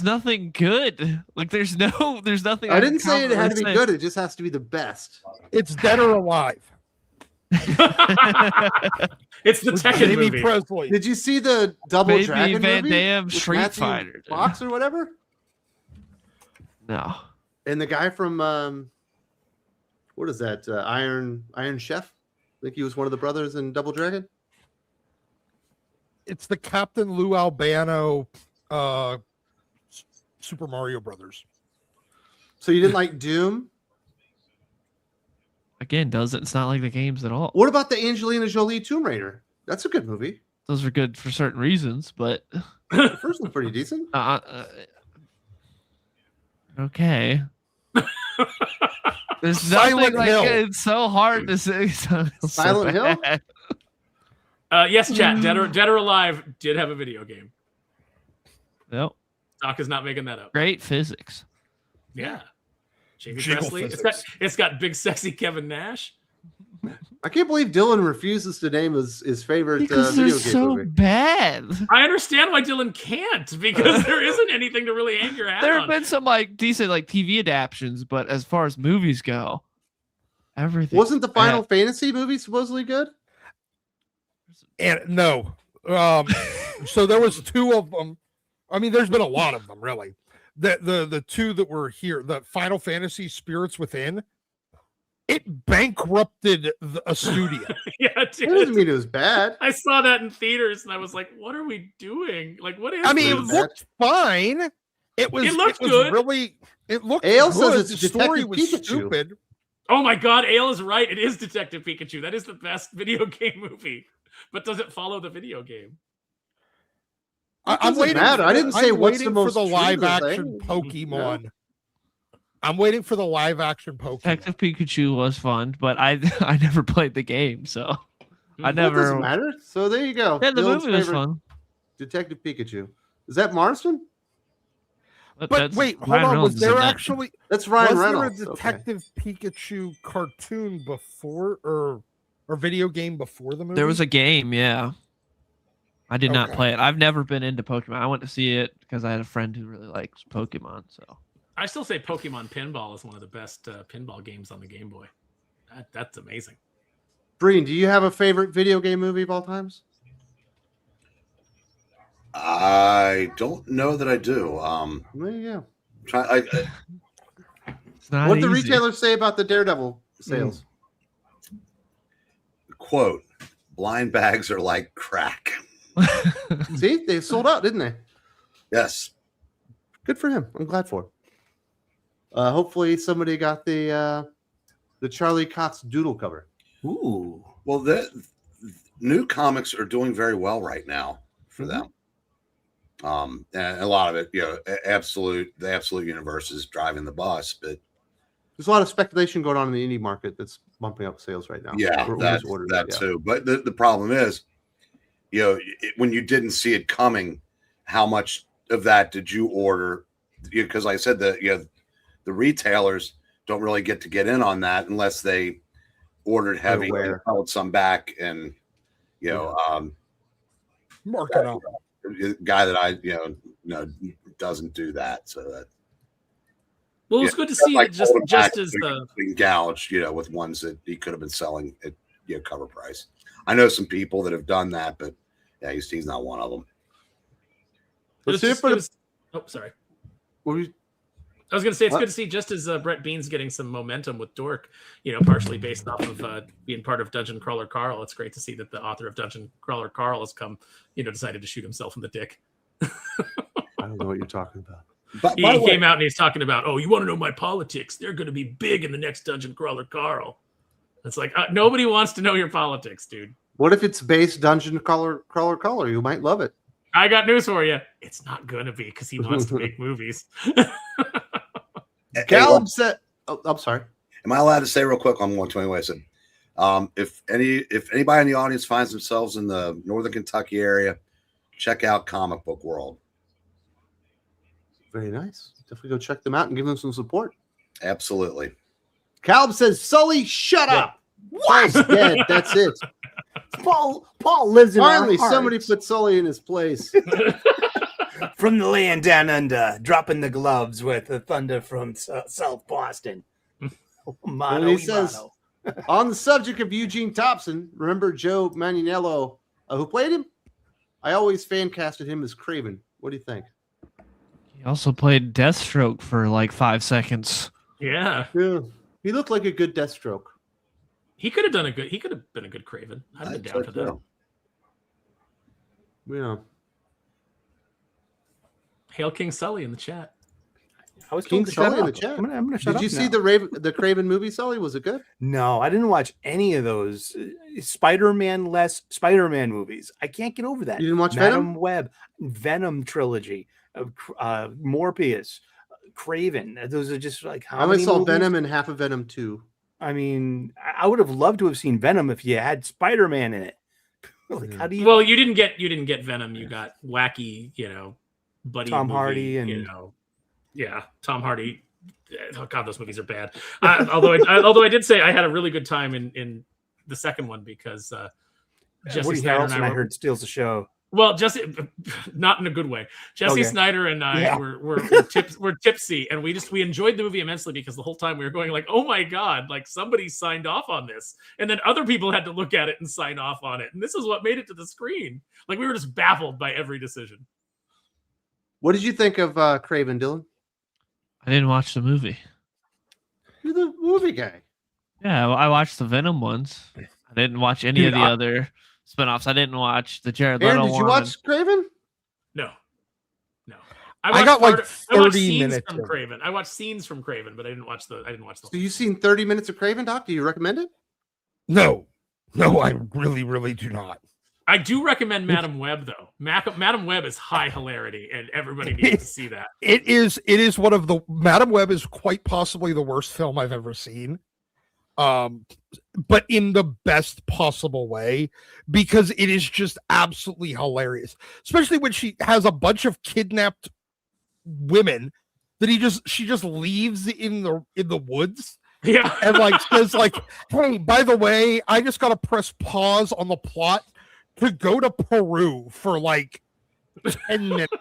nothing good. Like there's nothing. I didn't say it had to be good. It just has to be the best. It's Dead or Alive. It's the Tekken movie. Presley. Did you see the Double Dragon Van movie? Damme Street Fighter Fox or whatever? No. And the guy from what is that? Iron Chef? I think he was one of the brothers in Double Dragon. It's the Captain Lou Albano Super Mario Brothers. So you didn't like Doom? Again, it's not like the games at all. What about the Angelina Jolie Tomb Raider? That's a good movie. Those are good for certain reasons, but the first one's pretty decent. Okay. There's Silent nothing Hill. like it. It's so hard to say. Silent Hill? Yes, chat. Dead or Alive did have a video game. Nope. Doc is not making that up. Great physics. Yeah. Jamie Presley. It's got big sexy Kevin Nash. I can't believe Dylan refuses to name his favorite because video they're game so movie. bad. I understand why Dylan can't because there isn't anything to really hang your hat There on. have been some like decent like TV adaptions, but as far as movies go, everything wasn't the Final Fantasy movie supposedly good? And no, so there was two of them. I mean, there's been a lot of them, really. The two that were here, the Final Fantasy Spirits Within, it bankrupted a studio. Yeah, it did. That doesn't mean it was bad. I saw that in theaters and I was like, "What are we doing? Like, what is?" I mean, this? it looked fine. It was good. Really, it looked. Ale good. says it's the story Detective was Pikachu. stupid. Oh my God, Ale is right. It is Detective Pikachu. That is the best video game movie. But does it follow the video game? I'm waiting. I didn't say I'm what's the waiting most for the live thing. action Pokemon. I'm waiting for the live action Pokemon. Detective Pikachu was fun, but I never played the game, so I never. That doesn't matter. So there you go. Yeah, the Dylan's movie was favorite fun. Detective Pikachu. Is that Marston? But wait, hold on. Was there actually? That's Ryan was Reynolds. there a Detective Pikachu cartoon before or video game before the movie? There was a game, yeah. I did not play it. I've never been into Pokemon. I went to see it because I had a friend who really likes Pokemon. So I still say Pokemon Pinball is one of the best pinball games on the Game Boy. That's amazing. Breen, do you have a favorite video game movie of all times? I don't know that I do. There you go. what did the retailers say about the Daredevil sales? Quote, blind bags are like crack. See, they sold out, didn't they? Yes. Good for him. I'm glad for him. Hopefully somebody got the Charlie Cox doodle cover. Ooh. Well, the new comics are doing very well right now for them. And a lot of it, the Absolute Universe is driving the bus, but There's a lot of speculation going on in the indie market that's bumping up sales right now. Yeah, that too. But the problem is, when you didn't see it coming, how much of that did you order? Because like I said, the retailers don't really get in on that unless they ordered heavy and held some back, and mark it up. Guy that I doesn't do that, so that. Well, it's good to see that just as being gouged, with ones that he could have been selling at cover price. I know some people that have done that, but yeah, he's not one of them. Sorry. I was going to say it's good to see just as Brett Bean's getting some momentum with Dork, partially based off of being part of Dungeon Crawler Carl. It's great to see that the author of Dungeon Crawler Carl has decided to shoot himself in the dick. I don't know what you're talking about. But he came out and he's talking about, you want to know my politics? They're going to be big in the next Dungeon Crawler Carl. It's like, nobody wants to know your politics, dude. What if it's based Dungeon Crawler? You might love it. I got news for you. It's not going to be because he wants to make movies. Caleb said, I'm sorry. Am I allowed to say real quick on 120 what I said? If anybody in the audience finds themselves in the Northern Kentucky area, check out Comic Book World. Very nice. Definitely go check them out and give them some support. Absolutely. Caleb says, Sully, shut up. Paul's dead. That's it. Paul lives in Finally, our somebody put Sully in his place. From the land down under, dropping the gloves with the thunder from South Boston. He says, on the subject of Eugene Thompson, remember Joe Manganiello, who played him? I always fan casted him as Craven. What do you think? He also played Deathstroke for like 5 seconds. Yeah. He looked like a good Deathstroke. He could have been a good Craven. I'd have been down for that. Yeah. Hail King Sully in the chat. I was King Sully in the chat. I'm gonna shut up. Did you see the Craven movie, Sully? Was it good? No, I didn't watch any of those Spider-Man movies. I can't get over that. You didn't watch Madam Venom? Web, Venom trilogy, Morbius, Craven. Those are just like how I only many saw movies? Venom and half of Venom 2. I mean, I would have loved to have seen Venom if you had Spider-Man in it. How do you? Well, you didn't get Venom. You got wacky, buddy Tom movie, Hardy and Tom Hardy. Oh God, those movies are bad. Although I did say I had a really good time in the second one because Jesse Woody Snyder Harrelson, I heard, steals the show. Well, Jesse, not in a good way. Jesse Snyder and I were tipsy, and we enjoyed the movie immensely because the whole time we were going like, "Oh my God!" Like somebody signed off on this, and then other people had to look at it and sign off on it, and this is what made it to the screen. Like we were just baffled by every decision. What did you think of Craven, Dylan? I didn't watch the movie. You're the movie guy. Yeah, I watched the Venom ones. I didn't watch any of the other spinoffs. I didn't watch the Jared Leto one. Did you watch Craven? No. I got like 30 minutes from Craven. I watched scenes from Craven, but I didn't watch the. So you've seen 30 minutes of Craven, Doc? Do you recommend it? No, I really, really do not. I do recommend Madam Web though. Madam Web is high hilarity, and everybody needs to see that. It is one of the Madam Web is quite possibly the worst film I've ever seen. But in the best possible way, because it is just absolutely hilarious, especially when she has a bunch of kidnapped women that she just leaves in the woods. Yeah. And like says like, hey, by the way, I just gotta press pause on the plot to go to Peru for like 10 minutes.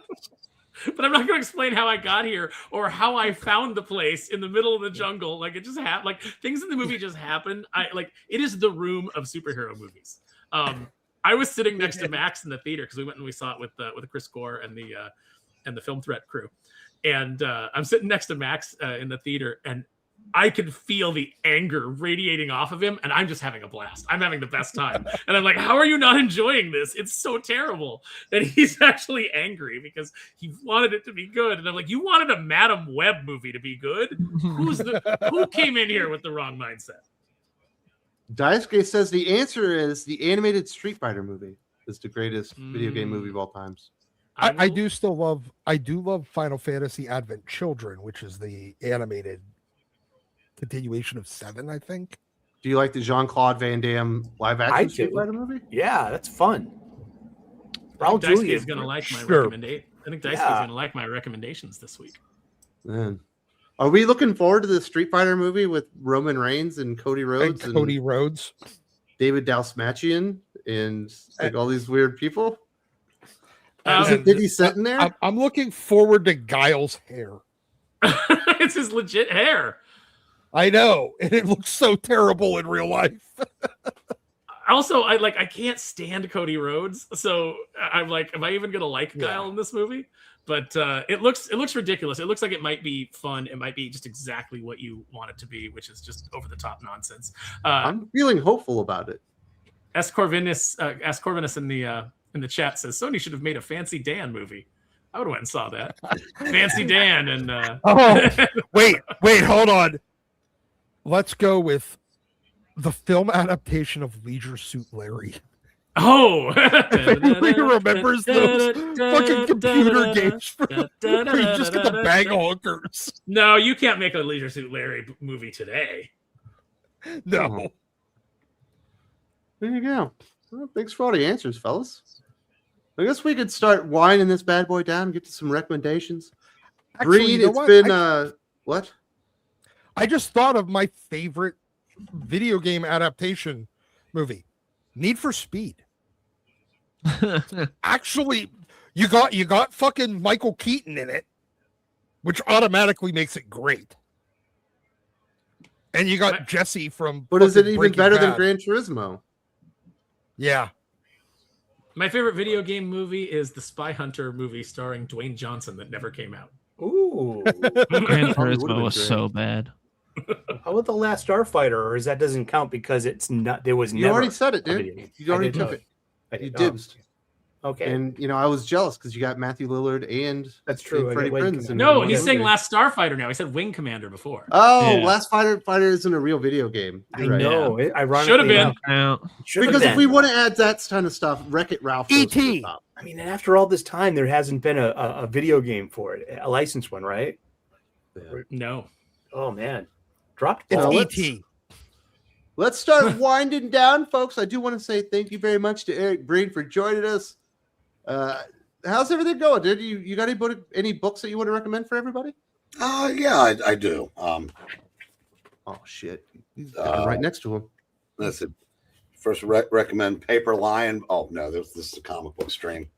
But I'm not going to explain how I got here or how I found the place in the middle of the jungle. Like it just happened. Like things in the movie just happen. It is the room of superhero movies. I was sitting next to Max in the theater because we went and we saw it with Chris Gore and the Film Threat crew. And I'm sitting next to Max in the theater, and I could feel the anger radiating off of him, and I'm just having a blast. I'm having the best time. And I'm like, how are you not enjoying this? It's so terrible. And he's actually angry because he wanted it to be good. And I'm like, you wanted a Madam Web movie to be good? Who came in here with the wrong mindset? Daisuke says the answer is the animated Street Fighter movie is the greatest video game movie of all times. I do love Final Fantasy Advent Children, which is the animated continuation of 7, I think. Do you like the Jean-Claude Van Damme live action Street Fighter movie? Yeah, that's fun. I think Daisuke is going to like my recommendation. I think Daisuke is going to like my recommendations this week. Man. Are we looking forward to the Street Fighter movie with Roman Reigns and Cody Rhodes? And Cody Rhodes. David Dalsmachian and like all these weird people? Is it 50 Cent in there? I'm looking forward to Guile's hair. It's his legit hair. I know, and it looks so terrible in real life. Also, I can't stand Cody Rhodes, so I'm like, am I even gonna like Guile in this movie? But it looks ridiculous. It looks like it might be fun. It might be just exactly what you want it to be, which is just over the top nonsense. I'm feeling hopeful about it. S. Corvinus in the chat says Sony should have made a Fancy Dan movie. I would have went and saw that. Fancy Dan and wait, hold on. Let's go with the film adaptation of Leisure Suit Larry. Oh, Anybody remembers those fucking computer games where you just get the bang of hookers? No, you can't make a Leisure Suit Larry movie today. No. There you go. Well, thanks for all the answers, fellas. I guess we could start winding this bad boy down and get to some recommendations. Actually, Green, you know it's what? been what? I just thought of my favorite video game adaptation movie, Need for Speed. Actually, you got fucking Michael Keaton in it, which automatically makes it great. And you got Jesse from. But is it even Breaking better Bad. than Gran Turismo? Yeah. My favorite video game movie is the Spy Hunter movie starring Dwayne Johnson that never came out. Ooh. Gran Turismo was so bad. How about The Last Starfighter? Or is that doesn't count because it's not? There was You never. already said it, dude. You already took it. You dibs. Okay. And I was jealous because you got Matthew Lillard and That's true. Freddie Prinze. No, he's saying Last Starfighter now. He said Wing Commander before. Oh, Yeah. Last Fighter isn't a real video game. I You're right. know. It ironically Should have been. Because if we want to add that kind of stuff, Wreck-It Ralph. goes to the E.T. top. I mean, and after all this time, there hasn't been a video game for it, a licensed one, right? No. Oh man, dropped It's ball. E.T. Let's start winding down, folks. I do want to say thank you very much to Eric Breen for joining us. How's everything going, dude? You got any books that you want to recommend for everybody? Yeah, I do. Oh shit, he's right next to him. Listen, first recommend Paper Lion. Oh no, this is a comic book stream.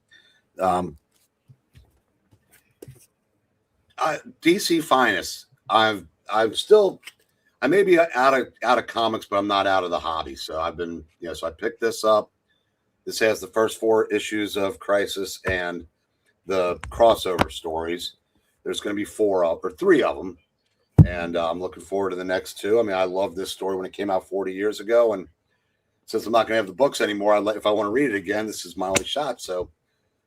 DC Finest. I may be out of comics, but I'm not out of the hobby. So I've been, so I picked this up. This has the first 4 issues of Crisis and the crossover stories. There's going to be 3 of them. And I'm looking forward to the next 2. I mean, I love this story when it came out 40 years ago. And since I'm not going to have the books anymore, if I want to read it again, this is my only shot. So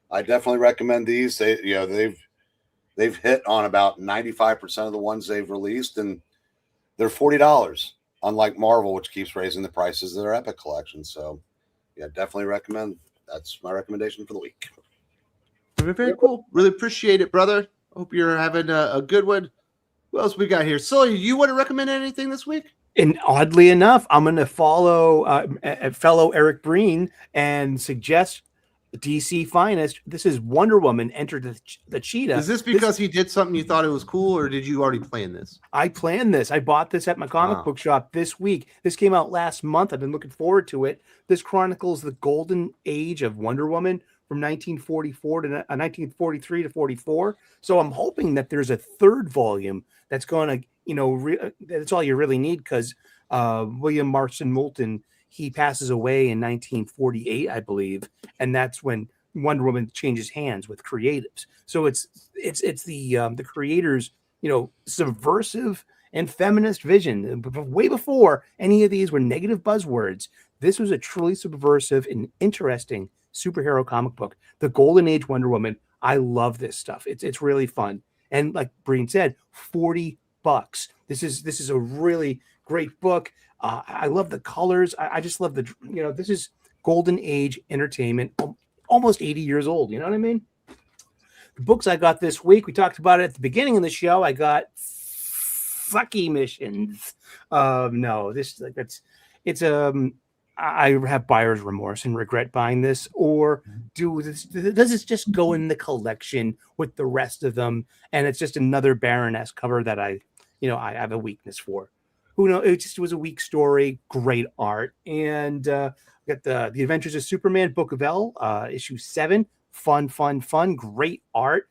I definitely recommend these. They've hit on about 95% of the ones they've released, and they're $40, unlike Marvel, which keeps raising the prices of their Epic collection. So yeah, definitely recommend. That's my recommendation for the week. Very, very cool. Really appreciate it, brother. Hope you're having a good one. What else we got here? Sully, you want to recommend anything this week? And oddly enough, I'm going to follow a fellow Eric Breen and suggest DC Finest. This is Wonder Woman entered the Cheetah. Is this because he did something you thought it was cool, or did you already plan this? I planned this. I bought this at my comic book shop this week. This came out last month. I've been looking forward to it. This chronicles the golden age of Wonder Woman from 1944 to 1943 to 44. So I'm hoping that there's a 3rd volume that's going to, that's all you really need, because William Marston Moulton, he passes away in 1948, I believe, and that's when Wonder Woman changes hands with creatives. So it's the creators, subversive and feminist vision. Way before any of these were negative buzzwords, this was a truly subversive and interesting superhero comic book. The Golden Age Wonder Woman. I love this stuff. It's really fun, and like Breen said, $40. This is a really great book. I love the colors. I just love this is golden age entertainment, almost 80 years old. You know what I mean? The books I got this week, we talked about it at the beginning of the show. I got sucky missions. No, this like it's I have buyer's remorse and regret buying this, or does this just go in the collection with the rest of them? And it's just another Baroness cover that I have a weakness for. Who knows? It was a weak story, great art, and got the Adventures of Superman Book of L, issue 7, fun, great art,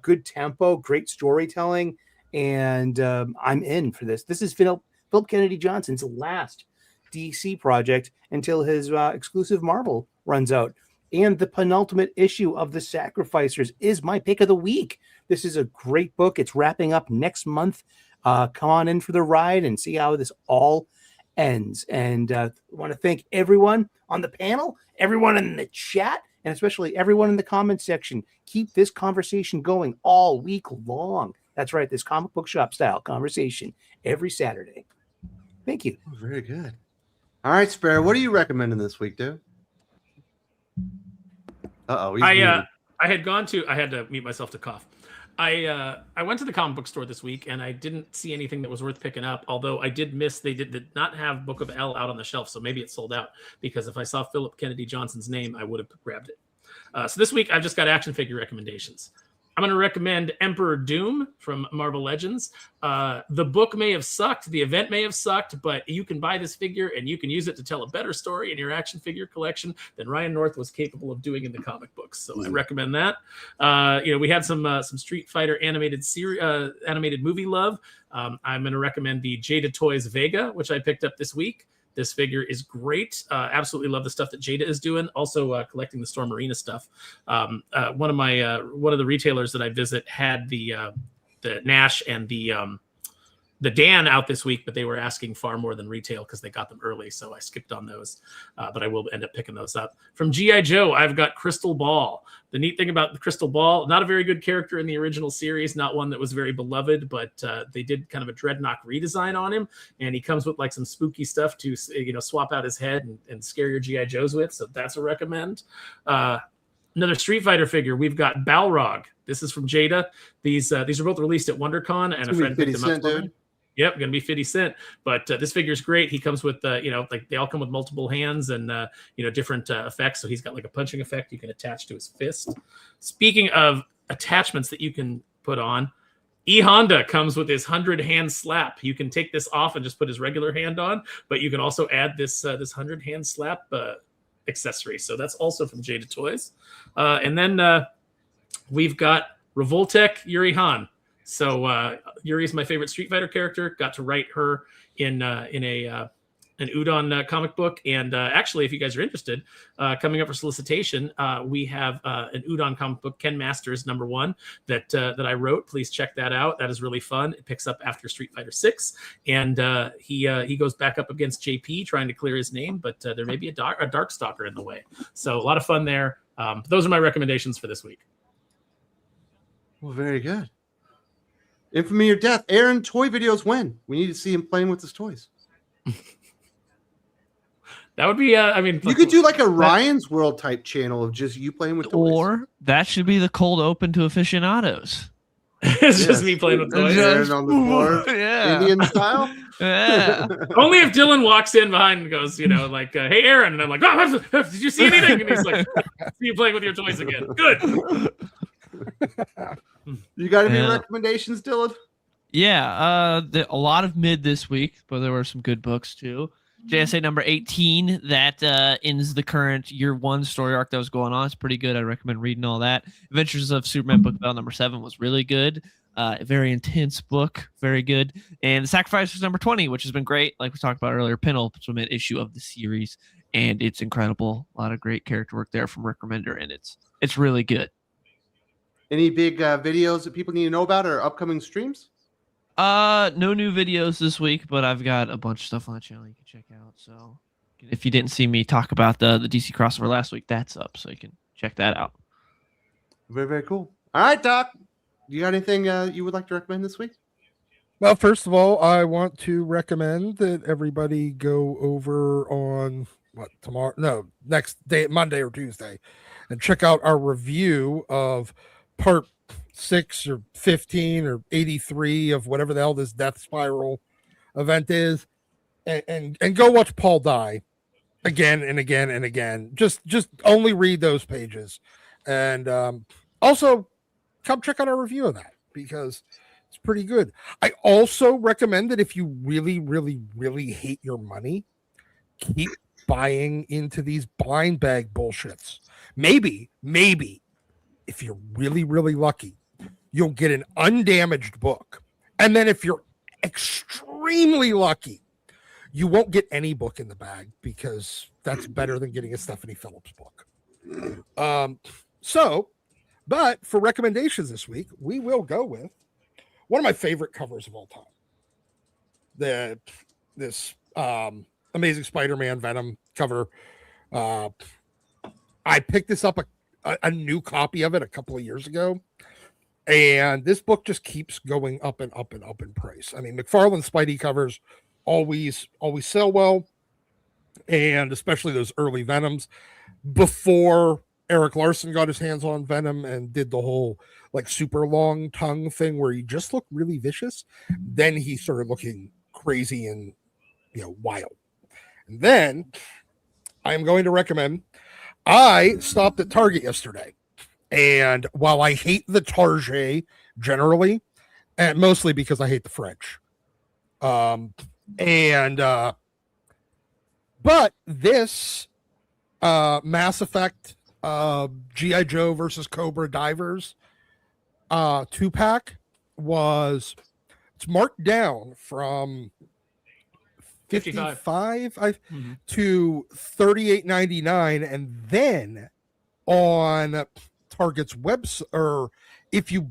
good tempo, great storytelling, and I'm in for this. This is Philip Kennedy Johnson's last DC project until his exclusive Marvel runs out. And the penultimate issue of The Sacrificers is my pick of the week. This is a great book. It's wrapping up next month. Come on in for the ride and see how this all ends. And I want to thank everyone on the panel, everyone in the chat, and especially everyone in the comments section. Keep this conversation going all week long. That's right, this comic book shop style conversation every Saturday. Thank you. Oh, very good. All right, Sparrow, what are you recommending this week, dude? Uh-oh. I had to mute myself to cough. I went to the comic book store this week and I didn't see anything that was worth picking up, although I did miss they did not have Book of L out on the shelf, so maybe it sold out, because if I saw Philip Kennedy Johnson's name, I would have grabbed it. So this week I've just got action figure recommendations. I'm going to recommend Emperor Doom from Marvel Legends. The book may have sucked, the event may have sucked, but you can buy this figure and you can use it to tell a better story in your action figure collection than Ryan North was capable of doing in the comic books. So I recommend that. We had some Street Fighter animated movie love. I'm going to recommend the Jada Toys Vega, which I picked up this week. This figure is great. Absolutely love the stuff that Jada is doing. Also collecting the Storm Arena stuff. One of the retailers that I visit had the Nash and the Dan out this week, but they were asking far more than retail because they got them early, so I skipped on those. But I will end up picking those up. From G.I. Joe, I've got Crystal Ball. The neat thing about the Crystal Ball, not a very good character in the original series, not one that was very beloved, but they did kind of a Dreadnought redesign on him, and he comes with like some spooky stuff to swap out his head and scare your G.I. Joes with, so that's a recommend. Another Street Fighter figure, we've got Balrog. This is from Jada. These are both released at WonderCon, and a friend picked them up for me. Yep, going to be 50 Cent. But this figure is great. He comes with, like they all come with multiple hands and, different effects. So he's got like a punching effect you can attach to his fist. Speaking of attachments that you can put on, E Honda comes with his 100-hand slap. You can take this off and just put his regular hand on, but you can also add this 100-hand slap accessory. So that's also from Jada Toys. And then we've got Revoltech Yuri Han. So Yuri is my favorite Street Fighter character. Got to write her in an Udon comic book. And actually, if you guys are interested, coming up for solicitation, we have an Udon comic book, Ken Masters #1, that I wrote. Please check that out. That is really fun. It picks up after Street Fighter 6, and he goes back up against JP trying to clear his name, but there may be a Darkstalker in the way. So a lot of fun there. Those are my recommendations for this week. Well, very good. Infamy or Death. Aaron, toy videos when? We need to see him playing with his toys. That would be, you could do like a Ryan's World type channel of just you playing with toys. Or that should be the cold open to aficionados. It's just me playing with toys. Aaron on the floor. Yeah. Indian style. Yeah. Only if Dylan walks in behind and goes, hey, Aaron. And I'm like, oh, did you see anything? And he's like, see you playing with your toys again. Good. You got any recommendations, Dylan? Yeah, a lot of mid this week, but there were some good books too. JSA number 18 that ends the current year 1 story arc that was going on. It's pretty good. I recommend reading all that. Adventures of Superman Book of L number 7 was really good. A very intense book, very good. And The Sacrificers number 20, which has been great. Like we talked about earlier, penultimate issue of the series, and it's incredible. A lot of great character work there from Rick Remender, and it's really good. Any big videos that people need to know about or upcoming streams? No new videos this week, but I've got a bunch of stuff on the channel you can check out. So if you didn't see me talk about the DC crossover last week, that's up, so you can check that out. Very, very cool. All right, Doc. You got anything you would like to recommend this week? Well, first of all, I want to recommend that everybody go over on next day, Monday or Tuesday, and check out our review of part 6 or 15 or 83 of whatever the hell this Death Spiral event is, and go watch Paul die again and again and again. Just only read those pages, and also come check out our review of that because it's pretty good. I also recommend that if you really, really, really hate your money, keep buying into these blind bag bullshits. Maybe if you're really, really lucky, you'll get an undamaged book. And then if you're extremely lucky, you won't get any book in the bag because that's better than getting a Stephanie Phillips book. But for recommendations this week, we will go with one of my favorite covers of all time. This Amazing Spider-Man Venom cover. I picked this up a new copy of it a couple of years ago, and this book just keeps going up and up and up in price. I mean, McFarlane Spidey covers always sell well, and especially those early Venoms before Eric Larson got his hands on Venom and did the whole like super long tongue thing where he just looked really vicious. Then he started looking crazy and wild. And then I am going to recommend, I stopped at Target yesterday, and while I hate the Target generally, and mostly because I hate the French, but this Mass Effect G.I. Joe versus Cobra Divers 2-pack it's marked down from $55 to $38.99, and then on Target's website, or if you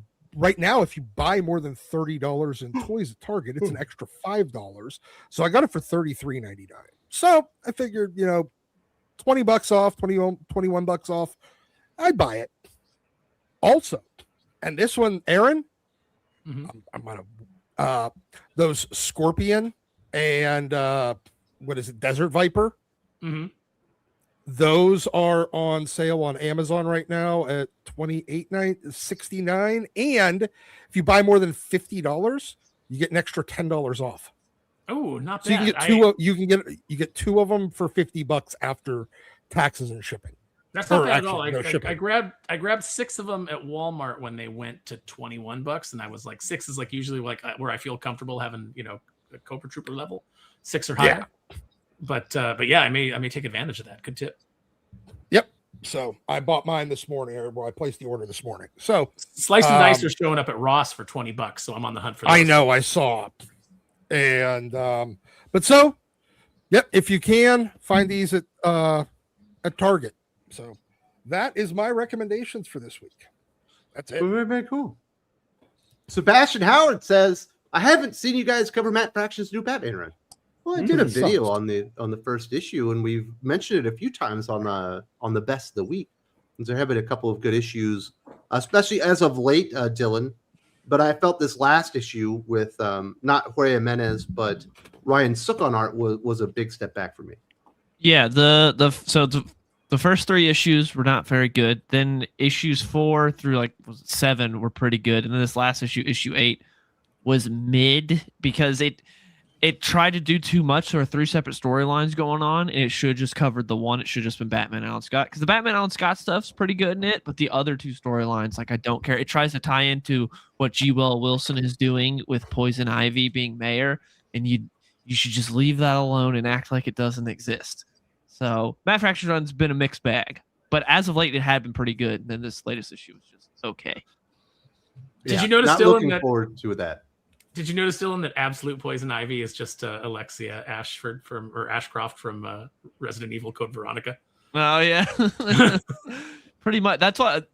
buy more than $30 in toys at Target, it's an extra $5. So I got it for $33.99. So I figured, $20 off, $21 off, I'd buy it. Also, and this one, Aaron, I'm gonna those Scorpion and what is it, Desert Viper? Those are on sale on Amazon right now at $28.69, and if you buy more than $50, you get an extra $10 off. Oh, not bad. So you can get two. You get two of them for $50 after taxes and shipping. That's not bad at all. I grabbed 6 of them at Walmart when they went to $21, and I was like, 6 is like usually like where I feel comfortable having a Cobra Trooper level, 6 or higher. Yeah. But yeah, I may take advantage of that. Good tip. Yep. So I bought mine this morning, or I placed the order this morning. So Slice and Dice are showing up at Ross for $20, so I'm on the hunt for those. I know, I saw it. And but so yep, if you can find these at Target. So that is my recommendations for this week. That's it. Very, very cool. Sebastian Howard says, I haven't seen you guys cover Matt Fraction's new Batman run. Well, I did a video on the first issue, and we've mentioned it a few times on the best of the week. And there have been a couple of good issues, especially as of late, Dylan. But I felt this last issue with not Jorge Jimenez, but Ryan Sook on art was a big step back for me. Yeah, the first 3 issues were not very good. Then issues 4 through 7 were pretty good, and then this last issue, issue 8, was mid because it tried to do too much. There were 3 separate storylines going on, and it should have just covered the one. It should have just been Batman Alan Scott, because the Batman Alan Scott stuff's pretty good in it, but the other 2 storylines, I don't care. It tries to tie into what G. Will Wilson is doing with Poison Ivy being mayor, and you should just leave that alone and act like it doesn't exist. So Matt Fraction Run's been a mixed bag, but as of late, it had been pretty good. And then this latest issue was just okay. Did you notice not still looking forward to that? Did you notice, Dylan, that Absolute Poison Ivy is just Alexia Ashcroft from Resident Evil Code Veronica? Oh, yeah. Pretty much. That's what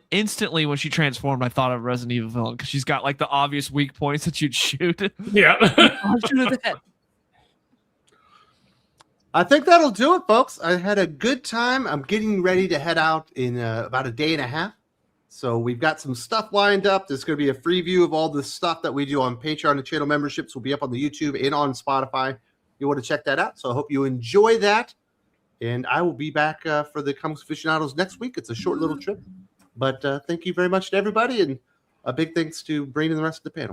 instantly when she transformed, I thought of Resident Evil villain, because she's got the obvious weak points that you'd shoot. Yeah. I think that'll do it, folks. I had a good time. I'm getting ready to head out in about a day and a half. So we've got some stuff lined up. There's going to be a free view of all the stuff that we do on Patreon and channel memberships. Will be up on the YouTube and on Spotify. You want to check that out. So I hope you enjoy that. And I will be back for the Comics Aficionados next week. It's a short little trip. But thank you very much to everybody. And big thanks to Brain and the rest of the panel.